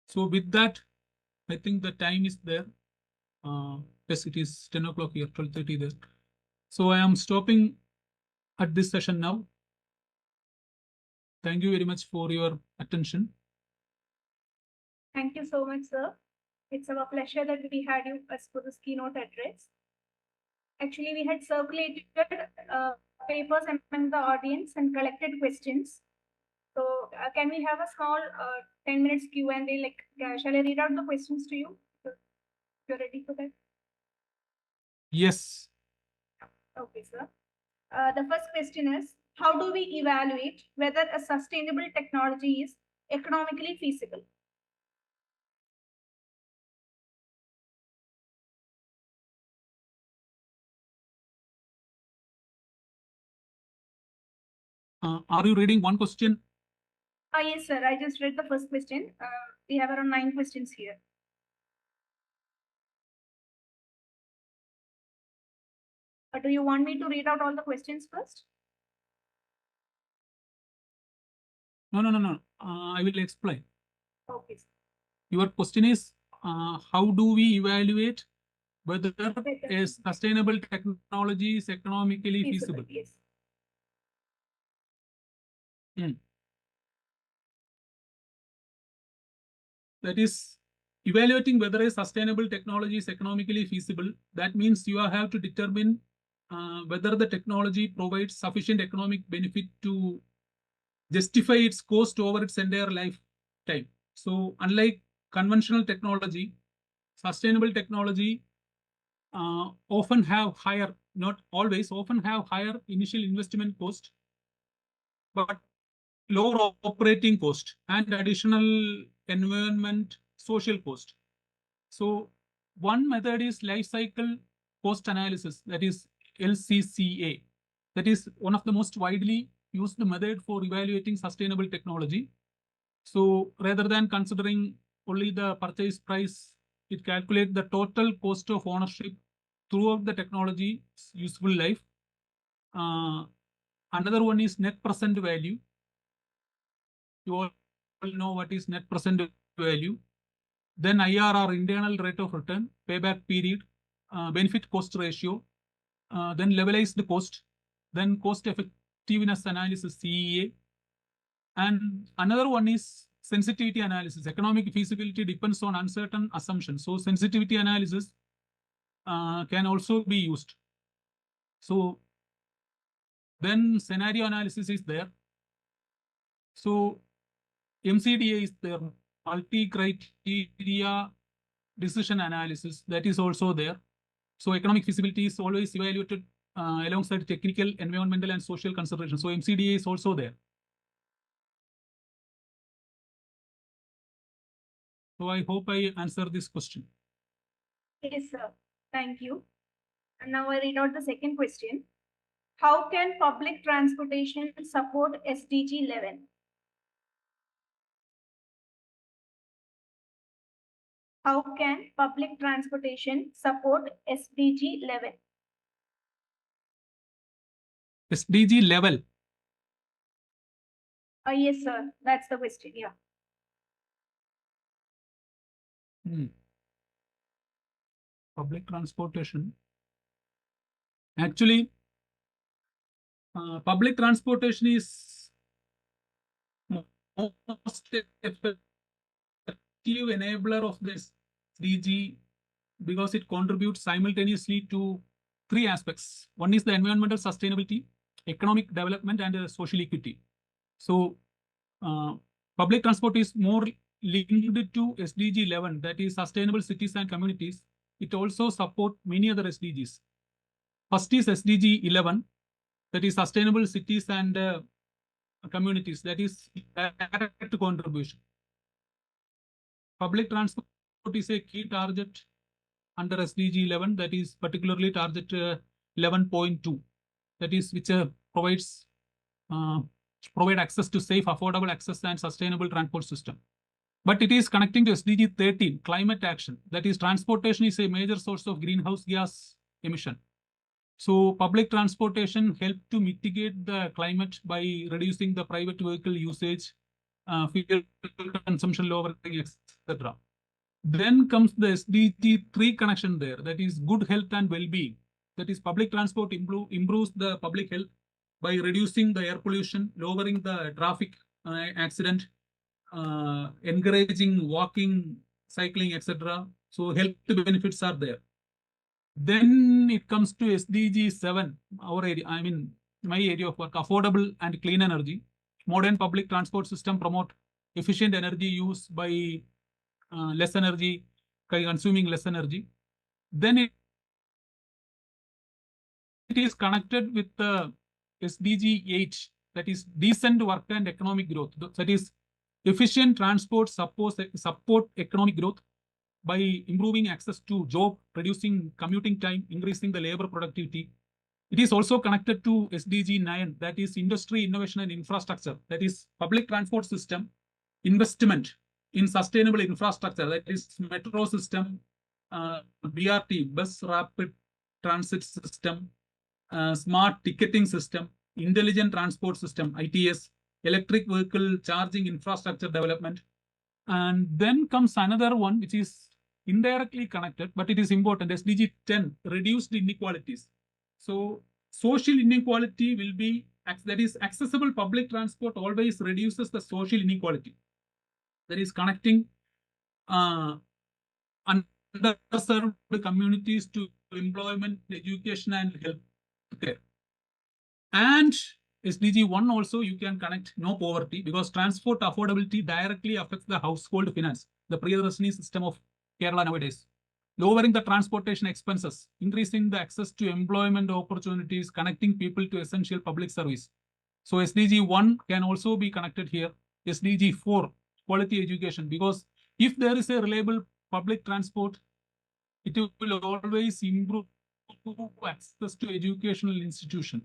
So with that, I think the time is there. Yes, it is 10 o'clock here, 12:30 there. So I am stopping at this session now. Thank you very much for your attention. Thank you so much, sir. It's our pleasure that we had you as for this keynote address. Actually, we had circulated papers among the audience and collected questions. So can we have a small 10 minutes Q&A? Like, shall I read out the questions to you? If you're ready for that? Yes. Okay, sir. The first question is, how do we evaluate whether a sustainable technology is economically feasible? Are you reading one question? Yes, sir. I just read the first question. We have around 9 questions here. Do you want me to read out all the questions first? No. I will explain. Okay. Your question is, how do we evaluate whether a sustainable technology is economically feasible? Yes. That is evaluating whether a sustainable technology is economically feasible, that means you have to determine whether the technology provides sufficient economic benefit to justify its cost over its entire lifetime. So unlike conventional technology, sustainable technology often have higher, not always, often have higher initial investment cost, but lower operating cost and additional environment social cost. So one method is life cycle cost analysis, that is LCCA. That is one of the most widely used method for evaluating sustainable technology. So rather than considering only the purchase price, it calculates the total cost of ownership throughout the technology's useful life. Another one is net present value. You all know what is net present value. Then IRR, internal rate of return, payback period, benefit cost ratio, then levelized cost, then cost effectiveness analysis, CEA. And another one is sensitivity analysis. Economic feasibility depends on uncertain assumptions. So sensitivity analysis can also be used. So then scenario analysis is there. So MCDA is there, multi-criteria decision analysis, that is also there. So economic feasibility is always evaluated alongside technical, environmental, and social considerations. So MCDA is also there. So I hope I answer this question. Yes, sir. Thank you. And now I read out the second question. How can public transportation support SDG 11? How can public transportation support SDG 11? SDG level. Yes, sir. That's the question. Yeah. Public transportation. Actually, public transportation is most effective enabler of this SDG because it contributes simultaneously to three aspects. One is the environmental sustainability, economic development, and social equity. So public transport is more linked to SDG 11, that is sustainable cities and communities. It also supports many other SDGs. First is SDG 11, that is sustainable cities and communities, that is direct contribution. Public transport is a key target under SDG 11, that is particularly target 11.2, that is which provides provide access to safe, affordable access and sustainable transport system. But it is connecting to SDG 13, climate action, that is transportation is a major source of greenhouse gas emission. So public transportation help to mitigate the climate by reducing the private vehicle usage, fuel consumption lowering, etc. Then comes the SDG 3 connection there, that is good health and well-being. That is public transport improves the public health by reducing the air pollution, lowering the traffic accident, encouraging walking, cycling, etc. So health benefits are there. Then it comes to SDG 7, our area, I mean, my area of work, affordable and clean energy. Modern public transport system promote efficient energy use by less energy, consuming less energy. Then it is connected with the SDG 8, that is decent work and economic growth. That is efficient transport support economic growth by improving access to job, reducing commuting time, increasing the labor productivity. It is also connected to SDG 9, that is industry, innovation and infrastructure, that is public transport system, investment in sustainable infrastructure, that is metro system, BRT, bus rapid transit system, smart ticketing system, intelligent transport system, ITS, electric vehicle charging infrastructure development. And then comes another one, which is indirectly connected, but it is important, SDG 10, reduced inequalities. So social inequality will be, that is accessible public transport always reduces the social inequality. That is connecting underserved communities to employment, education, and healthcare. And SDG 1 also you can connect no poverty, because transport affordability directly affects the household finance, the Priyadarshini system of Kerala nowadays. Lowering the transportation expenses, increasing the access to employment opportunities, connecting people to essential public service. So SDG 1 can also be connected here. SDG 4, quality education, because if there is a reliable public transport, it will always improve access to educational institution.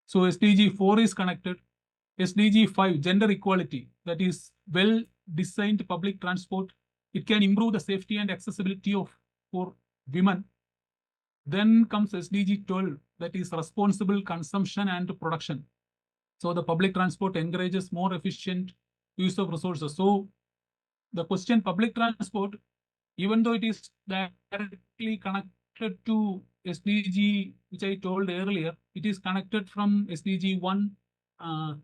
So SDG 4 is connected. SDG 5, gender equality, that is well-designed public transport. It can improve the safety and accessibility for women. Then comes SDG 12, that is responsible consumption and production. So the public transport encourages more efficient use of resources. So the question public transport, even though it is directly connected to SDG, which I told earlier, it is connected from SDG 1,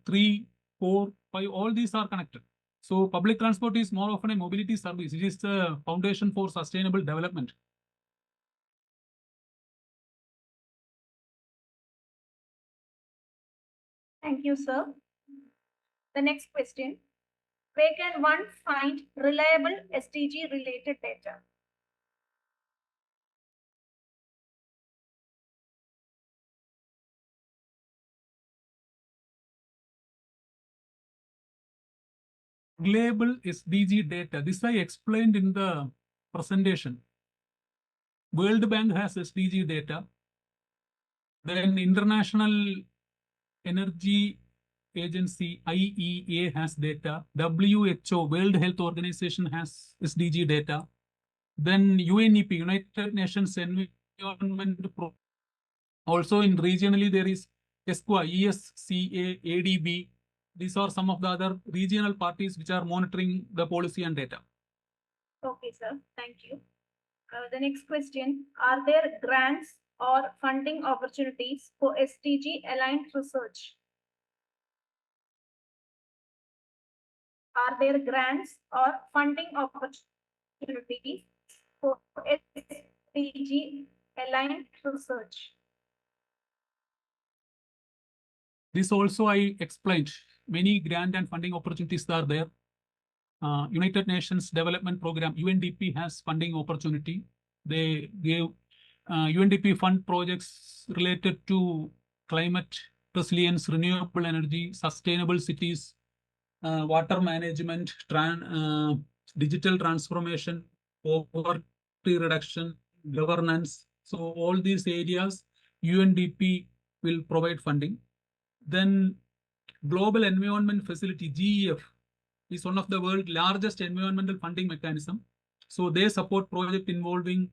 3, 4, 5, all these are connected. So public transport is more often a mobility service. It is the foundation for sustainable development. Thank you, sir. The next question. Where can one find reliable SDG related data? Reliable SDG data. This I explained in the presentation. World Bank has SDG data. Then International Energy Agency, IEA, has data. WHO, World Health Organization, has SDG data. Then UNEP, United Nations Environment Program. Also in regionally there is ESCWA, ESCA, ADB. These are some of the other regional parties which are monitoring the policy and data. Okay, sir. Thank you. The next question. Are there grants or funding opportunities for SDG aligned research? Are there grants or funding opportunities for SDG aligned research? This also I explained. Many grant and funding opportunities are there. United Nations Development Program, UNDP, has funding opportunity. They gave UNDP fund projects related to climate resilience, renewable energy, sustainable cities, water management, digital transformation, poverty reduction, governance. So all these areas, UNDP will provide funding. Then Global Environment Facility, GEF, is one of the world's largest environmental funding mechanism. So they support project involving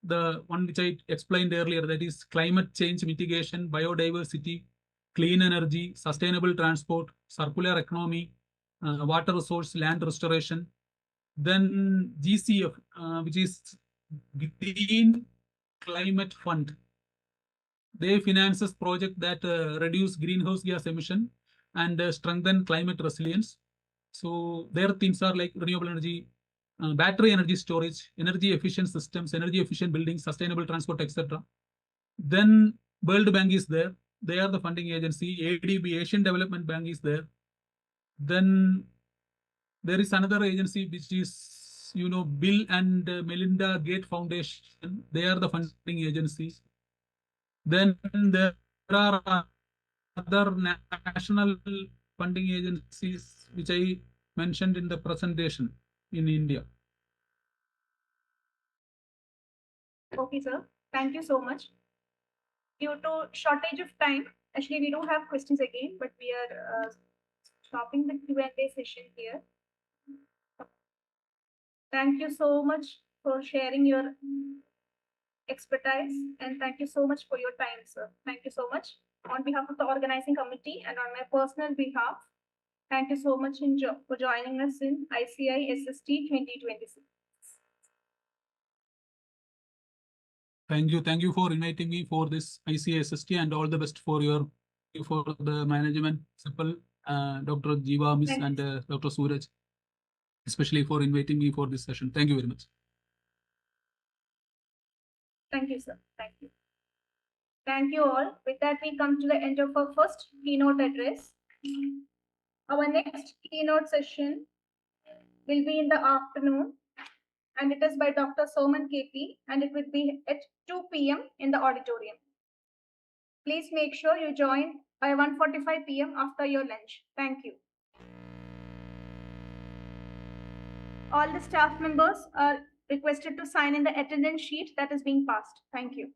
the one which I explained earlier, that is climate change mitigation, biodiversity, clean energy, sustainable transport, circular economy, water resource, land restoration. Then GCF, which is Green Climate Fund. They finances projects that reduce greenhouse gas emission and strengthen climate resilience. So their themes are like renewable energy, battery energy storage, energy efficient systems, energy efficient buildings, sustainable transport, etc. Then World Bank is there. They are the funding agency. ADB, Asian Development Bank, is there. Then there is another agency which is, Bill and Melinda Gates Foundation. They are the funding agencies. Then there are other national funding agencies which I mentioned in the presentation in India. Okay, sir. Thank you so much. Due to shortage of time, actually we do have questions again, but we are stopping the Q&A session here. Thank you so much for sharing your expertise, and thank you so much for your time, sir. Thank you so much. On behalf of the organizing committee and on my personal behalf, thank you so much for joining us in ICISST 2026. Thank you. Thank you for inviting me for this ICISST, and all the best for the management principal, Dr. Jiva, Miss, and Dr. Suraj, especially for inviting me for this session. Thank you very much. Thank you, sir. Thank you. Thank you all. With that, we come to the end of our first keynote address. Our next keynote session will be in the afternoon, and it is by Dr. Soman KP, and it will be at 2 p.m. in the auditorium. Please make sure you join by 1:45 p.m. after your lunch. Thank you. All the staff members are requested to sign in the attendance sheet that is being passed. Thank you.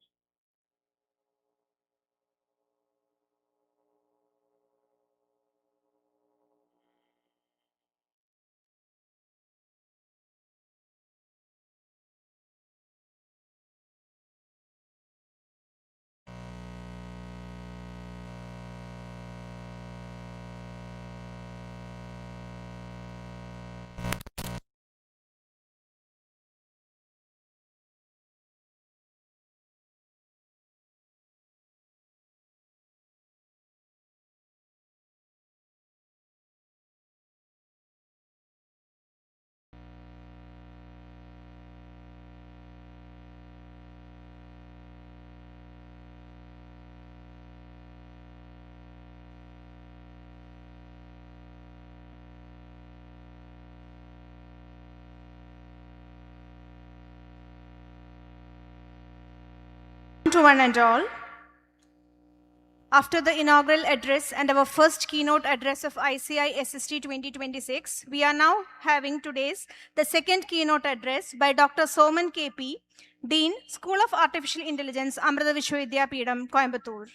To one and all. After the inaugural address and our first keynote address of ICISST 2026, we are now having the second keynote address by Dr. Soman KP, Dean, School of Artificial Intelligence, Amrita Vishwavidyapeetham, Coimbatore.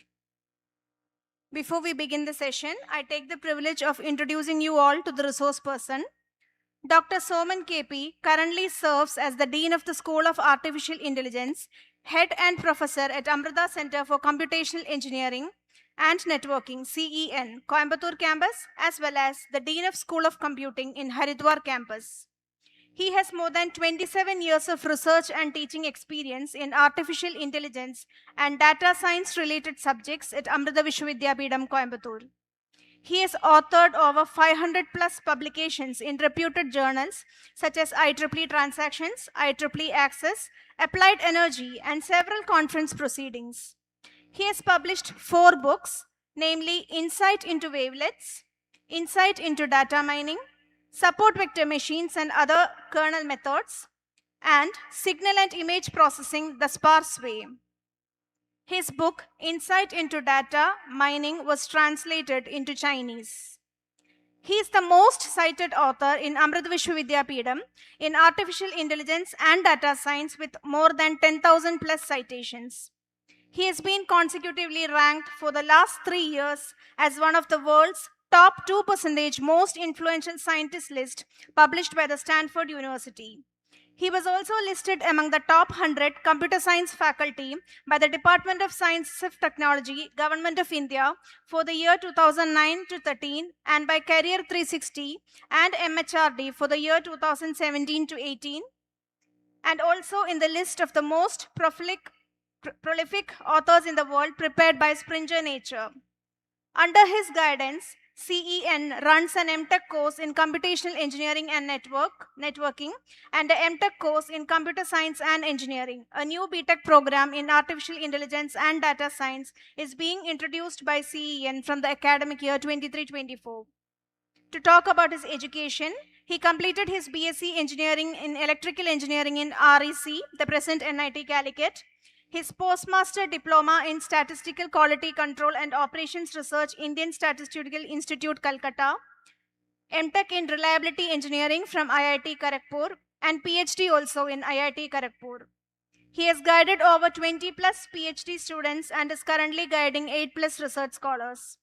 Before we begin the session, I take the privilege of introducing you all to the resource person. Dr. Soman KP currently serves as the Dean of the School of Artificial Intelligence, Head and Professor at Amrita Center for Computational Engineering and Networking, CEN, Coimbatore campus, as well as the Dean of School of Computing in Haridwar campus. He has more than 27 years of research and teaching experience in artificial intelligence and data science related subjects at Amrita Vishwavidyapeetham, Coimbatore. He has authored over 500 plus publications in reputed journals such as IEEE Transactions, IEEE Access, Applied Energy, and several conference proceedings. He has published 4 books, namely Insight into Wavelets, Insight into Data Mining, Support Vector Machines and Other Kernel Methods, and Signal and Image Processing the Sparse Way. His book, Insight into Data Mining, was translated into Chinese. He is the most cited author in Amrita Vishwavidyapeetham in artificial intelligence and data science with more than 10,000 plus citations. He has been consecutively ranked for the last 3 years as one of the world's top 2% most influential scientists list published by the Stanford University. He was also listed among the top 100 computer science faculty by the Department of Science and Technology, Government of India for the year 2009 to 13 and by Career 360 and MHRD for the year 2017 to 18, and also in the list of the most prolific authors in the world prepared by Springer Nature. Under his guidance, CEN runs an MTech course in Computational Engineering and Networking and an MTech course in Computer Science and Engineering. A new BTech program in Artificial Intelligence and Data Science is being introduced by CEN from the academic year 23-24. To talk about his education, he completed his BSc Engineering in Electrical Engineering in REC, the present NIT Calicut. His postmaster diploma in Statistical Quality Control and Operations Research, Indian Statistical Institute, Calcutta. MTech in Reliability Engineering from IIT Kharagpur and PhD also in IIT Kharagpur. He has guided over 20 plus PhD students and is currently guiding 8 plus research scholars.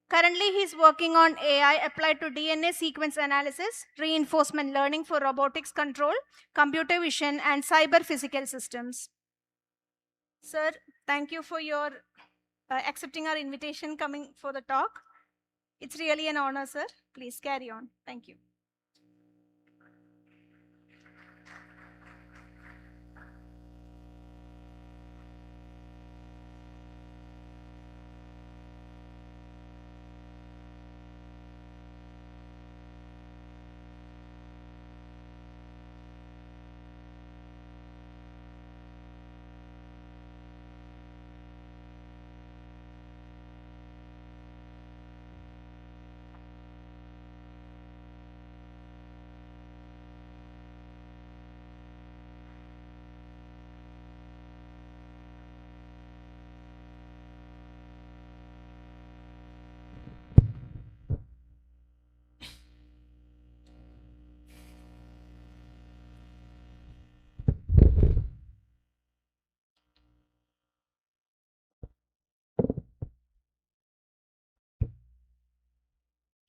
Currently, he is working on AI applied to DNA sequence analysis, reinforcement learning for robotics control, computer vision, and cyber physical systems. Sir, thank you for your accepting our invitation coming for the talk. It's really an honor, sir. Please carry on. Thank you.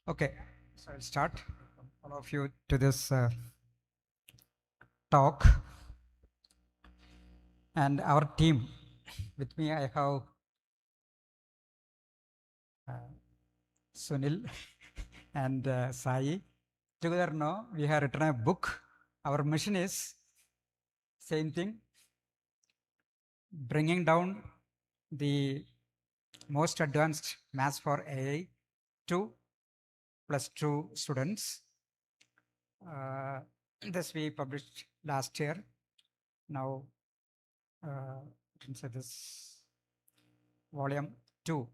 Okay, so I'll start all of you to this talk. And our team, with me I have Sunil and Sai. Together now we have written a book. Our mission is same thing, bringing down the most advanced maths for AI to +2 students. This we published last year. Now, you can say this volume 2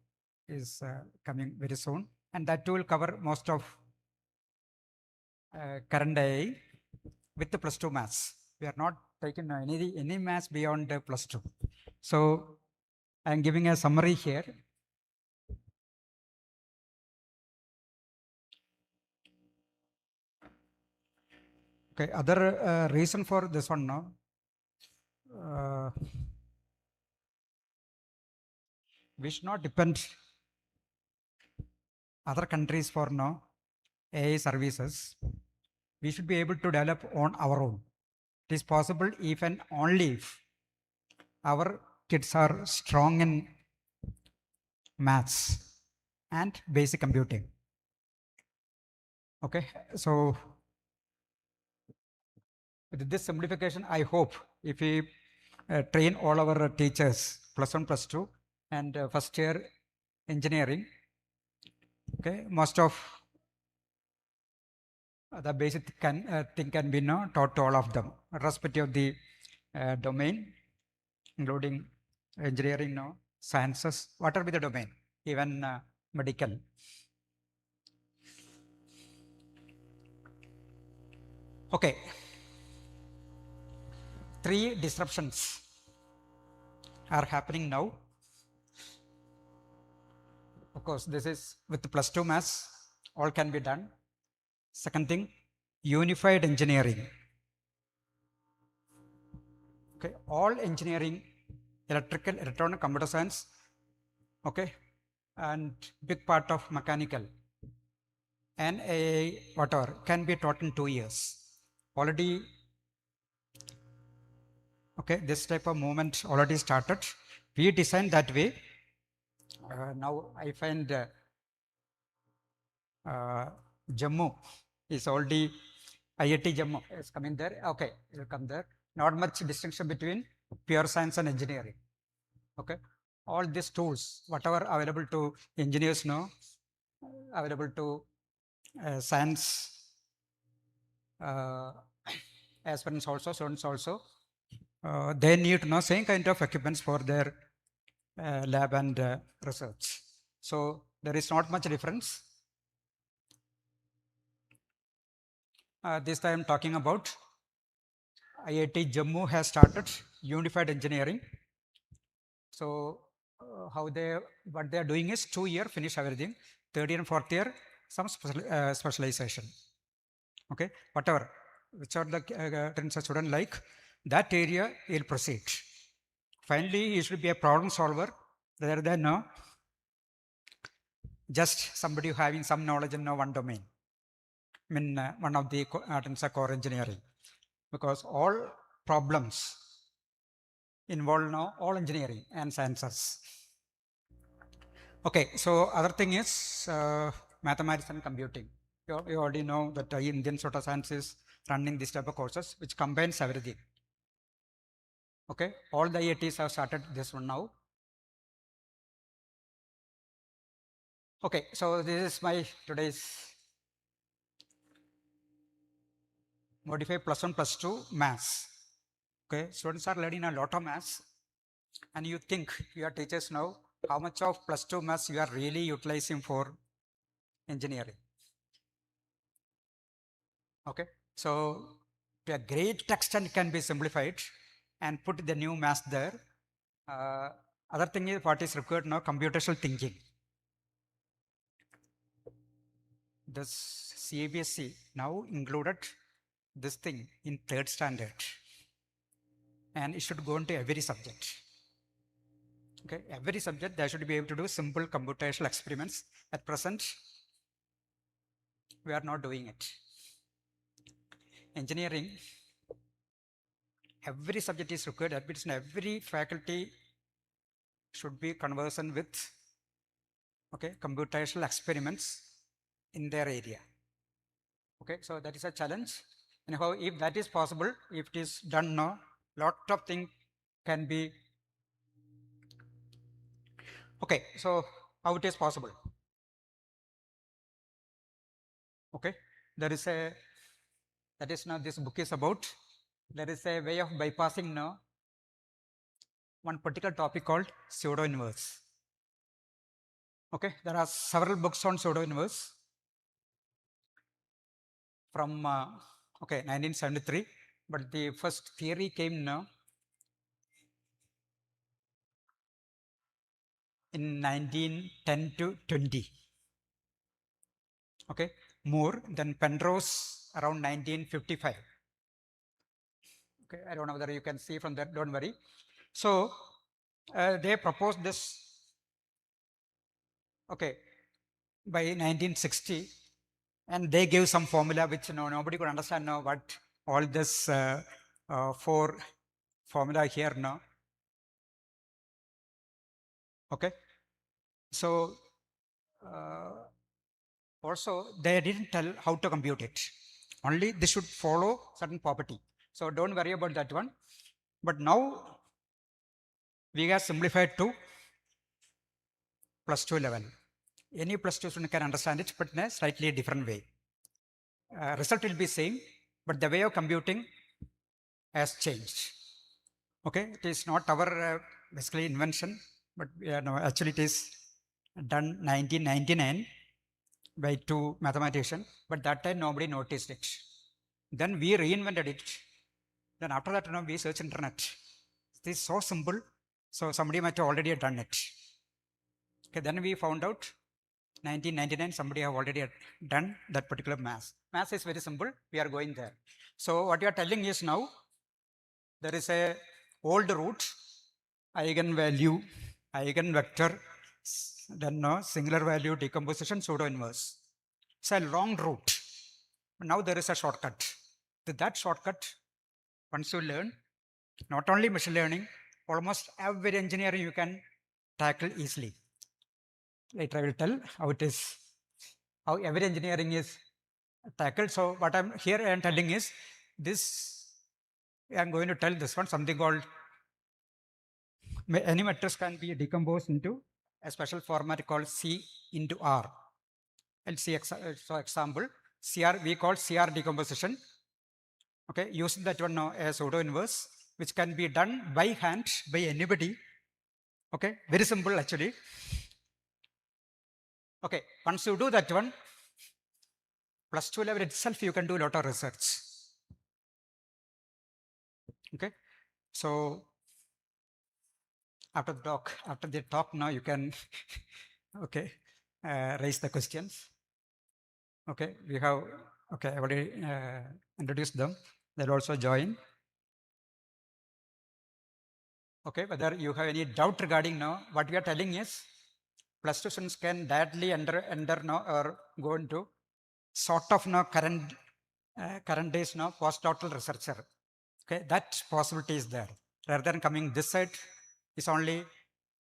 is coming very soon, and that too will cover most of current AI with the +2 maths. We are not taking any maths beyond +2. So I am giving a summary here. Okay, other reason for this one now. We should not depend other countries for now AI services. We should be able to develop on our own. It is possible if and only if our kids are strong in maths and basic computing. Okay, so with this simplification, I hope if we train all our teachers, +1, +2, and first year engineering, okay, most of the basic thing can be taught to all of them, irrespective of the domain, including engineering, sciences, whatever be the domain, even medical. Okay, 3 disruptions are happening now. Of course, this is with the +2 maths, all can be done. Second thing, unified engineering. Okay, all engineering, electrical, electronic, computer science, okay, and big part of mechanical and AI, whatever, can be taught in 2 years. Already, okay, this type of movement already started. We designed that way. Now I find Jammu is already, IIT Jammu is coming there. Okay, it will come there. Not much distinction between pure science and engineering. Okay, all these tools, whatever available to engineers now, available to science aspirants also, students also, they need same kind of equipments for their lab and research. So there is not much difference. This time talking about IIT Jammu has started unified engineering. So what they are doing is 2 year finish everything, 3rd year and 4th year some specialization. Okay, whatever, which are the student like that area, he will proceed. Finally, he should be a problem solver rather than just somebody having some knowledge in one domain. I mean, one of the core engineering, because all problems involve now all engineering and sciences. Okay, so other thing is mathematics and computing. You already know that Indian Social Science is running this type of courses, which combines everything. Okay, all the IITs have started this one now. Okay, so this is my today's modified +1, +2 maths. Okay, students are learning a lot of maths, and you think you are teachers now, how much of +2 maths you are really utilizing for engineering? Okay, so to a great extent can be simplified and put the new maths there. Other thing is what is required now, computational thinking. This CBSE now included this thing in 3rd standard, and it should go into every subject. Okay, every subject they should be able to do simple computational experiments. At present, we are not doing it. Engineering, every subject is required, that means every faculty should be conversant with computational experiments in their area. Okay, so that is a challenge. Anyhow, if that is possible, if it is done now, lot of things can be. Okay, so how it is possible? Okay, there is a, that is now this book is about, there is a way of bypassing now one particular topic called pseudo-inverse. Okay, there are several books on pseudo-inverse from 1973, but the first theory came now in 1910 to 20. Okay, Moore, then Penrose around 1955. Okay, I don't know whether you can see from that, don't worry. So they proposed this, okay, by 1960, and they gave some formula which nobody could understand now what all this four formula here now. Okay, so also they didn't tell how to compute it. Only this should follow certain property. So don't worry about that one. But now we have simplified to +2 level. Any +2 student can understand it, but in a slightly different way. Result will be same, but the way of computing has changed. Okay, it is not our basically invention, but no, actually it is done 1999 by two mathematicians, but that time nobody noticed it. Then we reinvented it. Then after that, we search internet. It is so simple, so somebody might have already done it. Okay, then we found out 1999 somebody have already done that particular math. Math is very simple. We are going there. So what you are telling is now there is a old root, eigenvalue, eigenvector, then singular value decomposition, pseudo inverse. It's a long route. Now there is a shortcut. With that shortcut, once you learn, not only machine learning, almost every engineering you can tackle easily. Later I will tell how it is, how every engineering is tackled. So what I'm here I am telling is this, I'm going to tell this one, something called, any matrix can be decomposed into a special format called C into R. I'll see so example, CR, we call CR decomposition. Okay, using that one now as pseudo inverse, which can be done by hand by anybody. Okay, very simple actually. Okay, once you do that one, +2 level itself, you can do a lot of research. Okay, so after the talk now you can okay, raise the questions. Okay, we have, okay, I already introduced them. They'll also join. Okay, whether you have any doubt regarding now, what we are telling is, +2 students can directly enter now or go into sort of now current days now postdoctoral researcher. Okay, that possibility is there. Rather than coming this side, is only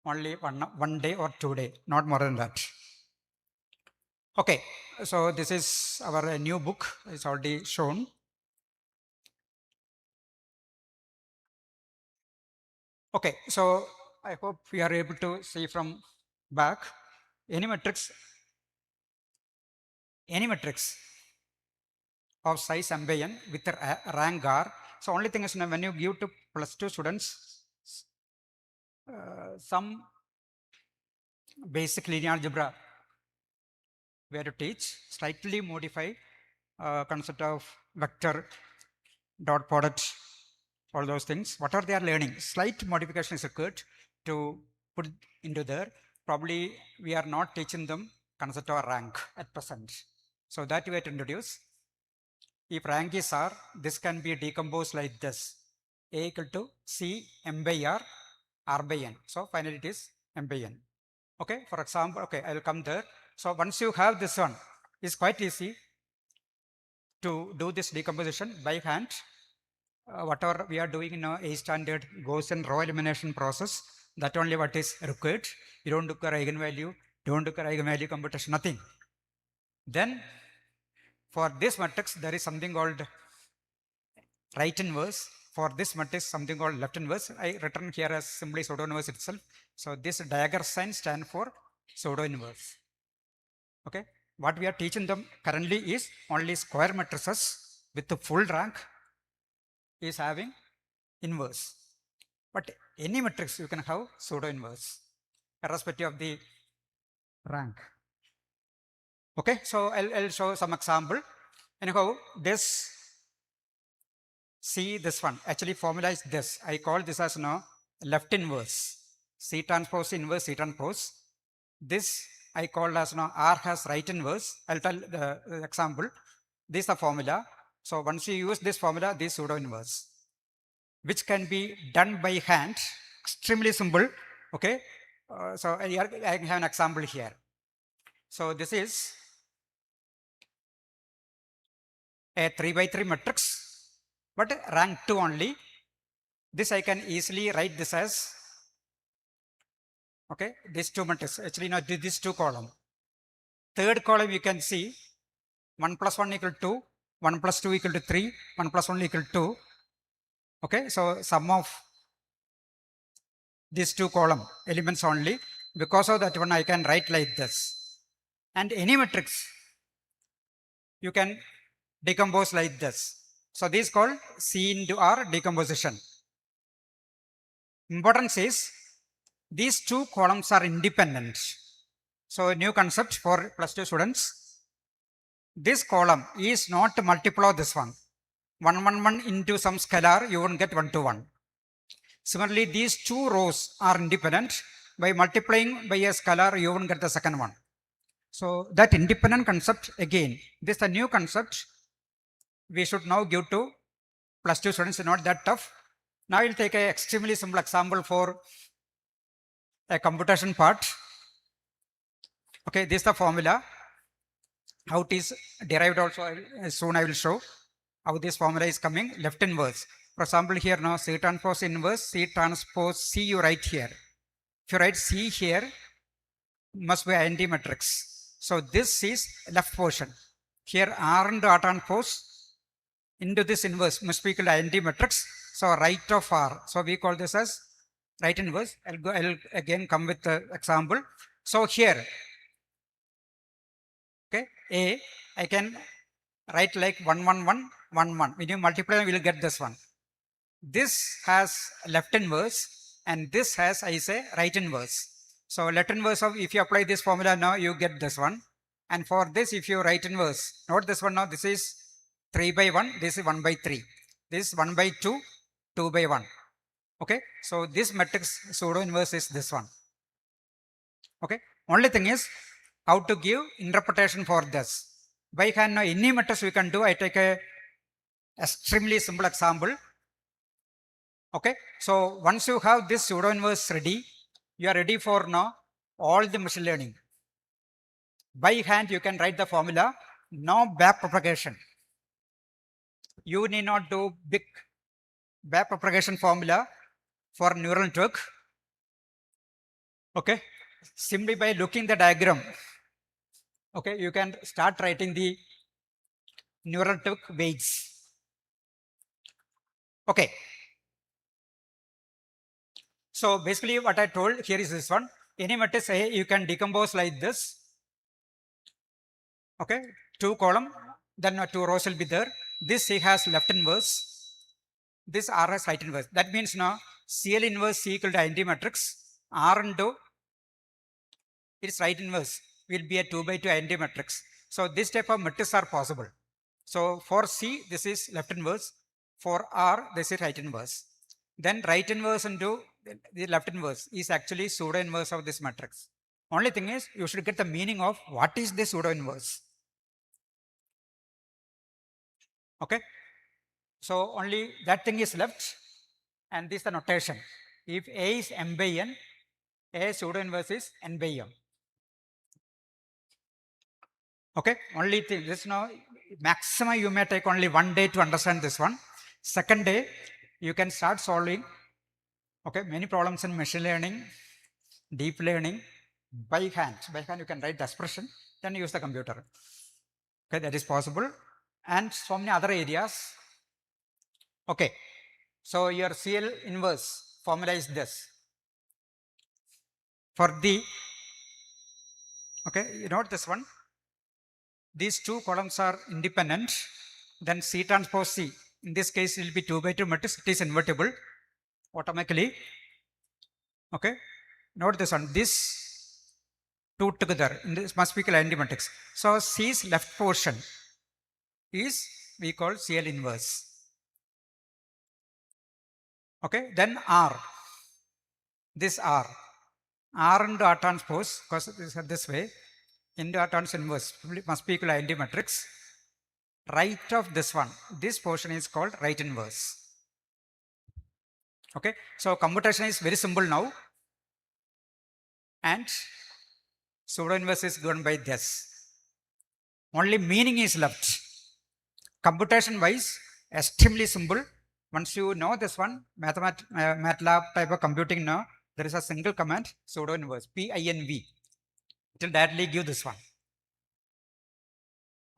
one day or 2 days, not more than that. Okay, so this is our new book. It's already shown. Okay, so I hope we are able to see from back any matrix of size m by n with a rank R. So only thing is now when you give to +2 students some basic linear algebra we have to teach, slightly modify concept of vector, dot product, all those things. Whatever they are learning, slight modification is required to put into there. Probably we are not teaching them concept of rank at present. So that we have to introduce. If rank is R, this can be decomposed like this. A equal to C m by R, R by n. So finally it is m by n. Okay, for example, okay, I will come there. So once you have this one, it's quite easy. to do this decomposition by hand. Whatever we are doing in a standard Gaussian row elimination process, that only what is required. You don't do eigenvalue, don't do eigenvalue computation, nothing. Then for this matrix, there is something called right inverse. For this matrix, something called left inverse. I written here as simply pseudo inverse itself. So this dagger sign stand for pseudo inverse. Okay. What we are teaching them currently is only square matrices with the full rank is having inverse. But any matrix you can have pseudo inverse irrespective of the rank. Okay, so I'll show some example. Anyhow, this, see this one, actually formula is this. I call this as now left inverse. C transpose inverse C transpose. This I call as now R has right inverse. I'll tell the example. This is the formula. So once you use this formula, this pseudo inverse, which can be done by hand, extremely simple. Okay, so I have an example here. So this is a 3 by 3 matrix, but rank 2 only. This I can easily write this as, okay, these two matrices, actually not this two column. Third column you can see 1 plus 1 equal to 1 plus 2 equal to 3, 1 plus 1 equal to 2. Okay, so sum of these two column elements only. Because of that one I can write like this. And any matrix you can decompose like this. So this is called C into R decomposition. Importance is these two columns are independent. So a new concept for +2 students. This column is not multiple of this one. 1, 1, 1 into some scalar, you won't get 1 to 1. Similarly, these two rows are independent. By multiplying by a scalar, you won't get the second one. So that independent concept, again, this is a new concept we should now give to +2 students, not that tough. Now we'll take an extremely simple example for a computation part. Okay, this is the formula. How it is derived also, soon I will show how this formula is coming. Left inverse. For example, here now C transpose inverse, C transpose C you write here. If you write C here, must be INT matrix. So this is left portion. Here R into R transpose into this inverse must be equal to INT matrix. So right of R. So we call this as right inverse. I'll again come with the example. So here, okay, A, I can write like 1, 1, 1, 1, 1. When you multiply, we will get this one. This has left inverse and this has, I say, right inverse. So left inverse of, if you apply this formula now, you get this one. And for this, if you right inverse, note this one now, this is 3 by 1, this is 1 by 3. This is 1 by 2, 2 by 1. Okay, so this matrix pseudo inverse is this one. Okay, only thing is how to give interpretation for this. By hand, now any matrix we can do. I take a extremely simple example. Okay, so once you have this pseudo inverse ready, you are ready for now all the machine learning. By hand, you can write the formula. Now back propagation. You need not do big back propagation formula for neural network. Okay, simply by looking the diagram. Okay, you can start writing the neural network weights. Okay. So basically what I told here is this one. Any matrix A you can decompose like this. Okay, 2 column, then 2 rows will be there. This C has left inverse. This R has right inverse. That means now CL inverse C equal to INT matrix. R into its right inverse will be a 2 by 2 INT matrix. So this type of matrices are possible. So for C, this is left inverse. For R, this is right inverse. Then right inverse into the left inverse is actually pseudo inverse of this matrix. Only thing is you should get the meaning of what is this pseudo inverse. Okay. So only that thing is left and this is the notation. If A is M by N, A pseudo inverse is N by M. Okay. Only thing, this now maximum you may take only 1 day to understand this one. Second day, you can start solving, okay, many problems in machine learning, deep learning, by hand. By hand, you can write the expression, then use the computer. Okay, that is possible. And so many other areas. Okay, so your CL inverse formula is this. For the, okay, you note this one. These two columns are independent. Then C transpose C. In this case, it will be 2 by 2 matrix. It is invertible automatically. Okay, note this one. This two together. This must be identity matrix. So C's left portion is we call CL inverse. Okay, then R. This R. R into R transpose, because this is this way, into R transpose inverse must be equal to identity matrix. Right of this one, this portion is called right inverse. Okay, so computation is very simple now, and pseudo inverse is given by this. Only meaning is left. Computation wise, extremely simple. Once you know this one, MATLAB type of computing now, there is a single command, pseudo inverse, PINV. It will directly give this one.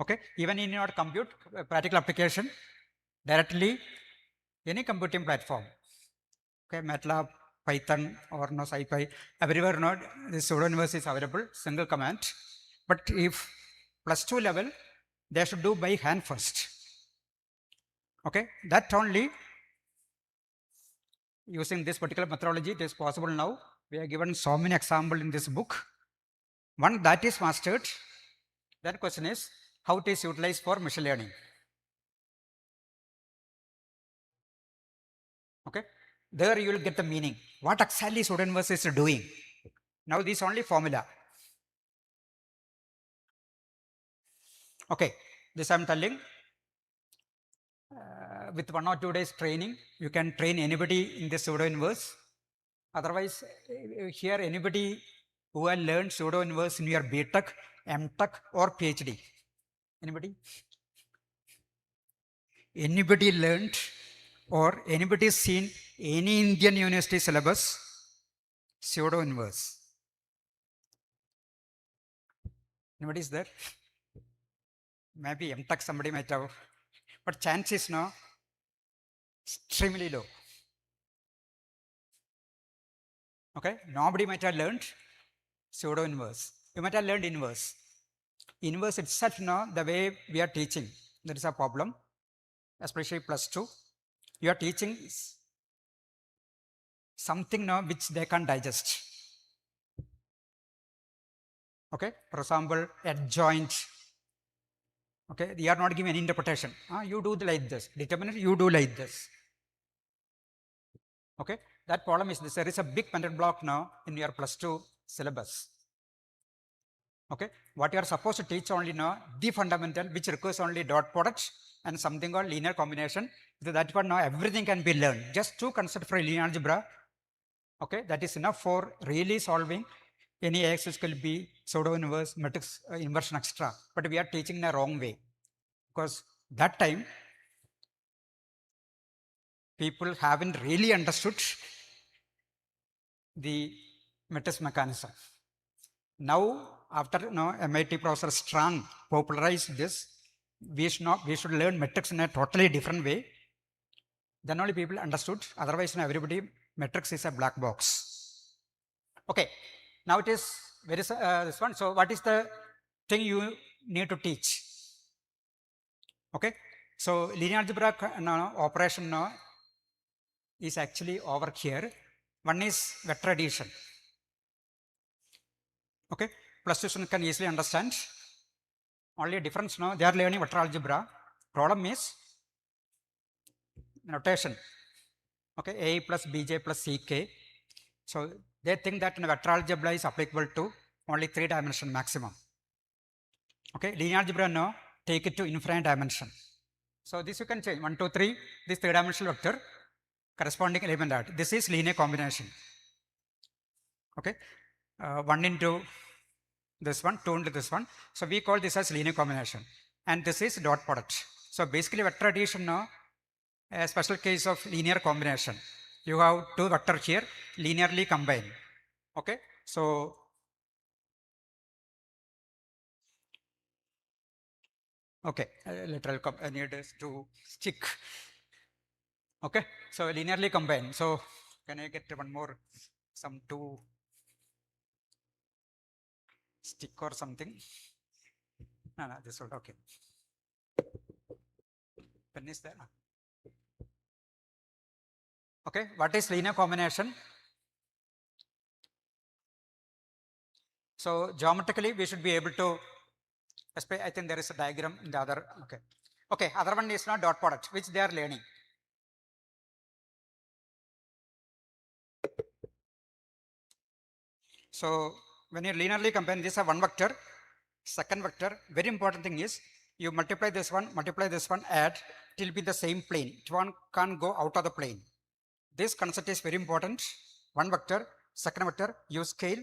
Okay, even in your compute practical application, directly any computing platform. Okay, MATLAB, Python, or no SciPy, everywhere not this pseudo inverse is available, single command. But if +2 level, they should do by hand first. Okay, that only using this particular methodology, it is possible now. We have given so many examples in this book. One that is mastered, then question is how it is utilized for machine learning. Okay, there you will get the meaning. What exactly pseudo inverse is doing. Now this only formula. Okay, this I am telling. With 1 or 2 days training, you can train anybody in the pseudo inverse. Otherwise, here anybody who has learned pseudo inverse in your BTech, MTech, or PhD. Anybody? Anybody learned or anybody seen any Indian university syllabus pseudo inverse? Anybody is there? Maybe MTech somebody might have, but chances no, extremely low. Okay, nobody might have learned pseudo inverse. You might have learned inverse. Inverse itself, no, the way we are teaching, there is a problem, especially +2. You are teaching something now which they can't digest. Okay, for example, adjoint. Okay, they are not giving any interpretation. You do like this. Determinant, you do like this. Okay, that problem is this. There is a big mental block now in your +2 syllabus. Okay, what you are supposed to teach only now, the fundamental, which requires only dot product and something called linear combination. So that one now everything can be learned. Just two concepts for linear algebra. Okay, that is enough for really solving any axis will be pseudo inverse, matrix inversion, extra. But we are teaching in a wrong way, because that time people haven't really understood the matrix mechanism. Now, after MIT Professor Strang popularized this, we should learn matrix in a totally different way. Then only people understood. Otherwise, everybody, matrix is a black box. Okay, now it is this one. So, what is the thing you need to teach? Okay, so linear algebra operation is actually over here. One is vector addition. Okay, +2 students can easily understand. Only a difference now, they are learning vector algebra. Problem is notation. Okay, A plus Bj plus Ck. So they think that vector algebra is applicable to only 3 dimension maximum. Okay, linear algebra now take it to infinite dimension. So this you can change 1, 2, 3. This 3-dimensional vector corresponding element that. This is linear combination. Okay, 1 into this one, 2 into this one. So we call this as linear combination. and this is dot product. So basically vector addition now, a special case of linear combination. You have two vectors here linearly combined. Okay, so okay, literal I need to stick. Okay, so linearly combined. So can I get one more, some two stick or something? No, this one. Okay. Pen is there. Okay, what is linear combination? So geometrically, we should be able to. I think there is a diagram in the other. Okay, okay. Other one is not dot product, which they are learning. So when you linearly combine, this is one vector. Second vector, very important thing is you multiply this one, add, it will be the same plane. It one can't go out of the plane. This concept is very important. One vector, second vector, you scale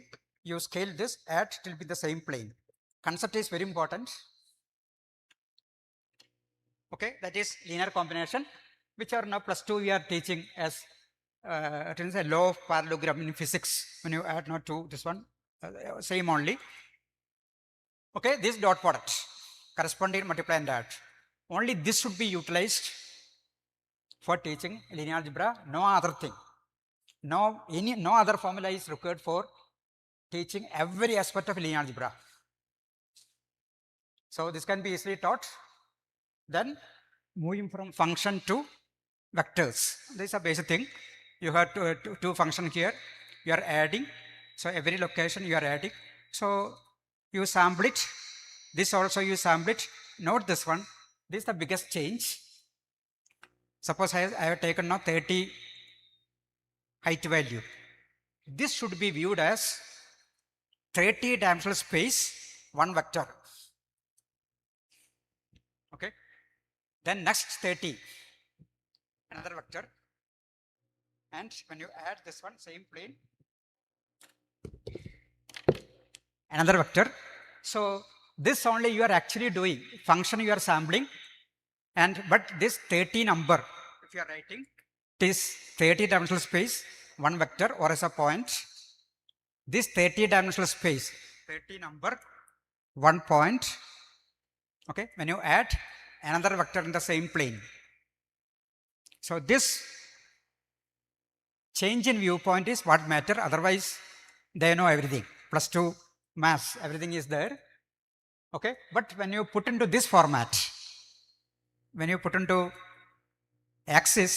this, add, it will be the same plane. Concept is very important. Okay, that is linear combination, which are now +2 we are teaching as it is a law of parallelogram in physics. When you add not to this one, same only. Okay, this dot product, corresponding multiply and add. Only this should be utilized for teaching linear algebra, no other thing. No other formula is required for teaching every aspect of linear algebra. So this can be easily taught. Then moving from function to vectors. This is a basic thing. You have two functions here. You are adding. So every location you are adding. So you sample it. This also you sample it. Note this one. This is the biggest change. Suppose I have taken now 30 height value. This should be viewed as 30 dimensional space, one vector. Okay. Then next 30, another vector. And when you add this one, same plane, another vector. So this only you are actually doing, function you are sampling, but this 30 number, if you are writing, it is 30 dimensional space, one vector or as a point. This 30 dimensional space, 30 number, one point. Okay, when you add another vector in the same plane. So this change in viewpoint is what matter, otherwise they know everything. +2 mass, everything is there. Okay, but when you put into this format, when you put into axis,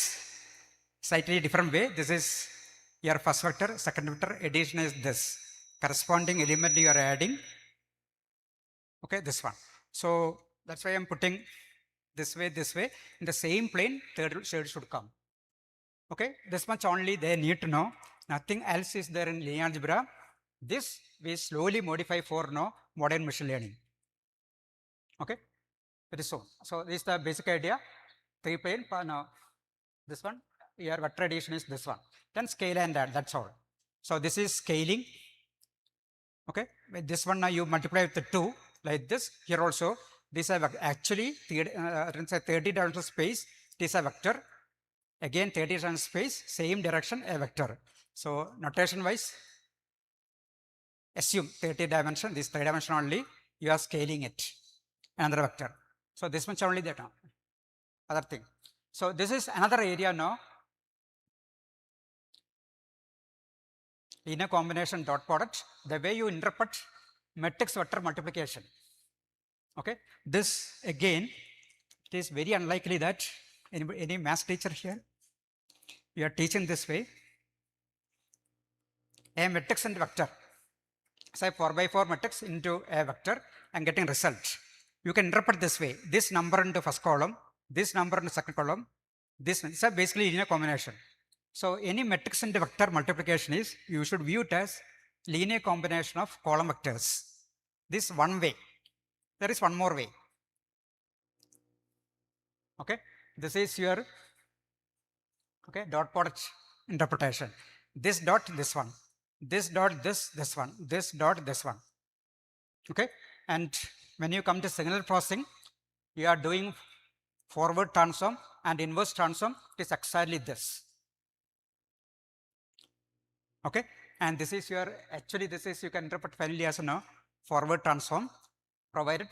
slightly different way, this is your first vector, second vector, addition is this. Corresponding element you are adding. Okay, this one. So that's why I'm putting this way, in the same plane, third shade should come. Okay, this much only they need to know. Nothing else is there in linear algebra. This we slowly modify for now modern machine learning. Okay, very soon. So this is the basic idea. 3 plane, now this one, your vector addition is this one. Then scale and add, that's all. So this is scaling. Okay, with this one now you multiply with the 2 like this. Here also, this is actually 30 dimensional space, this is a vector. Again 30 dimensional space, same direction, a vector. So notation wise, assume 30 dimension, this 3 dimension only, you are scaling it, another vector. So this much only that other thing. So this is another area now. Linear combination dot product, the way you interpret matrix vector multiplication. Okay, this again, it is very unlikely that any math teacher here, you are teaching this way. A matrix and vector, say 4x4 matrix into a vector and getting result. You can interpret this way, this number into first column, this number into second column, this is basically linear combination. So any matrix and vector multiplication is, you should view it as linear combination of column vectors. This one way. There is one more way. Okay, this is your dot product interpretation. This dot, this one, this dot, this one, this dot, this one. Okay, and when you come to signal processing, you are doing forward transform and inverse transform, it is exactly this. Okay, and this is your, actually this is, you can interpret finally as a forward transform, provided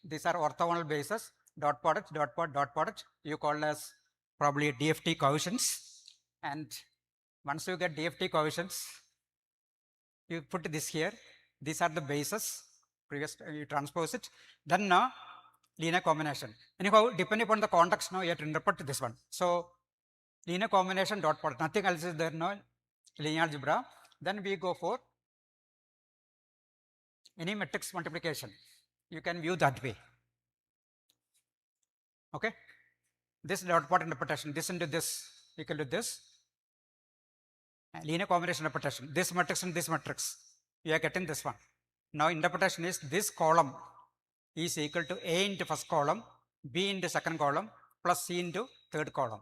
these are orthogonal bases, dot product, dot product, dot product, you call as probably DFT coefficients, and once you get DFT coefficients, you put this here, these are the bases, previous you transpose it, then linear combination. Anyhow, depending upon the context, now you have to interpret this one. So linear combination dot product, nothing else is there, no linear algebra. Then we go for any matrix multiplication. You can view that way. Okay, this dot product interpretation, this into this equal to this, linear combination interpretation, this matrix and this matrix, we are getting this one. Now interpretation is this column is equal to A into first column, B into second column, plus C into third column.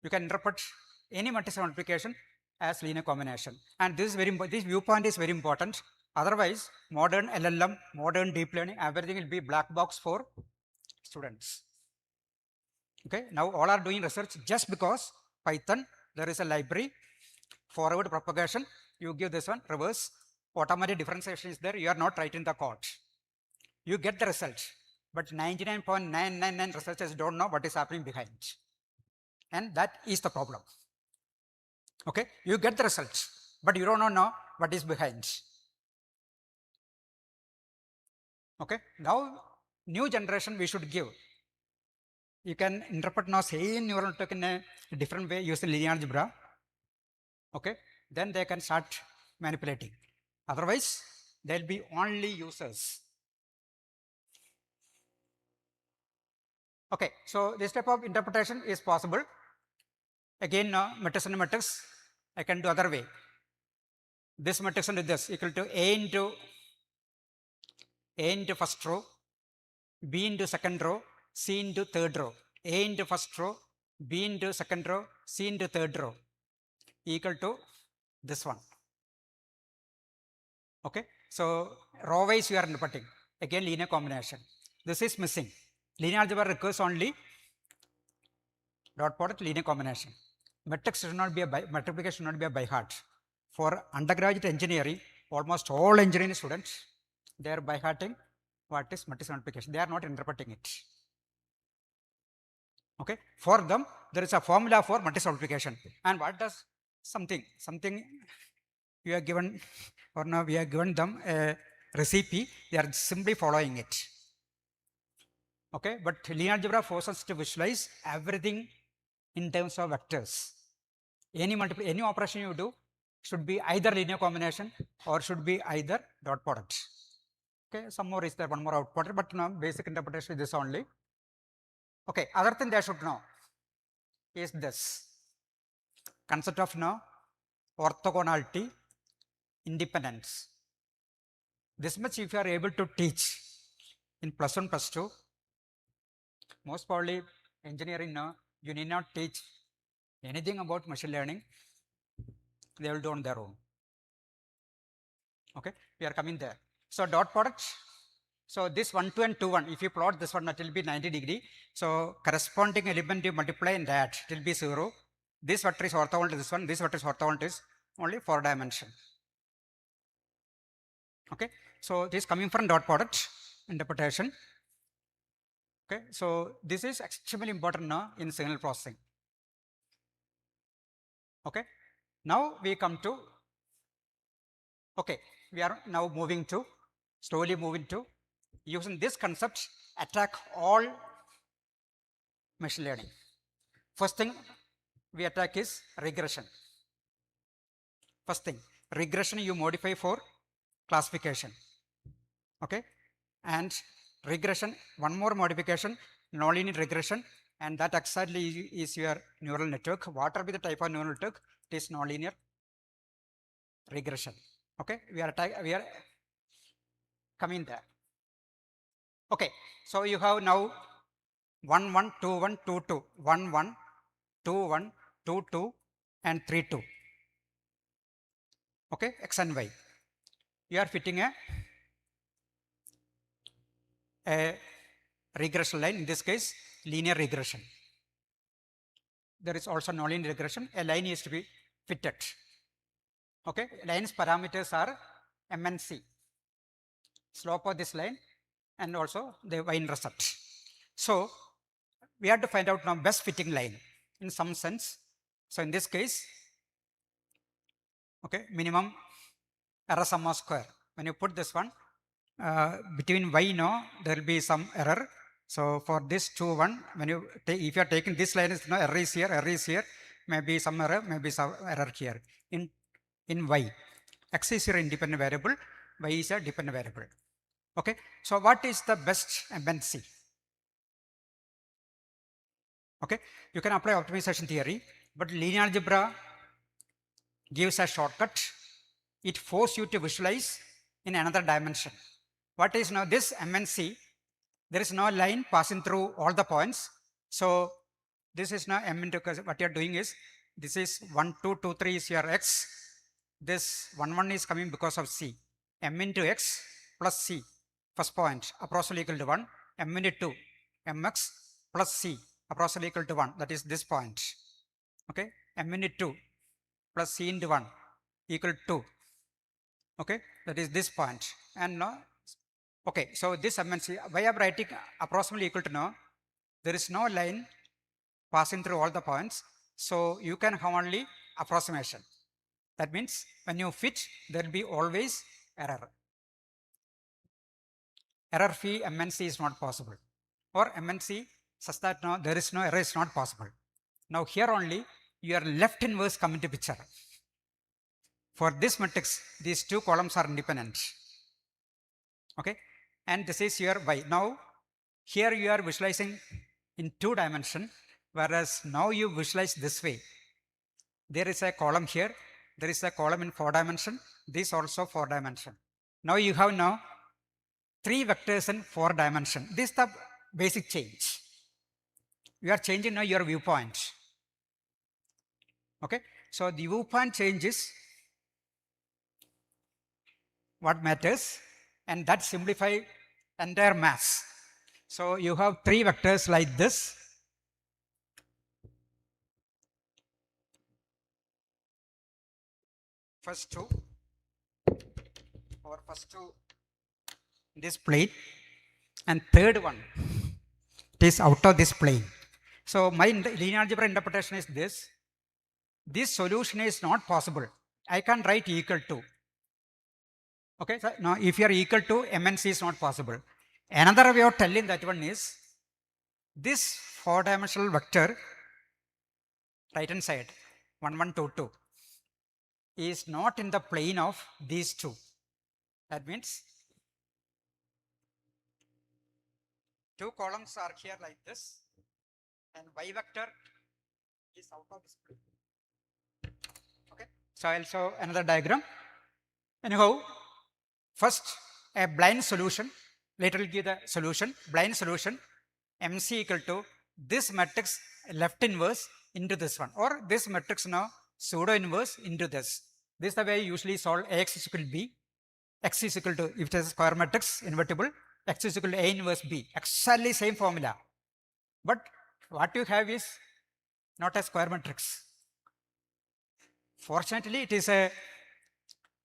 You can interpret any matrix multiplication as linear combination. And this is very important, this viewpoint is very important. Otherwise, modern LLM, modern deep learning, everything will be black box for students. Okay, now all are doing research just because Python, there is a library, forward propagation, you give this one, reverse, automatic differentiation is there, you are not writing the code. You get the result, but 99.999 researchers don't know what is happening behind. And that is the problem. Okay, you get the results, but you don't know what is behind. Okay, now new generation we should give. You can interpret now same neural network in a different way using linear algebra. Okay, then they can start manipulating. Otherwise, there will be only users. Okay, so this type of interpretation is possible. Again, matrix and matrix, I can do other way. This matrix into this equal to A into first row, B into second row, C into third row. A into first row, B into second row, C into third row equal to this one. Okay, so row wise you are interpreting. Again, linear combination. This is missing. Linear algebra requires only dot product linear combination. Matrix should not be a multiplication should not be a by heart. For undergraduate engineering, almost all engineering students, they are by hearting what is matrix multiplication. They are not interpreting it. Okay, for them there is a formula for matrix multiplication. And what does something you are given, or now we are given them a recipe, they are simply following it. Okay, but linear algebra forces us to visualize everything in terms of vectors. Any operation you do should be either linear combination or should be either dot product. Okay, some more is there, one more output, but now basic interpretation is this only. Okay, other thing they should know is this concept of now orthogonality, independence. This much if you are able to teach in +1, +2, most probably engineering now, you need not teach anything about machine learning, they will do on their own. Okay, we are coming there. So dot product, so this 1, 2 and 2, 1, if you plot this one, it will be 90 degree. So corresponding element you multiply in that, it will be 0. This vector is orthogonal to this one, this vector is orthogonal to this, only 4 dimension. Okay, so this is coming from dot product interpretation. Okay, so this is extremely important now in signal processing. Okay, now we come to, okay, we are now slowly moving to using this concept attack all machine learning. First thing we attack is regression. First thing, regression you modify for classification. Okay, and regression, one more modification, nonlinear regression, and that exactly is your neural network. Whatever be the type of neural network, it is nonlinear regression. Okay, we are coming there. Okay, so you have now 1, 1, 2, 1, 2, 2, 1, 1, 2, 1, 2, 2, and 3, 2. Okay, x and y. You are fitting a regression line, in this case, linear regression. There is also nonlinear regression. A line is to be fitted. Okay, line's parameters are M and C, slope of this line, and also the y-intercept. So we have to find out now best fitting line in some sense. So in this case, okay, minimum error sum of square. When you put this one, between y no, there will be some error. So for this 2, 1, when you take, if you are taking this line, is no error is here, maybe some error, maybe some error here in y. X is your independent variable, y is a dependent variable. Okay, so what is the best MNC? Okay, you can apply optimization theory, but linear algebra gives a shortcut. It forces you to visualize in another dimension. What is now this MNC? There is no line passing through all the points. So this is now M into, what you are doing is, this is 1, 2, 2, 3 is your X. This 1, 1 is coming because of C. M into X plus C, first point, approximately equal to 1. M into 2, Mx plus C, approximately equal to 1. That is this point. Okay, M into 2 plus C into 1 equal to 2. Okay, that is this point. And now, okay, so this MNC, why I am writing approximately equal to now, there is no line passing through all the points. So you can have only approximation. That means when you fit, there will be always error. Error-free MNC is not possible. Or MNC such that now there is no error is not possible. Now here only your left inverse come into picture. For this matrix, these 2 columns are independent. Okay, and this is your y. Now here you are visualizing in 2 dimensions, whereas now you visualize this way. There is a column here, there is a column in 4 dimensions, this also 4 dimensions. Now you have now 3 vectors in 4 dimensions. This is the basic change. You are changing now your viewpoint. Okay, so the viewpoint changes what matters, and that simplify entire mass. So you have 3 vectors like this. First 2 this plane, and third one it is out of this plane. So my linear algebra interpretation is this. This solution is not possible. I can write equal to. Okay, so now if you are equal to, MNC is not possible. Another way of telling that one is, this 4-dimensional vector, right hand side, 1, 1, 2, 2, is not in the plane of these 2. That means 2 columns are here like this, and y vector is out of this plane. Okay, so I'll show another diagram. Anyhow, first a blind solution, later we'll give the solution, blind solution, MC equal to this matrix left inverse into this one, or this matrix now pseudo inverse into this. This is the way I usually solve Ax is equal to B, X is equal to, if it is a square matrix invertible, X is equal to A inverse B, exactly same formula. But what you have is not a square matrix. Fortunately, it is a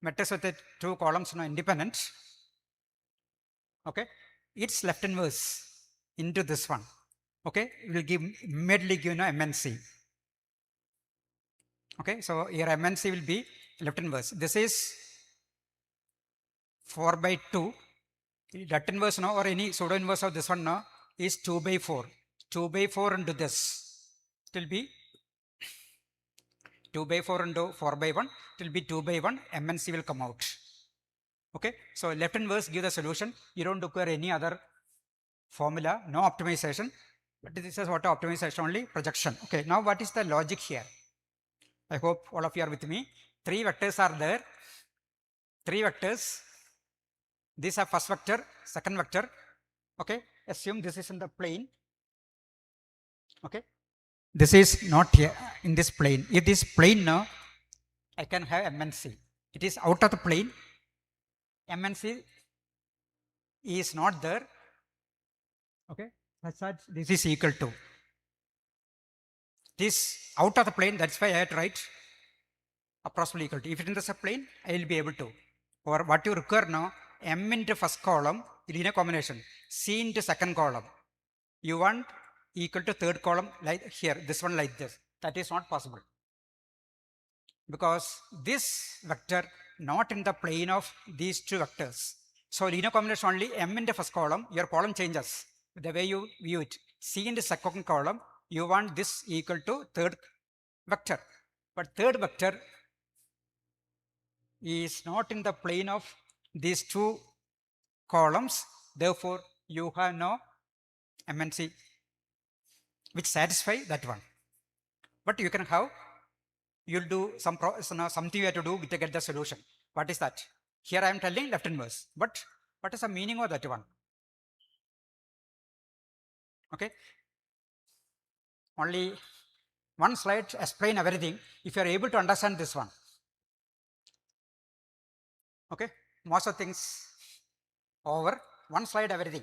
matrix with 2 columns now independent. Okay, it's left inverse into this one. Okay, it will give immediately give MNC. Okay, so your MNC will be left inverse. This is 4 by 2. Left inverse now, or any pseudo inverse of this one now, is 2 by 4. 2 by 4 into this. It will be 2 by 4 into 4 by 1. It will be 2 by 1. MNC will come out. Okay, so left inverse give the solution. You don't require any other formula, no optimization. But this is what optimization, only projection. Okay, now what is the logic here? I hope all of you are with me. 3 vectors are there. 3 vectors. These are first vector, second vector. Okay, assume this is in the plane. Okay, this is not here in this plane. If this plane now, I can have MNC. It is out of the plane. MNC is not there. Okay, such that this is equal to this out of the plane. That's why I had to write approximately equal to. If it is a plane, I will be able to. Or what you require now, m into first column, linear combination, c into second column. You want equal to third column like here, this one like this. That is not possible. Because this vector not in the plane of these two vectors. So linear combination only m in the first column, your column changes the way you view it. C in the second column, you want this equal to third vector. But third vector is not in the plane of these two columns. Therefore, you have no MNC which satisfy that one. But you can have, you'll do something you have to do to get the solution. What is that? Here I am telling left inverse. But what is the meaning of that one? Okay. Only one slide explain everything. If you are able to understand this one. Okay. Most of things over. One slide everything.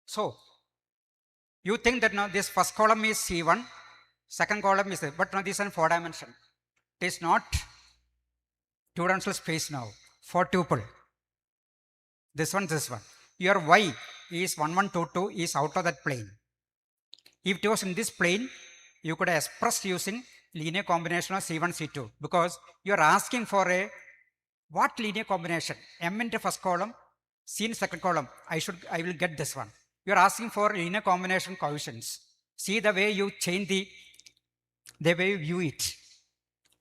So you think that now this first column is C1, second column is, but now this is 4 dimension. It is not two-dimensional space now, 4 tuple. This one. Your y is 1, 1, 2, 2 is out of that plane. If it was in this plane, you could express using linear combination of C1, C2, because you are asking for a what linear combination? M into first column, C in second column. I will get this one. You are asking for linear combination coefficients. See the way you change the way you view it.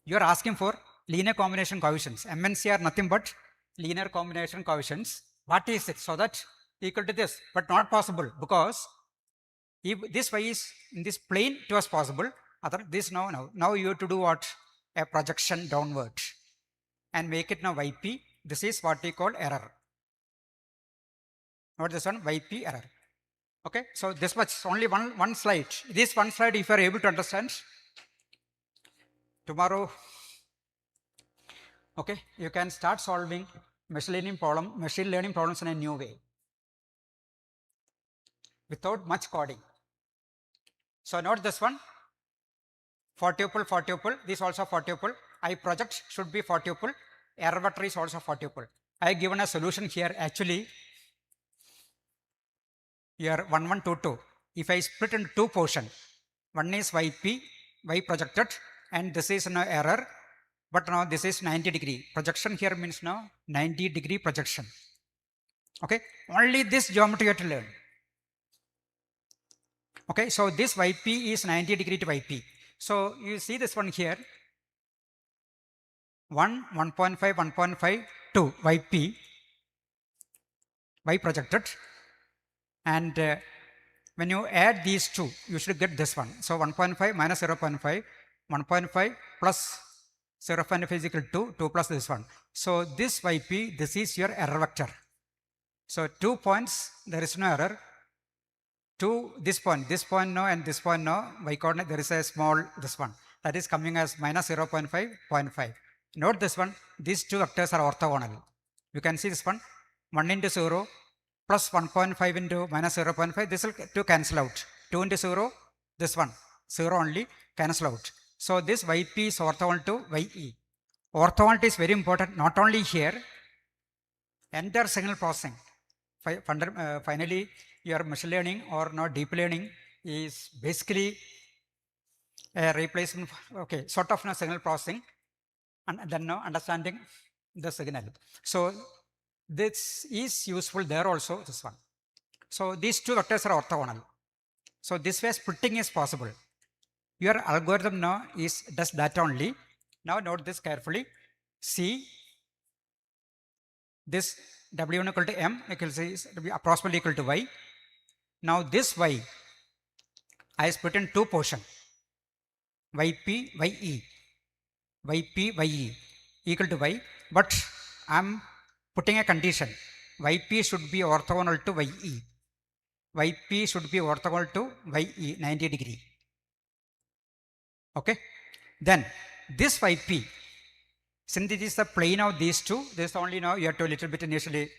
You are asking for linear combination coefficients. MNC are nothing but linear combination coefficients. What is it? So that equal to this, but not possible, because if this y is in this plane, it was possible. Other this now you have to do what? A projection downward and make it now yp. This is what we call error. Not this one, yp error. Okay, so this much, only one slide. This one slide, if you are able to understand, tomorrow, okay, you can start solving machine learning problems in a new way, without much coding. So note this one, 4 tuple, this also 4 tuple. I project should be 4 tuple, error vector is also 4 tuple. I have given a solution here. Actually, here 1, 1, 2, 2. If I split into two portions, one is yp, y projected, and this is no error, but now this is 90 degree. Projection here means now 90 degree projection. Okay, only this geometry you have to learn. Okay, so this yp is 90 degree to yp. So you see this one here, 1, 1.5, 1.5, 2 yp, y projected, and when you add these two, you should get this one. So 1.5 minus 0.5, 1.5 plus 0.5 is equal to 2 plus this one. So this yp, this is your error vector. So 2 points, there is no error. To this point no, and this point no, y coordinate, there is a small this one. That is coming as minus 0.5, 0.5. Note this one, these two vectors are orthogonal. You can see this one, 1 into 0 plus 1.5 into minus 0.5, this will to cancel out. 2 into 0, this one, 0 only, cancel out. So this yp is orthogonal to ye. Orthogonality is very important, not only here, entire signal processing. Finally, your machine learning or not deep learning is basically a replacement, okay, sort of signal processing, and then now understanding the signal. So this is useful there also, this one. So these two vectors are orthogonal. So this way splitting is possible. Your algorithm now does that only. Now note this carefully. See, this w1 equal to m equals is approximately equal to y. Now this y, I split in two portions, yp, ye, yp, ye equal to y, but I am putting a condition, yp should be orthogonal to ye, yp should be orthogonal to ye, 90 degree. Okay, then this yp, since it is the plane of these two, this only now you have to a little bit initially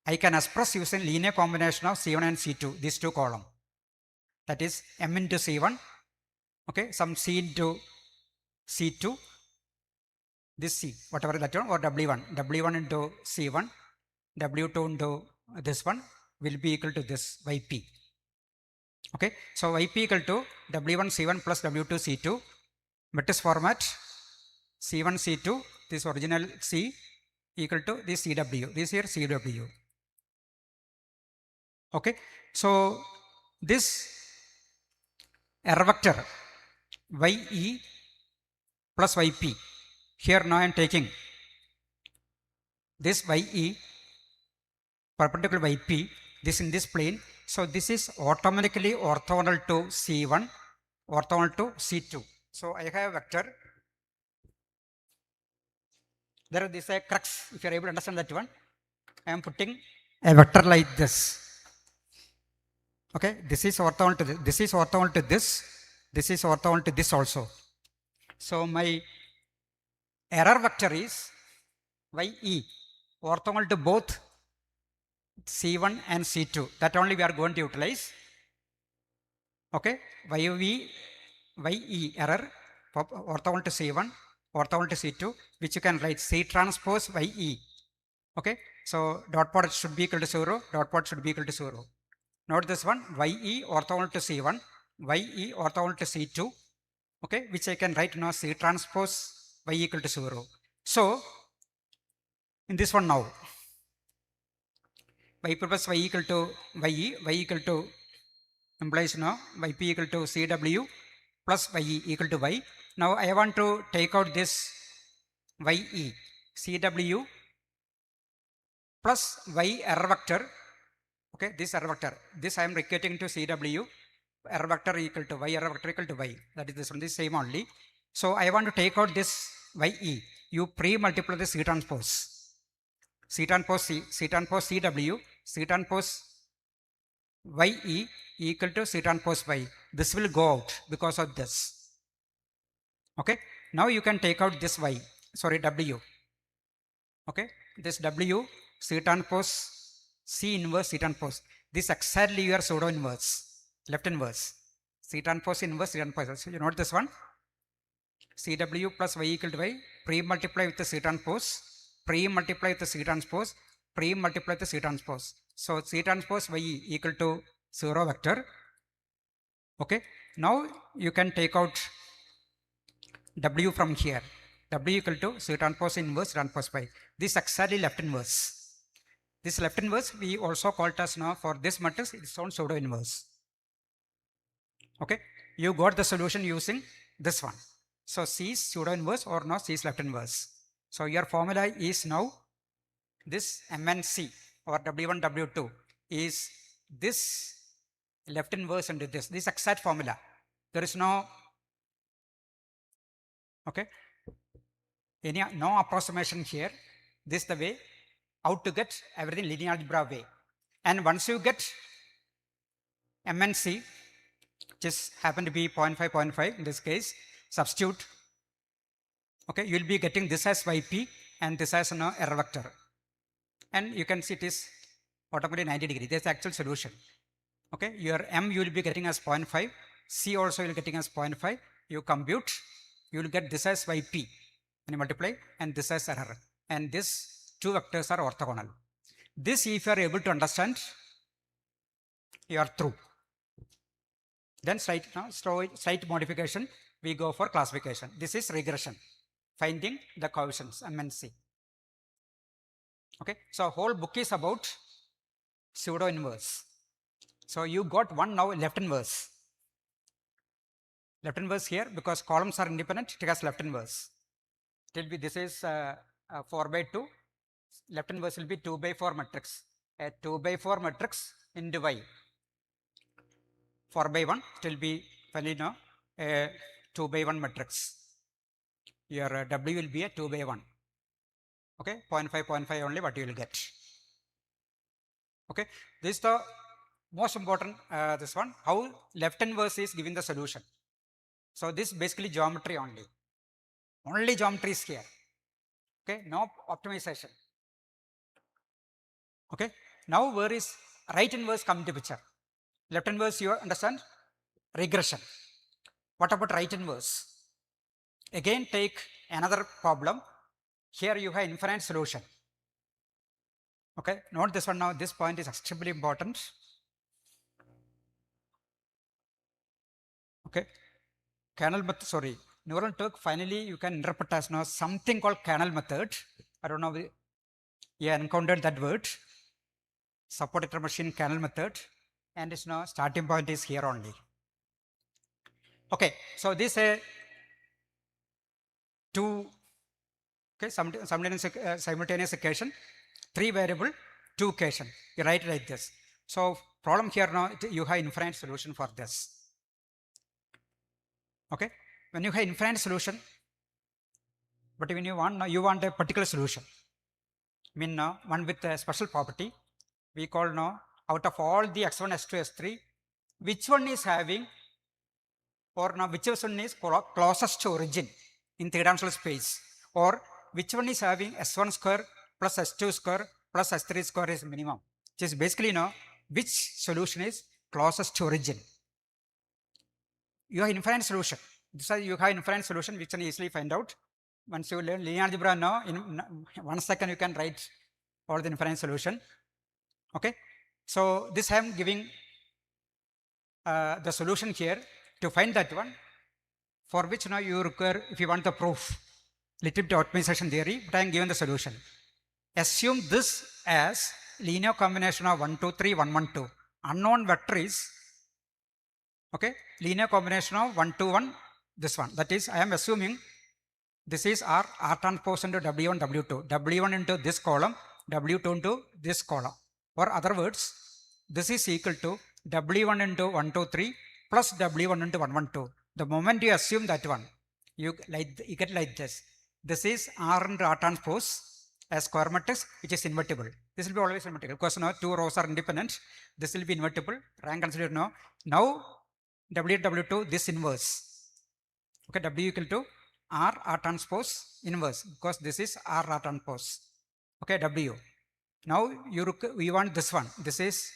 I can express using linear combination of C1 and C2, these two columns. That is M into C1, okay, some C into C2, this C, whatever that one, or W1. W1 into C1, W2 into this one will be equal to this Yp. Okay, so Yp equal to W1 C1 plus W2 C2, matrix format, C1 C2, this original C equal to this CW, this here CW. Okay, so this error vector Ye plus Yp, here now I am taking this Ye perpendicular Yp, this in this plane, so this is automatically orthogonal to C1, orthogonal to C2. So I have a vector, there is a crux, if you are able to understand that one, I am putting a vector like this. Okay, this is orthogonal to this, this is orthogonal to this, this is orthogonal to this also. So my error vector is Ye, orthogonal to both C1 and C2. That only we are going to utilize. Okay, Ye error orthogonal to C1, orthogonal to C2, which you can write C transpose Ye. Okay, so dot product should be equal to 0, dot product should be equal to 0. Note this one, Ye orthogonal to C1, Ye orthogonal to C2, okay, which I can write now C transpose Y equal to 0. So, in this one now, Y plus Y equal to Y equal to implies now Yp equal to Cw plus Ye equal to Y. Now I want to take out this Ye, Cw plus Y error vector. Okay, this error vector, this I am equating to Cw, error vector equal to Y, error vector equal to Y. That is this one, this same only. So I want to take out this Ye. You pre-multiply the C transpose. C transpose C, C transpose Cw, C transpose Ye equal to C transpose Y. This will go out because of this. Okay. Now you can take out this Y, sorry, W. Okay. This W, C transpose C inverse C transpose. This exactly your pseudo inverse, left inverse. C transpose inverse C transpose. So you note this one. Cw plus Y equal to Y, pre-multiply with the C transpose, pre-multiply with the C transpose, pre-multiply with the C transpose. So C transpose Y equal to 0 vector. Okay. Now you can take out W from here. W equal to C transpose inverse transpose Y. This exactly left inverse. This left inverse we also call it as now for this matrix its own pseudo inverse. Okay. You got the solution using this one. So C is pseudo inverse or no C is left inverse. So your formula is now this MNC or W1 W2 is this left inverse into this exact formula. There is no no approximation here. This is the way how to get everything linear algebra way. And once you get MNC, which is happen to be 0.5, 0.5 in this case, substitute. Okay, you will be getting this as Yp and this as an error vector. And you can see it is automatically 90 degree. This is the actual solution. Okay, your M you will be getting as 0.5, C also you will getting as 0.5. You compute, you will get this as Yp and you multiply and this as error. And these two vectors are orthogonal. This if you are able to understand, you are through. Then slight modification, we go for classification. This is regression, finding the coefficients MNC. Okay, so whole book is about pseudo inverse. So you got one now left inverse. Left inverse here because columns are independent, it has left inverse. It will be this is 4 by 2. Left inverse will be 2 by 4 matrix. A 2 by 4 matrix into Y. 4 by 1 it will be finally now a 2 by 1 matrix. Your W will be a 2 by 1. Okay, 0.5, 0.5 only what you will get. Okay, this is the most important this one, how left inverse is giving the solution. So this is basically geometry only. Only geometry is here. Okay, no optimization. Okay, Now where is right inverse come into picture? Left inverse, you understand? Regression. What about right inverse? Again, take another problem. Here you have infinite solution. Okay, note this one now. This point is extremely important. Okay, kernel method, sorry, neural network, finally you can interpret as now something called kernel method. I don't know, you encountered that word. Supported machine kernel method, and its now starting point is here only. Okay, so this two, okay, simultaneous equation, 3 variable, 2 equation. You write it like this. So problem here now, you have infinite solution for this. Okay, when you have infinite solution, but when you want a particular solution. I mean now one with a special property. We call now out of all the x1, x2, x3, which one is having, or now which one is closest to origin in three-dimensional space, or which one is having s1 square plus s2 square plus s3 square is minimum, which is basically now which solution is closest to origin. You have infinite solution. This is you have infinite solution which can easily find out. Once you learn linear algebra now, in 1 second you can write all the infinite solution. Okay, so this I am giving the solution here. To find that one, for which now you require, if you want the proof, little bit optimization theory, but I am given the solution. Assume this as linear combination of 1, 2, 3, 1, 1, 2. Unknown vector is, okay, linear combination of 1, 2, 1, this one. That is, I am assuming this is R transpose into W1, W2. W1 into this column, W2 into this column. Or other words, this is equal to W1 into 1, 2, 3 plus W1 into 1, 1, 2. The moment you assume that one, you get like this. This is R into R transpose as square matrix, which is invertible. This will be always invertible because now 2 rows are independent. This will be invertible. Rank considered now. Now W2 this inverse. Okay, W equal to R transpose inverse because this is R transpose. Okay, W. Now you want this one. This is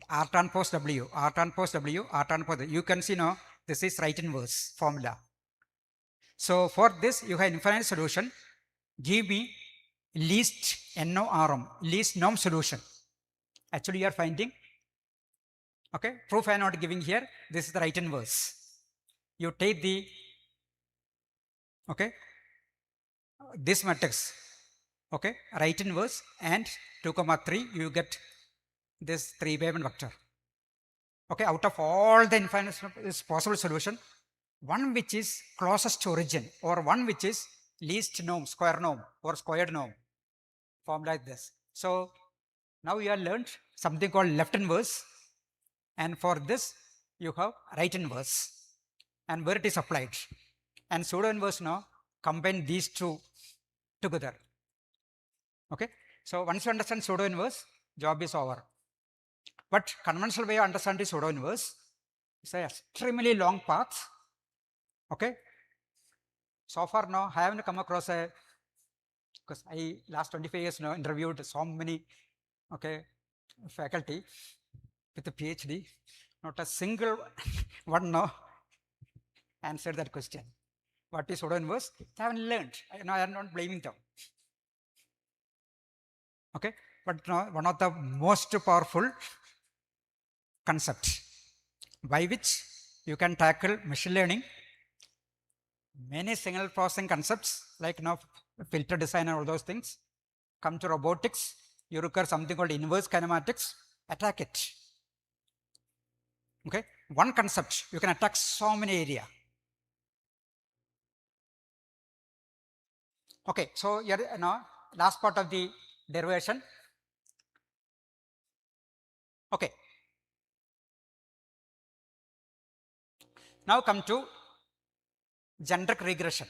R transpose W, R transpose W, R transpose W. You can see now this is right inverse formula. So for this you have infinite solution. Give me least NORM, least norm solution. Actually you are finding, okay, proof I am not giving here. This is the right inverse. You take the, okay, this matrix, okay, right inverse and 2, 3, you get this 3-by-1 vector. Okay, out of all the infinite possible solution, one which is closest to origin or one which is least norm, square norm or squared norm, form like this. So now you have learned something called left inverse, and for this you have right inverse and where it is applied. And pseudo inverse now combine these two together. Okay, so once you understand pseudo inverse, job is over. But conventional way of understanding pseudo inverse is an extremely long path. Okay, so far now I haven't come across a, because I last 25 years now interviewed so many, okay, faculty with a PhD, not a single one now answered that question. What is pseudo inverse? They haven't learned. I am not blaming them. Okay, but now one of the most powerful concept by which you can tackle machine learning, many signal processing concepts like now filter design and all those things. Come to robotics, you require something called inverse kinematics, attack it. Okay, one concept, you can attack so many area. Okay, so here now last part of the derivation. Okay, now come to generic regression.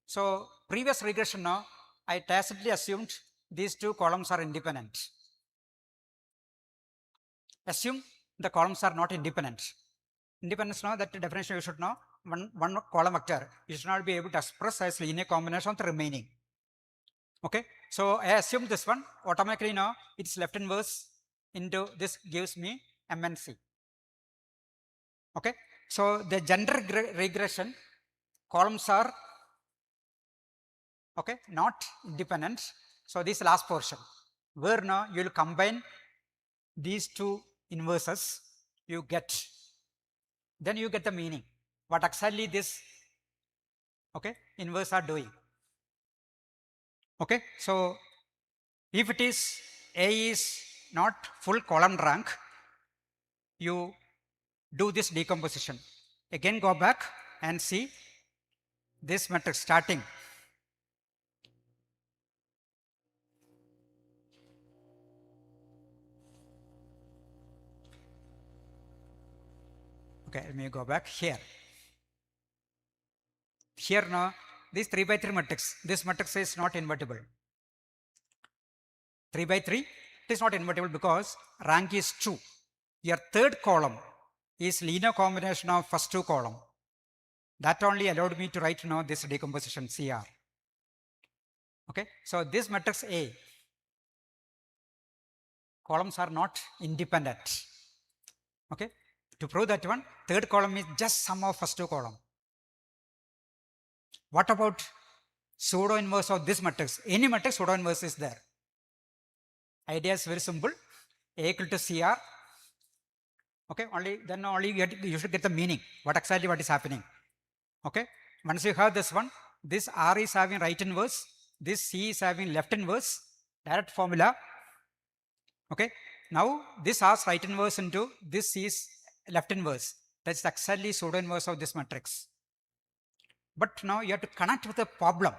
So previous regression now, I tacitly assumed these two columns are independent. Assume the columns are not independent. Independence now, that definition you should know, one column vector, you should not be able to express as linear combination of the remaining. Okay, so I assume this one automatically now it's left inverse into this gives me MNC. Okay, so the gender regression columns are okay not independent. So this last portion where now you will combine these two inverses, you get, then you get the meaning what exactly this okay inverse are doing. Okay, so if it is A is not full column rank, you do this decomposition. Again go back and see this matrix starting. Okay, let me go back here. Here now, this 3 by 3 matrix, this matrix is not invertible. 3 by 3, it is not invertible because rank is 2. Your third column is linear combination of first two column. That only allowed me to write now this decomposition CR. Okay, so this matrix A, columns are not independent. Okay, to prove that one, third column is just sum of first two column. What about pseudo inverse of this matrix? Any matrix pseudo inverse is there. Idea is very simple. A equal to CR. Okay, then only you should get the meaning. What exactly what is happening? Okay, once you have this one, this R is having right inverse, this C is having left inverse, direct formula. Okay, now this R is right inverse into this C is left inverse. That's exactly pseudo inverse of this matrix. But now you have to connect with the problem.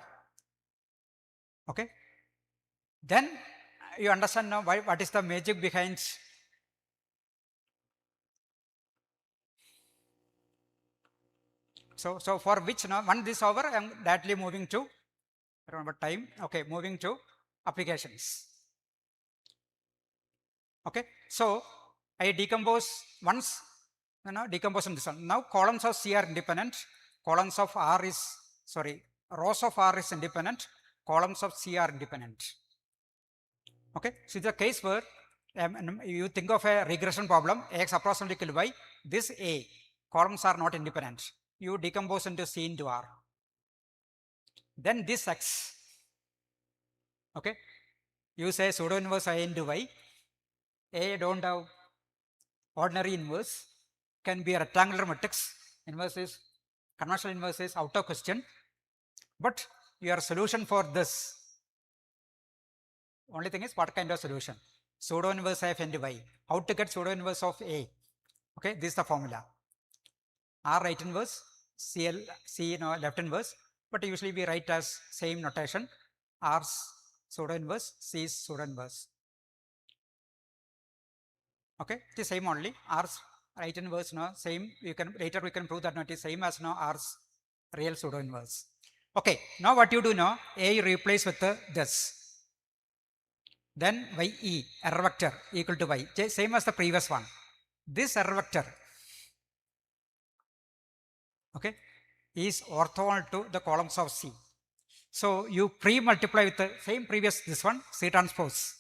Okay, then you understand now why, what is the magic behind. So for which now, once this over, I am directly moving to, remember time, okay, moving to applications. Okay, so I decompose once, decompose in this one. Now columns of C are independent, columns of R is, sorry, rows of R is independent, columns of C are independent. Okay, so it's a case where you think of a regression problem, X approximately equal to Y, this A, columns are not independent. You decompose into C into R. Then this X, okay, you say pseudo inverse I into Y, A don't have ordinary inverse, can be a rectangular matrix, inverse is, conventional inverse is out of question, but your solution for this, only thing is what kind of solution? Pseudo inverse F into Y. How to get pseudo inverse of A? Okay, this is the formula. R right inverse, C left inverse, but usually we write as same notation. R's pseudo inverse, C's pseudo inverse. Okay, it is same only. R's right inverse now same. You can later we can prove that it is same as now R's real pseudo inverse. Okay, now what you do now? A you replace with this. Then YE error vector equal to Y, same as the previous one. This error vector, okay, is orthogonal to the columns of C. So you pre-multiply with the same previous this one, C transpose.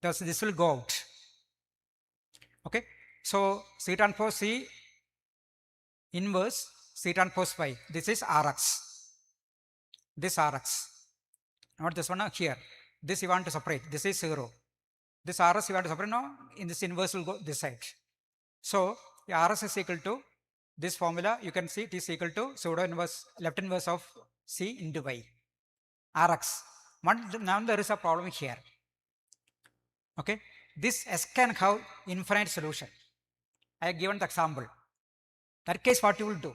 Thus this will go out. Okay, so C transpose C inverse C transpose Y. This is Rx. This Rx. Not this one here. This you want to separate. This is 0. This Rs you want to separate now. In this inverse will go this side. So the Rs is equal to this formula. You can see it is equal to pseudo inverse left inverse of C into Y. Rx. Now there is a problem here. Okay. This S can have infinite solution. I have given the example. That case what you will do?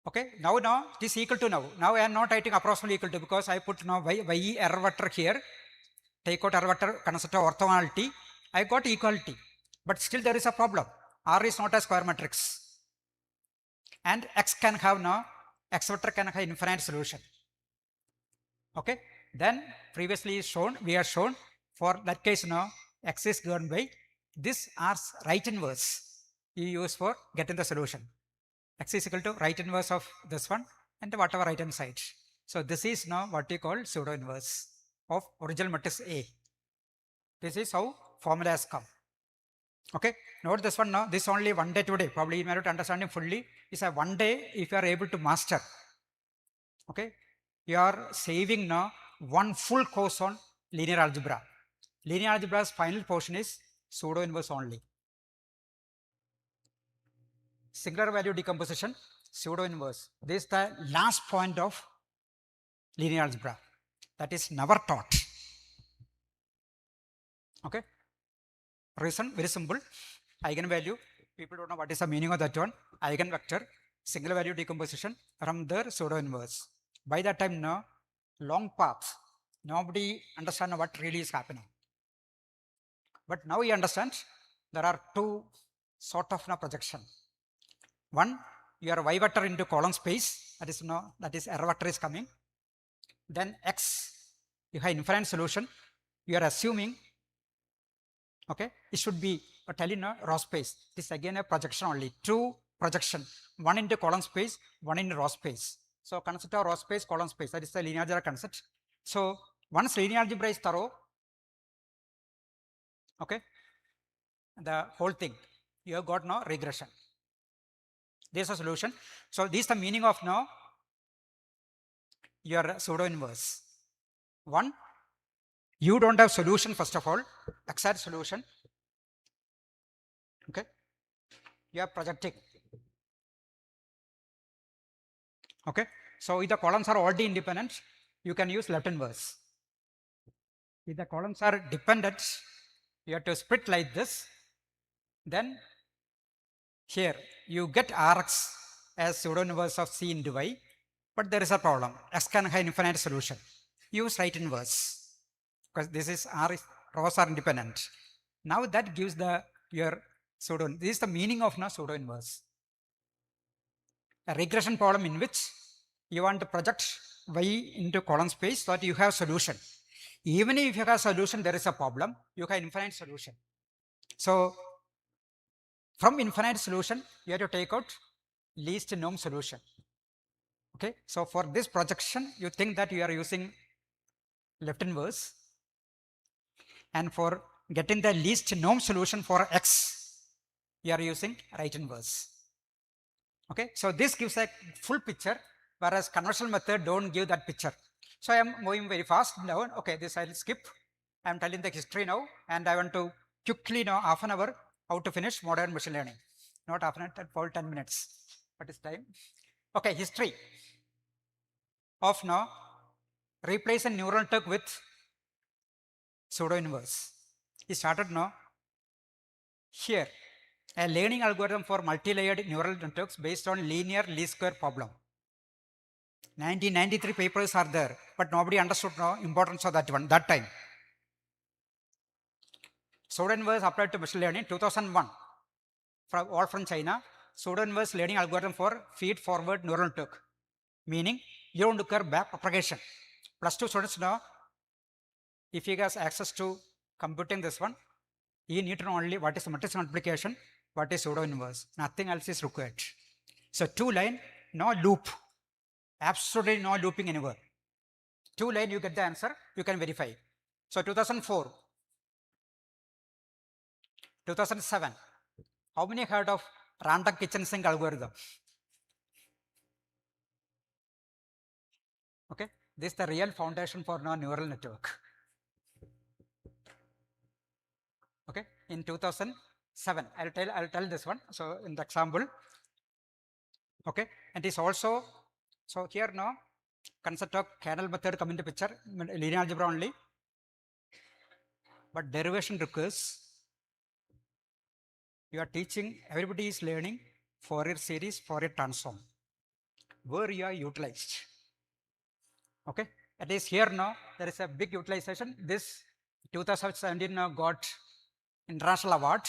Okay, now it is equal to now. Now I am not writing approximately equal to because I put now y error vector here. Take out error vector, consider orthogonality. I got equality. But still there is a problem. R is not a square matrix. And X can have now, X vector can have infinite solution. Okay, then previously shown, we have shown for that case now, X is given by this R's right inverse you use for getting the solution. X is equal to right inverse of this one and whatever right hand side. So this is now what we call pseudo inverse of original matrix A. This is how formula has come. Okay, note this one now. This only one day today. Probably you may not understand it fully. It's a one day if you are able to master. Okay, you are saving now one full course on linear algebra. Linear algebra's final portion is pseudo inverse only. Singular value decomposition, pseudo inverse. This is the last point of linear algebra. That is never taught. Okay. Reason very simple. Eigenvalue. People don't know what is the meaning of that one. Eigenvector, singular value decomposition. From there, pseudo inverse. By that time now, long path. Nobody understands what really is happening. But now you understand there are two sort of projection. One, your y vector into column space. That is error vector is coming. Then x, you have infinite solution. You are assuming. Okay, it should be telling row space. This again a projection only. Two projection, one into column space, one into row space. So concept of row space, column space. That is the linear algebra concept. So once linear algebra is thorough, okay, the whole thing you have got now regression. This is a solution. So this is the meaning of now your pseudo inverse. One, you don't have solution first of all, exact solution. Okay, you are projecting. Okay, so if the columns are already independent, you can use left inverse. If the columns are dependent, you have to split like this. Then here you get Rx as pseudo inverse of C into Y, but there is a problem. X can have infinite solution. Use right inverse because this is rows are independent. Now that gives your pseudo. This is the meaning of now pseudo inverse. A regression problem in which you want to project Y into column space so that you have solution. Even if you have solution, there is a problem. You have infinite solution. So from infinite solution, you have to take out least norm solution. Okay, so for this projection, you think that you are using left inverse, and for getting the least norm solution for X, you are using right inverse. Okay, so this gives a full picture, whereas conventional method don't give that picture. So I am moving very fast now. Okay, this I will skip. I am telling the history now, and I want to quickly now half an hour how to finish modern machine learning. Not half an hour, for 10 minutes. What is time? Okay, history of now replace a neural network with pseudo inverse. It started now here. A learning algorithm for multi-layered neural networks based on linear least square problem. 1993 papers are there, but nobody understood the importance of that one that time. Pseudo inverse applied to machine learning 2001, all from China. Pseudo inverse learning algorithm for feed forward neural network, meaning you don't require back propagation. Plus 2 students now, if you guys access to computing this one, you need to know only what is matrix multiplication, what is pseudo inverse. Nothing else is required. So 2 line, no loop. Absolutely no looping anywhere. 2 line, you get the answer, you can verify. So 2004, 2007, how many heard of random kitchen sink algorithm? Okay, this is the real foundation for neural network. Okay, in 2007, I'll tell this one. So in the example, okay, and it's also, so here now concept of kernel method come into picture, linear algebra only, but derivation requires you are teaching, everybody is learning Fourier series, Fourier transform, where you are utilized. Okay, at least here now there is a big utilization. This 2017 now got international award.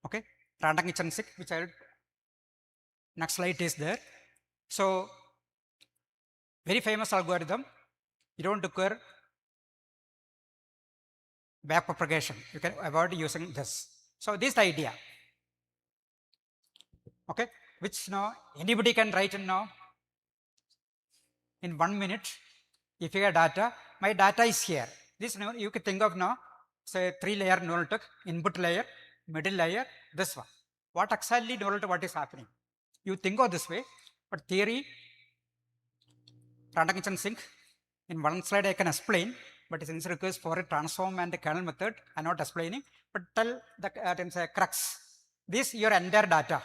Okay, random kitchen sink, which I will, next slide is there. So very famous algorithm. You don't require back propagation. You can avoid using this. So this is the idea. Okay, which now anybody can write in now in 1 minute, if you have data, my data is here. This you can think of now, say 3-layer neural network, input layer, middle layer, this one. What exactly neural network, what is happening? You think of this way, but theory, random kitchen sink, in one slide I can explain, but since it requires for a transform and the kernel method, I'm not explaining, but tell the crux. This your entire data.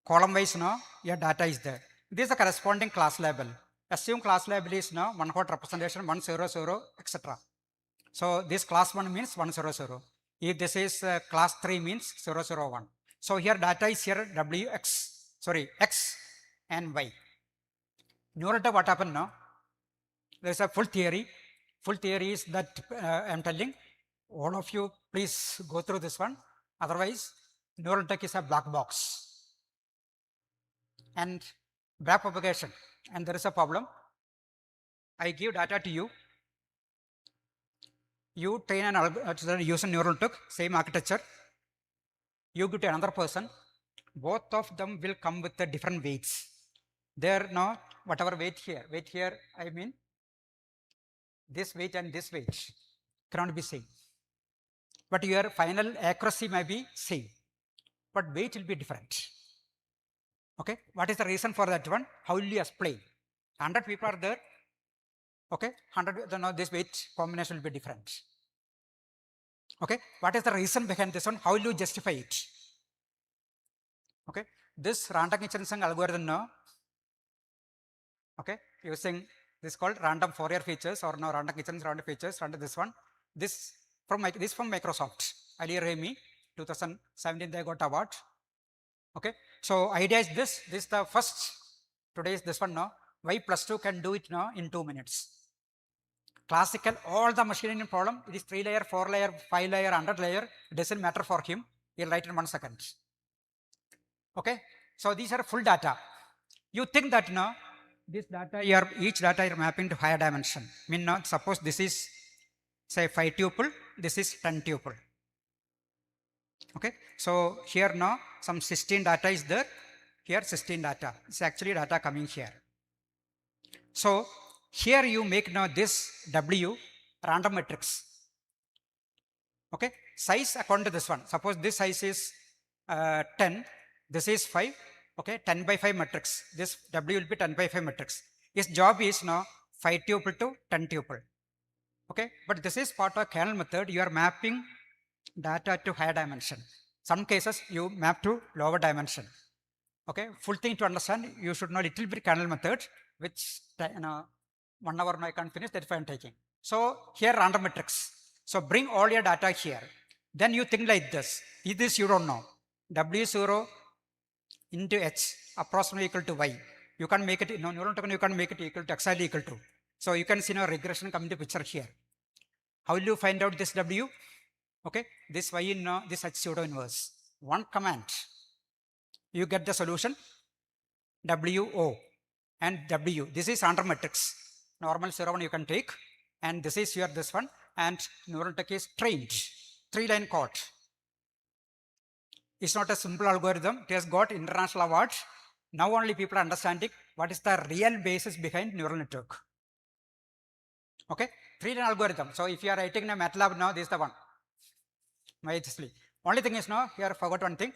Column wise now, your data is there. This is the corresponding class label. Assume class label is now one hot representation 100, etc. So this class 1 means 100. If this is class 3 means 001. So here data is here X and Y. Neural what happened now? There is a full theory. Full theory is that I am telling all of you, please go through this one. Otherwise, neural tech is a black box. And backpropagation. And there is a problem. I give data to you. You train an algorithm using neural network, same architecture. You give to another person. Both of them will come with the different weights. There now, whatever weight here, I mean, this weight and this weight cannot be same. But your final accuracy may be same, but weight will be different. Okay, what is the reason for that one? How will you explain? 100 people are there. Okay, 100, now this weight combination will be different. Okay, what is the reason behind this one? How will you justify it? Okay, this random kitchen sink algorithm now, okay, using this called random Fourier features or now random kitchen random features, random this one. This from Microsoft. Earlier me, 2017 they got award. Okay, so idea is this is the first, today is this one now, Y+2 can do it now in 2 minutes. Classical, all the machine learning problem, it is 3-layer, 4-layer, 5-layer, 100-layer, it doesn't matter for him, he'll write in 1 second. Okay, so these are full data. You think that now, this data, each data you're mapping to higher dimension. I mean now, suppose this is say 5 tuple, this is 10 tuple. Okay, so here now some 16 data is there, here 16 data. It's actually data coming here. So here you make now this W random matrix. Okay, size according to this one. Suppose this size is 10, this is 5. Okay, 10 by 5 matrix. This W will be 10 by 5 matrix. Its job is now 5 tuple to 10 tuple. Okay, but this is part of kernel method. You are mapping data to higher dimension. Some cases you map to lower dimension. Okay, full thing to understand, you should know little bit kernel method, which 1 hour I can't finish, that's why I'm taking. So here random matrix. So bring all your data here. Then you think like this. This you don't know. W0 into H approximately equal to Y. You can make it, neural network you can make it equal to exactly equal to. So you can see now regression come into picture here. How will you find out this W? Okay, this Y in this H pseudo inverse. One command, you get the solution WO and W. This is random matrix. Normal 0, 1 you can take, and this is your this one, and neural network is trained. 3-line code. It's not a simple algorithm. It has got international awards. Now only people are understanding what is the real basis behind neural network. Okay, 3-line algorithm. So if you are writing in a MATLAB now, this is the one. Only thing is now, here forgot one thing.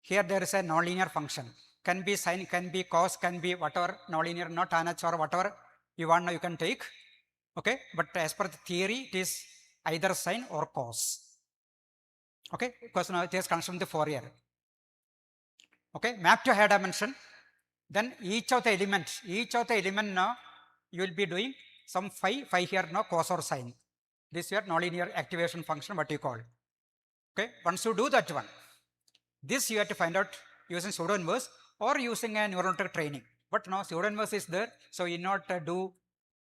Here there is a nonlinear function. Can be sine, can be cos, can be whatever, nonlinear, not tan h or whatever you want now you can take. Okay, but as per the theory, it is either sine or cos. Okay, because now it is consumed the Fourier. Okay, map to higher dimension. Then each of the element now you will be doing some phi here now cos or sine. This is your nonlinear activation function, what you call. Okay, once you do that one, this you have to find out using pseudo inverse or using a neural network training. But now pseudo inverse is there, so you not do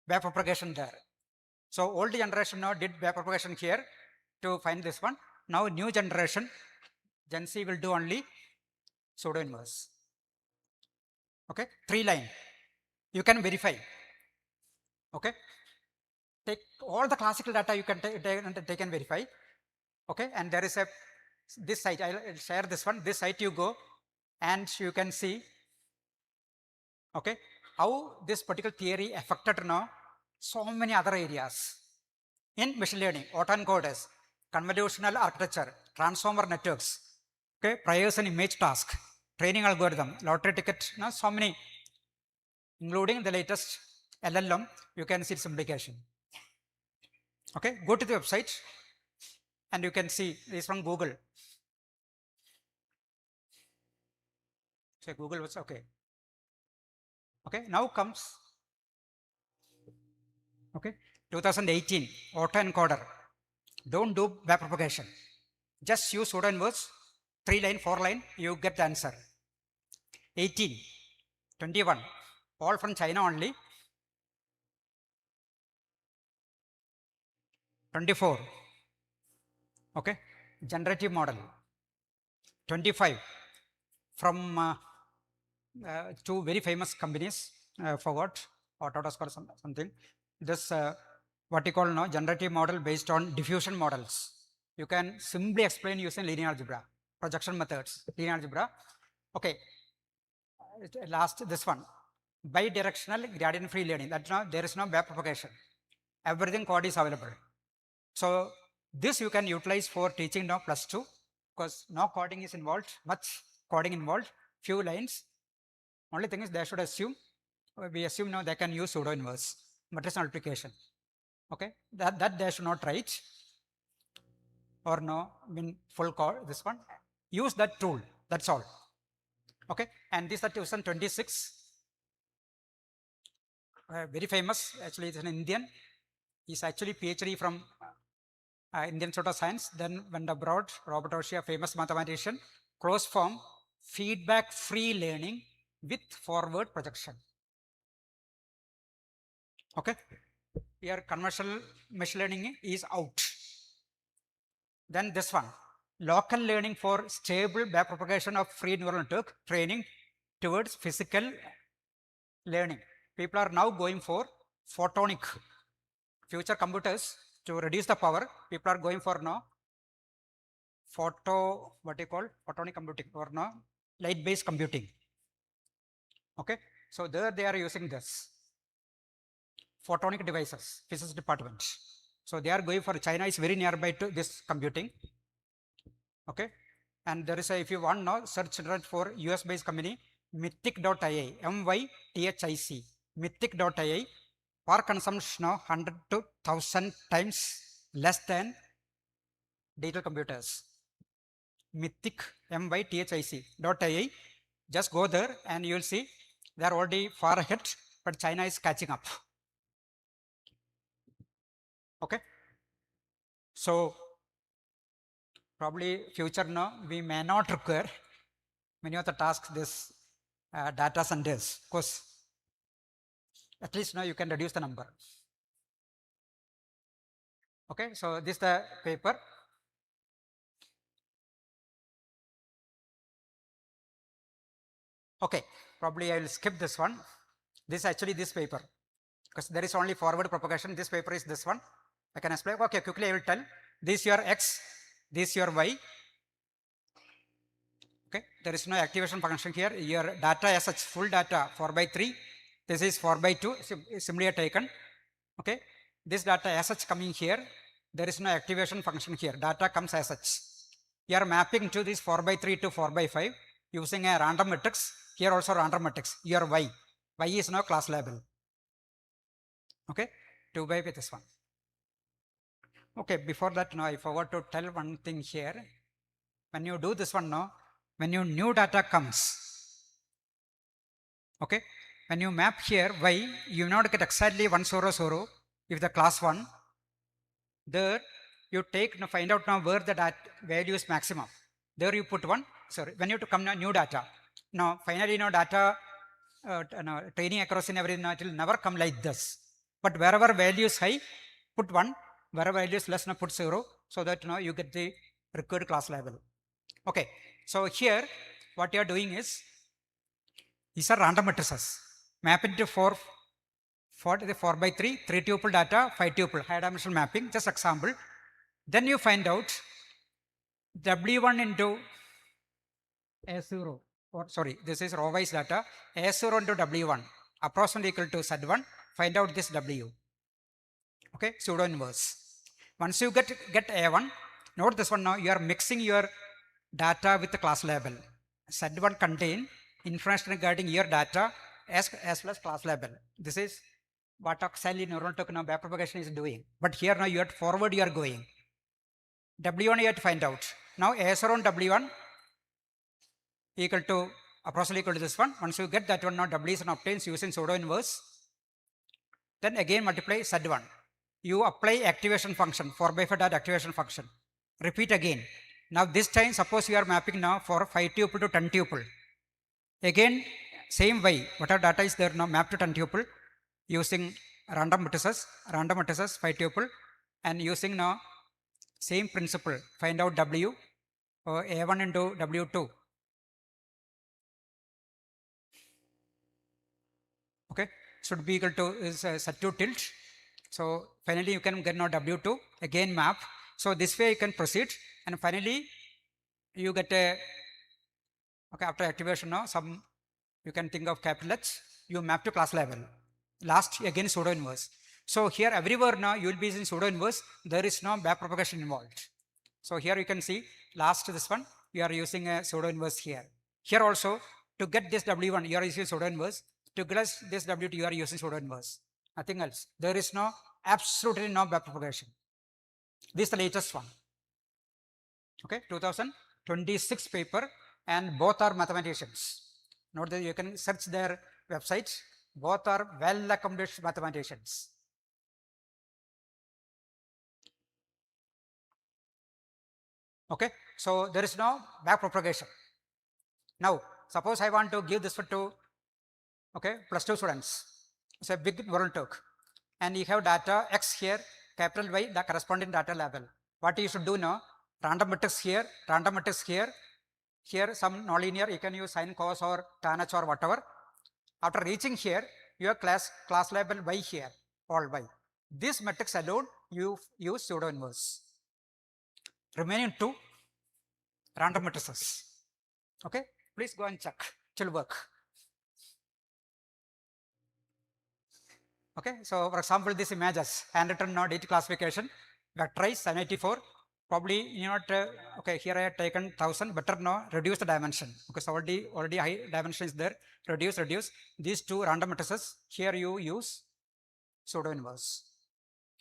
backpropagation there. So old generation now did backpropagation here to find this one. Now new generation, Gen Z will do only pseudo inverse. Okay, 3-line. You can verify. Okay, take all the classical data you can take and verify. Okay, and there is this site, I'll share this one. This site you go and you can see. Okay, how this particular theory affected now so many other areas. In machine learning, autoencoders, convolutional architecture, transformer networks, okay, priors and image task, training algorithm, lottery ticket, so many, including the latest LLM, you can see its implication. Okay, go to the website and you can see this from Google. So Google was okay. Okay, now comes 2018 autoencoder. Don't do backpropagation. Just use pseudo inverse, 3 line, 4 line, you get the answer. 18, 21, all from China only. 24, okay, generative model. 25, from two very famous companies, forgot, Autodesk or something. This what you call now generative model based on diffusion models. You can simply explain using linear algebra, projection methods, linear algebra. Okay, last this one, bidirectional gradient free learning. That now there is no backpropagation. Everything code is available. So this you can utilize for teaching now +2 because no coding is involved, much coding involved, few lines. Only thing is they should assume, we assume now they can use pseudo inverse, matrix multiplication. Okay, that they should not write or no, full code, this one. Use that tool, that's all. Okay, and this is 2026, very famous, actually it's an Indian. He's actually PhD from Indian Institute of Science, then went abroad, Robert Oshia, famous mathematician, closed form, feedback free learning with forward projection. Okay, here conventional machine learning is out. Then this one, local learning for stable backpropagation of free neural network training towards physical learning. People are now going for photonic. Future computers, to reduce the power, people are going for now photonic computing or now light based computing. Okay, so there they are using this photonic devices, physics department. So they are going for, China is very nearby to this computing. Okay, and there is a, if you want now, search for US based company, mythic.ai, MYTHIC, mythic.ai, power consumption now 100 to 1000 times less than digital computers. Mythic, MYTHIC.ai, just go there and you will see they are already far ahead, but China is catching up. Okay, so probably future now we may not require many of the tasks this data centers, because at least now you can reduce the number. Okay, so this is the paper. Okay, probably I will skip this one. This is actually this paper, because there is only forward propagation. This paper is this one. I can explain. Okay, quickly I will tell. This your X, this your Y. Okay, there is no activation function here. Your data as such, full data 4/3. This is 4/2, simply taken. Okay, this data as such coming here. There is no activation function here. Data comes as such. You are mapping to this 4/3 to 4/5 using a random matrix. Here also random matrix. Your Y. Y is now class label. Okay, 2/5 this one. Okay, before that now I forgot to tell one thing here. When you do this one now, when your new data comes, okay, when you map here Y, you will not get exactly 100 if the class 1. There you take, now find out now where the data value is maximum. There you put 1, sorry, when you to come now new data. Now finally now data training accuracy and everything, it will never come like this. But wherever value is high, put 1, wherever value is less, now put 0, so that now you get the required class level. Okay, so here what you are doing is, these are random matrices. Map into 4/3, 3 tuple data, 5 tuple, high dimensional mapping, just example. Then you find out W1 into A0, or sorry, this is row wise data, A0 into W1. approximately equal to Z1, find out this W. Okay, pseudo inverse. Once you get A1, note this one now, you are mixing your data with the class label. Z1 contain information regarding your data as well as class label. This is what auxiliary neural network now backpropagation is doing. But here now you are forward, you are going. W1 you have to find out. Now as around W1 equal to approximately equal to this one. Once you get that one, now W is obtained using pseudo inverse. Then again multiply Z1. You apply activation function, 4/5 dot activation function. Repeat again. Now this time suppose you are mapping now for 5 tuple to 10 tuple. Again same way, whatever data is there now map to 10 tuple using random matrices 5 tuple, and using now same principle, find out W, A1 into W2. Okay, should be equal to is Z2 tilt. So finally you can get now W2, again map. So this way you can proceed, and finally you get a, okay, after activation now some you can think of capital H, you map to class level. Last again pseudo inverse. So here everywhere now you will be using pseudo inverse, there is no backpropagation involved. So here you can see last this one, you are using a pseudo inverse here. Here also to get this W1 you are using pseudo inverse, to get this W2 you are using pseudo inverse. Nothing else. There is no, absolutely no backpropagation. This is the latest one. Okay, 2026 paper, and both are mathematicians. Note that you can search their website. Both are well accomplished mathematicians. Okay, so there is no backpropagation. Now, suppose I want to give this to, okay, +2 students. It's a big neural network, and you have data X here, capital Y, the corresponding data label. What you should do now? Random matrix here, random matrix here. Here some nonlinear, you can use sin, cos, or tan H or whatever. After reaching here, your class label Y here, all Y. This matrix alone, you use pseudo inverse. Remaining two random matrices. Okay, please go and check. It will work. Okay, so for example, this images handwritten date classification, vectorize 784. Probably you not okay. Here I have taken 1000. Better now reduce the dimension because already high dimension is there. Reduce these two random matrices. Here you use pseudo inverse.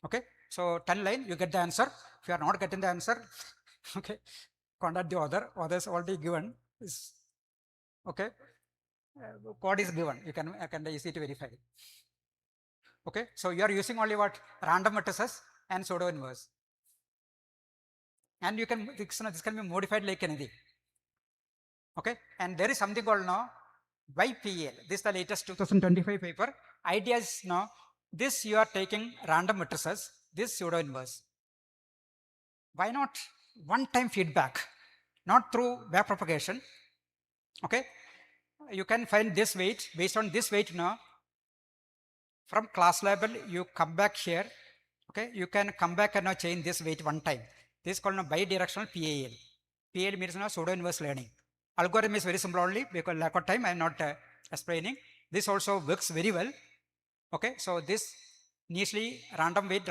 Okay, so 10 line you get the answer. If you are not getting the answer, okay, contact the other. Others already given. Is okay. Code is given. You can easy to verify. Okay, so you are using only what? Random matrices and pseudo inverse. And you can, this can be modified like anything. Okay, and there is something called now YPL. This is the latest 2025 paper. Idea is now, this you are taking random matrices, this pseudo inverse. Why not one-time feedback, not through backpropagation? Okay, you can find this weight. Based on this weight now, from class level you come back here. Okay, you can come back and now change this weight one time. This is called now bidirectional PAL. PAL means now pseudo inverse learning. Algorithm is very simple only, because lack of time I am not explaining. This also works very well. Okay, so this initially random weight.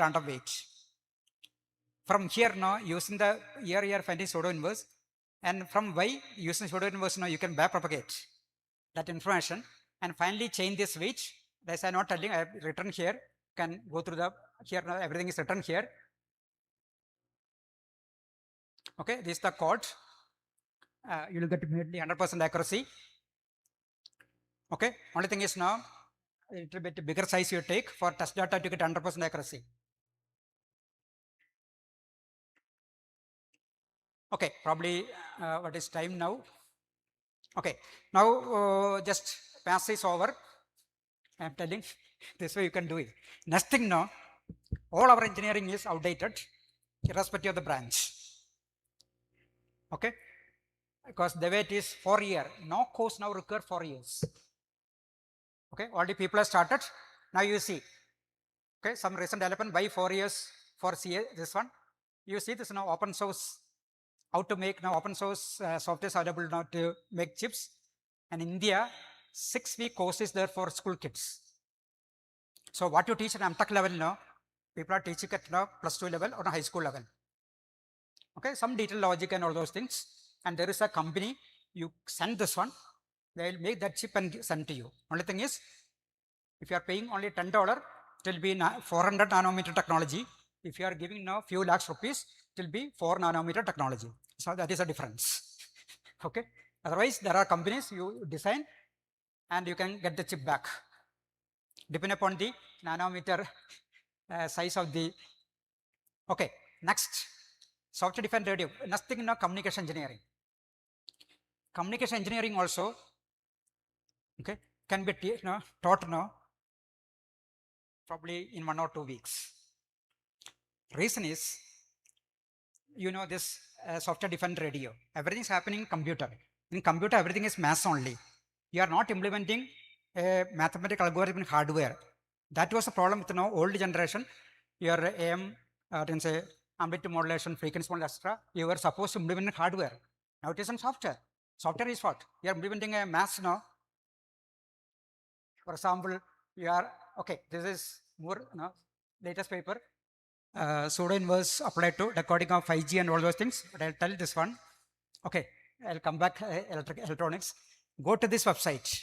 From here now using the here you are finding pseudo inverse, and from Y using pseudo inverse now you can backpropagate that information and finally change this weight. As I am not telling, I have written here. Can go through the here now everything is written here. Okay, this is the code. You will get immediately 100% accuracy. Okay, only thing is now a little bit bigger size you take for test data to get 100% accuracy. Okay, probably what is time now? Okay, now just pass this over. I am telling this way you can do it. Next thing now, all our engineering is outdated, irrespective of the branch. Okay, because the way it is 4 year, no course now require 4 years. Okay, already people have started. Now you see, okay, some recent development by 4 years for CA, this one. You see this now open source, how to make now open source software available now to make chips. And in India, 6-week course is there for school kids. So what you teach at MTech level now, people are teaching at now +2 level or high school level. Okay, some detailed logic and all those things. And there is a company, you send this one, they will make that chip and send to you. Only thing is, if you are paying only $10, it will be 400 nanometer technology. If you are giving now few lakhs rupees, it will be 4 nanometer technology. So that is a difference. Okay. Otherwise, there are companies you design and you can get the chip back, depending upon the nanometer size of the. Okay. Next, software defined radio. Nothing in communication engineering. Communication engineering also, okay, can be taught now probably in 1 or 2 weeks. Reason is, you know, this software defined radio. Everything is happening in computer. In computer, everything is math only. You are not implementing a mathematical algorithm in hardware. That was the problem with old generation. Your AM, say amplitude modulation, frequency modulation, etc. You were supposed to implement in hardware. Now it is in software. Software is what? You are implementing a math now. For example, you are, okay, this is more latest paper. Pseudo inverse applied to decoding of 5G and all those things, but I'll tell this one. Okay, I'll come back electronics. Go to this website.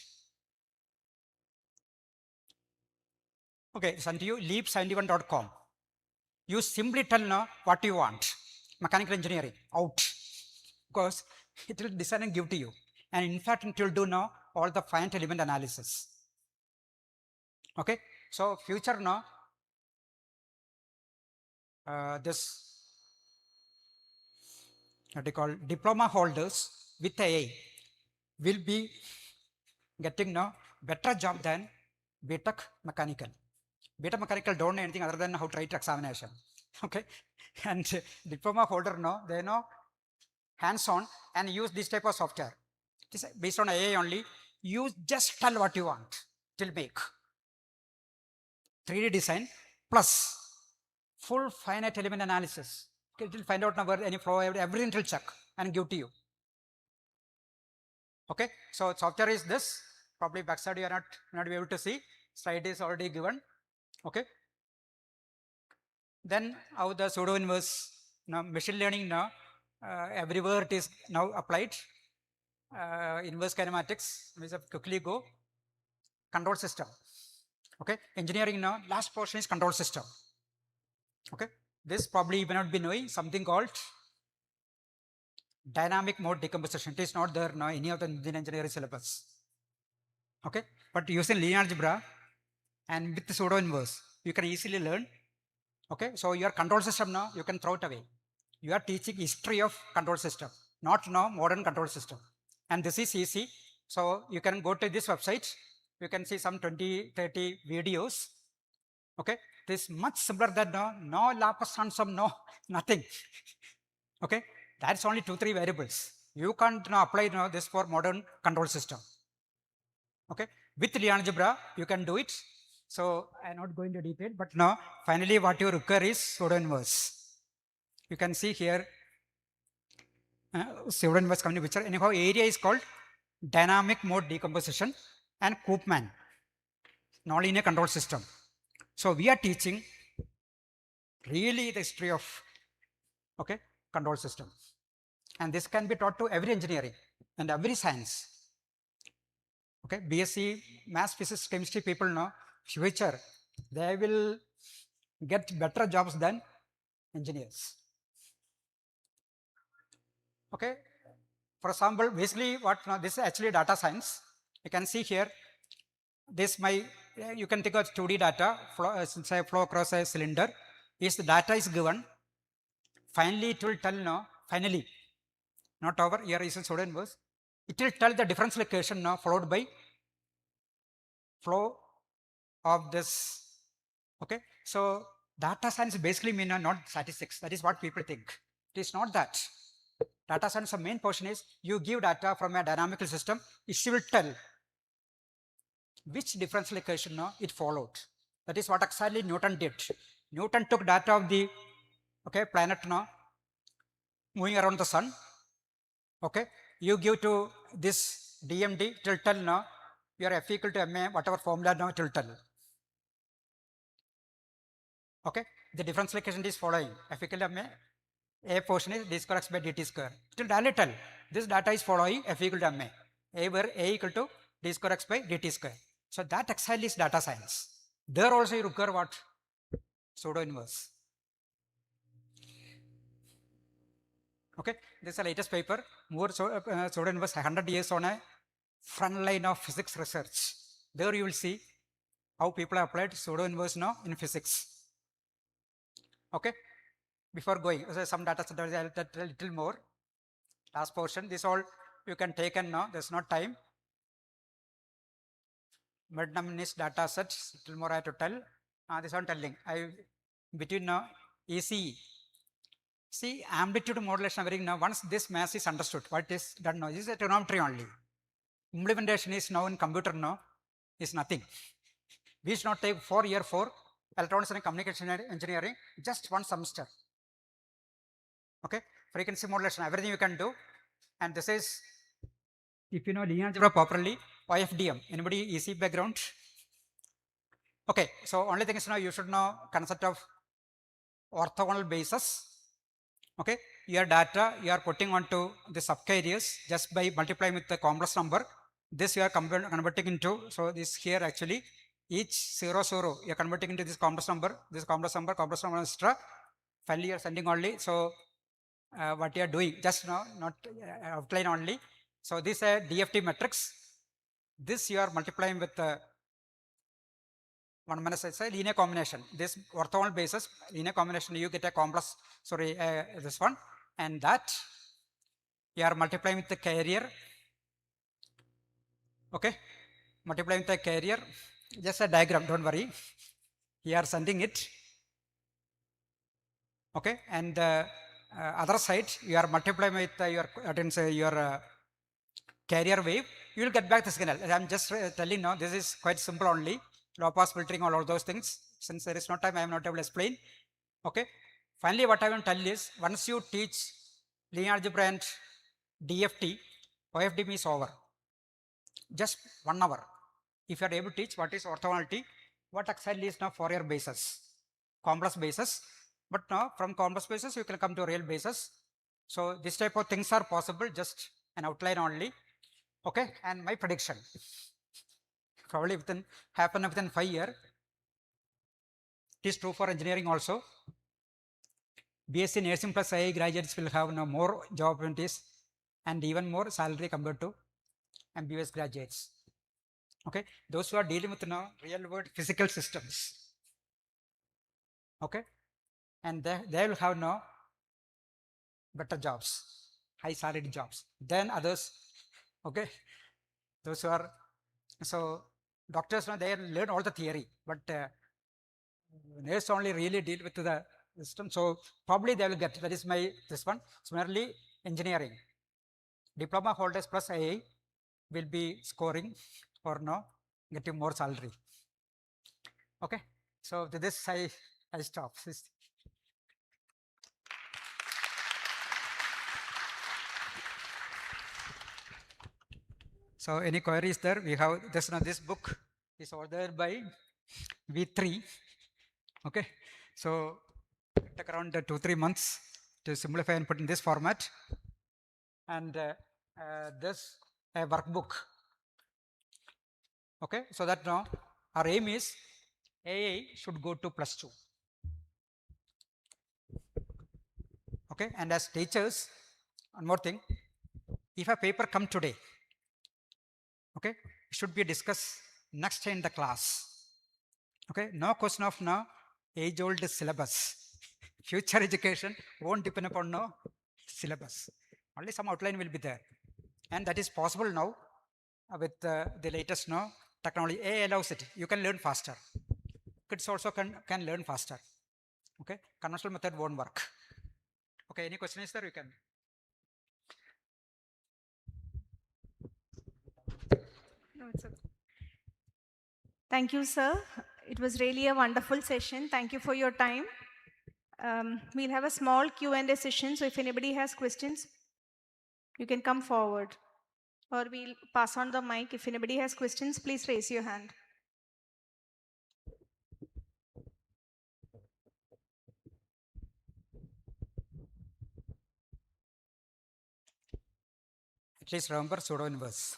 Okay, send to you leap71.com. You simply tell now what you want. Mechanical engineering, out. Because it will design and give to you. And in fact, it will do now all the finite element analysis. Okay, so future now, this what they call diploma holders with AA will be getting now better job than BTech mechanical. BTech mechanical don't know anything other than how to write examination. Okay, and diploma holder now they know hands-on and use this type of software. It is based on AA only. You just tell what you want. It will make 3D design plus full finite element analysis. It will find out where any flow, everything it will check and give to you. Okay, so software is this. Probably backside you are not be able to see. Slide is already given. Okay. Then how the pseudo inverse machine learning now everywhere it is now applied. Inverse kinematics. We have quickly go. Control system. Okay, engineering now last portion is control system. Okay, this probably you may not be knowing something called dynamic mode decomposition. It is not there now any of the engineering syllabus. Okay, but using linear algebra and with the pseudo inverse, you can easily learn. Okay, so your control system now you can throw it away. You are teaching history of control system, not now modern control system. And this is easy. So you can go to this website. You can see some 20-30 videos. Okay, this is much simpler than no Laplace transform, no nothing. Okay, that's only 2-3 variables. You can't apply this for modern control system. Okay, with linear algebra you can do it. So I'm not going to detail, but now finally what you require is pseudo inverse. You can see here pseudo inverse coming picture. Anyhow, area is called dynamic mode decomposition and Koopman nonlinear control system. So we are teaching really the history of control system, and this can be taught to every engineering and every science. Okay, BSc maths, physics, chemistry people know future they will get better jobs than engineers. Okay, for example, basically what this is actually data science. You can see here this you can take a 2D data say flow across a cylinder. Is the data is given, finally it will tell finally not over here is a pseudo inverse. It will tell the differential equation followed by flow of this. Okay, so data science basically mean not statistics. That is what people think. It is not that. Data science, the main portion is you give data from a dynamical system. It will tell which differential equation it followed. That is what exactly Newton did. Newton took data of the planet moving around the sun. Okay, you give to this DMD, it will tell your F equal to MA, whatever formula now it will tell. Okay, the differential equation is following. F equal to MA, A portion is d square x by dt square. It will directly tell this data is following F equal to MA, A where A equal to d square x by dt square. So that exactly is data science. There also you require what? Pseudo inverse. Okay, this is the latest paper. More pseudo inverse 100 years on a front line of physics research. There you will see how people have applied pseudo inverse now in physics. Okay, before going, some data set a little more. Last portion, this all you can take and now there's not time. Mid-numbness data sets, little more I have to tell. This one telling. Between now ECE. See, amplitude modulation varying now. Once this mass is understood, what is done now? This is a trigonometry only. Implementation is now in computer now is nothing. We should not take 4 year for electronics and communication engineering, just one semester. Okay, frequency modulation, everything you can do. And this is, if you know linear algebra properly, YFDM. Anybody EC background? Okay, so only thing is now you should know concept of orthogonal basis. Okay, your data you are putting onto the subcarriers just by multiplying with the complex number. This you are converting into, so this here actually each 0, 0 you are converting into this complex number, etc. Finally you are sending only. So what you are doing just now, not outline only. So this is a DFT matrix. This you are multiplying with 1 minus it's a linear combination. This orthogonal basis linear combination you get a complex, sorry, this one, and that you are multiplying with the carrier. Okay, multiplying with the carrier, just a diagram, don't worry. You are sending it. Okay, and other side you are multiplying with your carrier wave. You will get back the signal. I am just telling now, this is quite simple only. Low pass filtering, all those things. Since there is no time, I am not able to explain. Okay. Finally, what I will tell is, once you teach linear algebra and DFT, OFDM is over. Just 1 hour. If you are able to teach what is orthogonality, what exactly is now Fourier basis, complex basis. But now from complex basis, you can come to real basis. So this type of things are possible, just an outline only. Okay, and my prediction, probably happen within 5 years. It is true for engineering also. BSc nursing plus AI graduates will have now more job opportunities and even more salary compared to MBBS graduates. Okay, those who are dealing with now real world physical systems. Okay, and they will have now better jobs, high salaried jobs than others. Okay, those who are, so doctors now they learn all the theory, but nurse only really deal with the system. So probably they will get, that is my this one. Similarly, engineering, diploma holders plus AA will be scoring or no getting more salary. Okay, so to this I stop. So any queries there? We have this now. This book is ordered by V3. Okay, so it took around 2-3 months to simplify and put in this format. And this a workbook. Okay, so that now our aim is AA should go to +2. Okay, and as teachers, one more thing, if a paper come today, okay, it should be discussed next in the class. Okay, no question of now age-old syllabus. Future education won't depend upon no syllabus. Only some outline will be there, and that is possible now with the latest now technology. AI allows it. You can learn faster. Kids also can learn faster. Okay, conventional method won't work. Okay, any question is there? You can. No, it's okay. Thank you, sir. It was really a wonderful session. Thank you for your time. We'll have a small Q&A session. So if anybody has questions, you can come forward. or we'll pass on the mic. If anybody has questions, please raise your hand. At least remember pseudo inverse.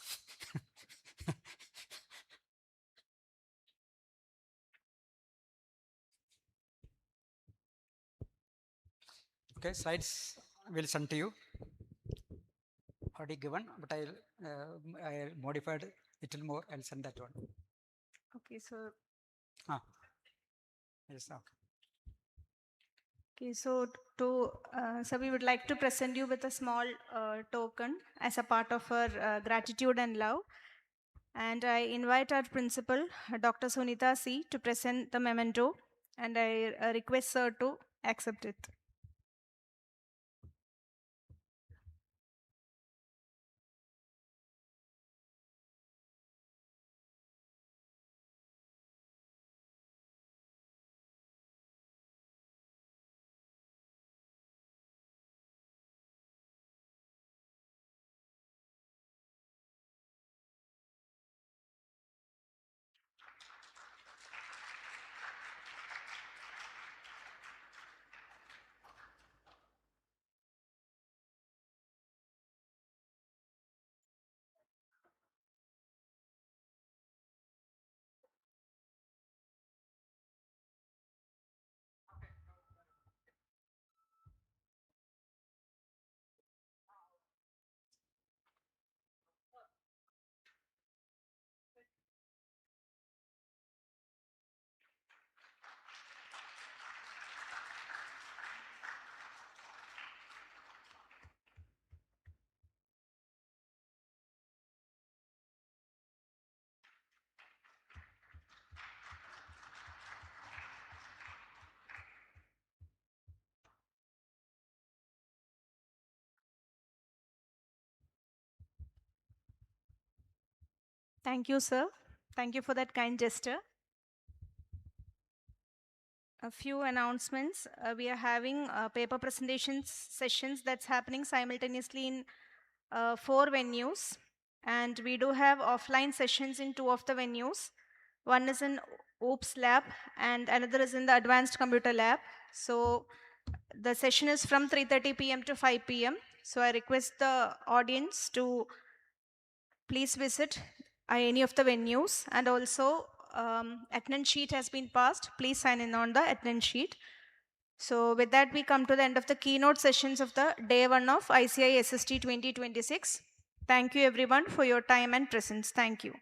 Okay, slides will send to you. Already given, but I modified a little more. I'll send that one. Okay, so Yes, okay. okay, so so we would like to present you with a small token as a part of our gratitude and love. And I invite our principal, Dr. Sunita C, to present the memento, and I request her to accept it. Thank you, sir. Thank you for that kind gesture. A few announcements. We are having paper presentations sessions that's happening simultaneously in 4 venues. And we do have offline sessions in 2 of the venues. One is in OOPS lab and another is in the advanced computer lab. So the session is from 3:30 p.m. to 5 p.m. So I request the audience to please visit any of the venues, and also attendance sheet has been passed. Please sign in on the attendance sheet. So with that, we come to the end of the keynote sessions of the day 1 of ICISST 2026. Thank you everyone for your time and presence. Thank you.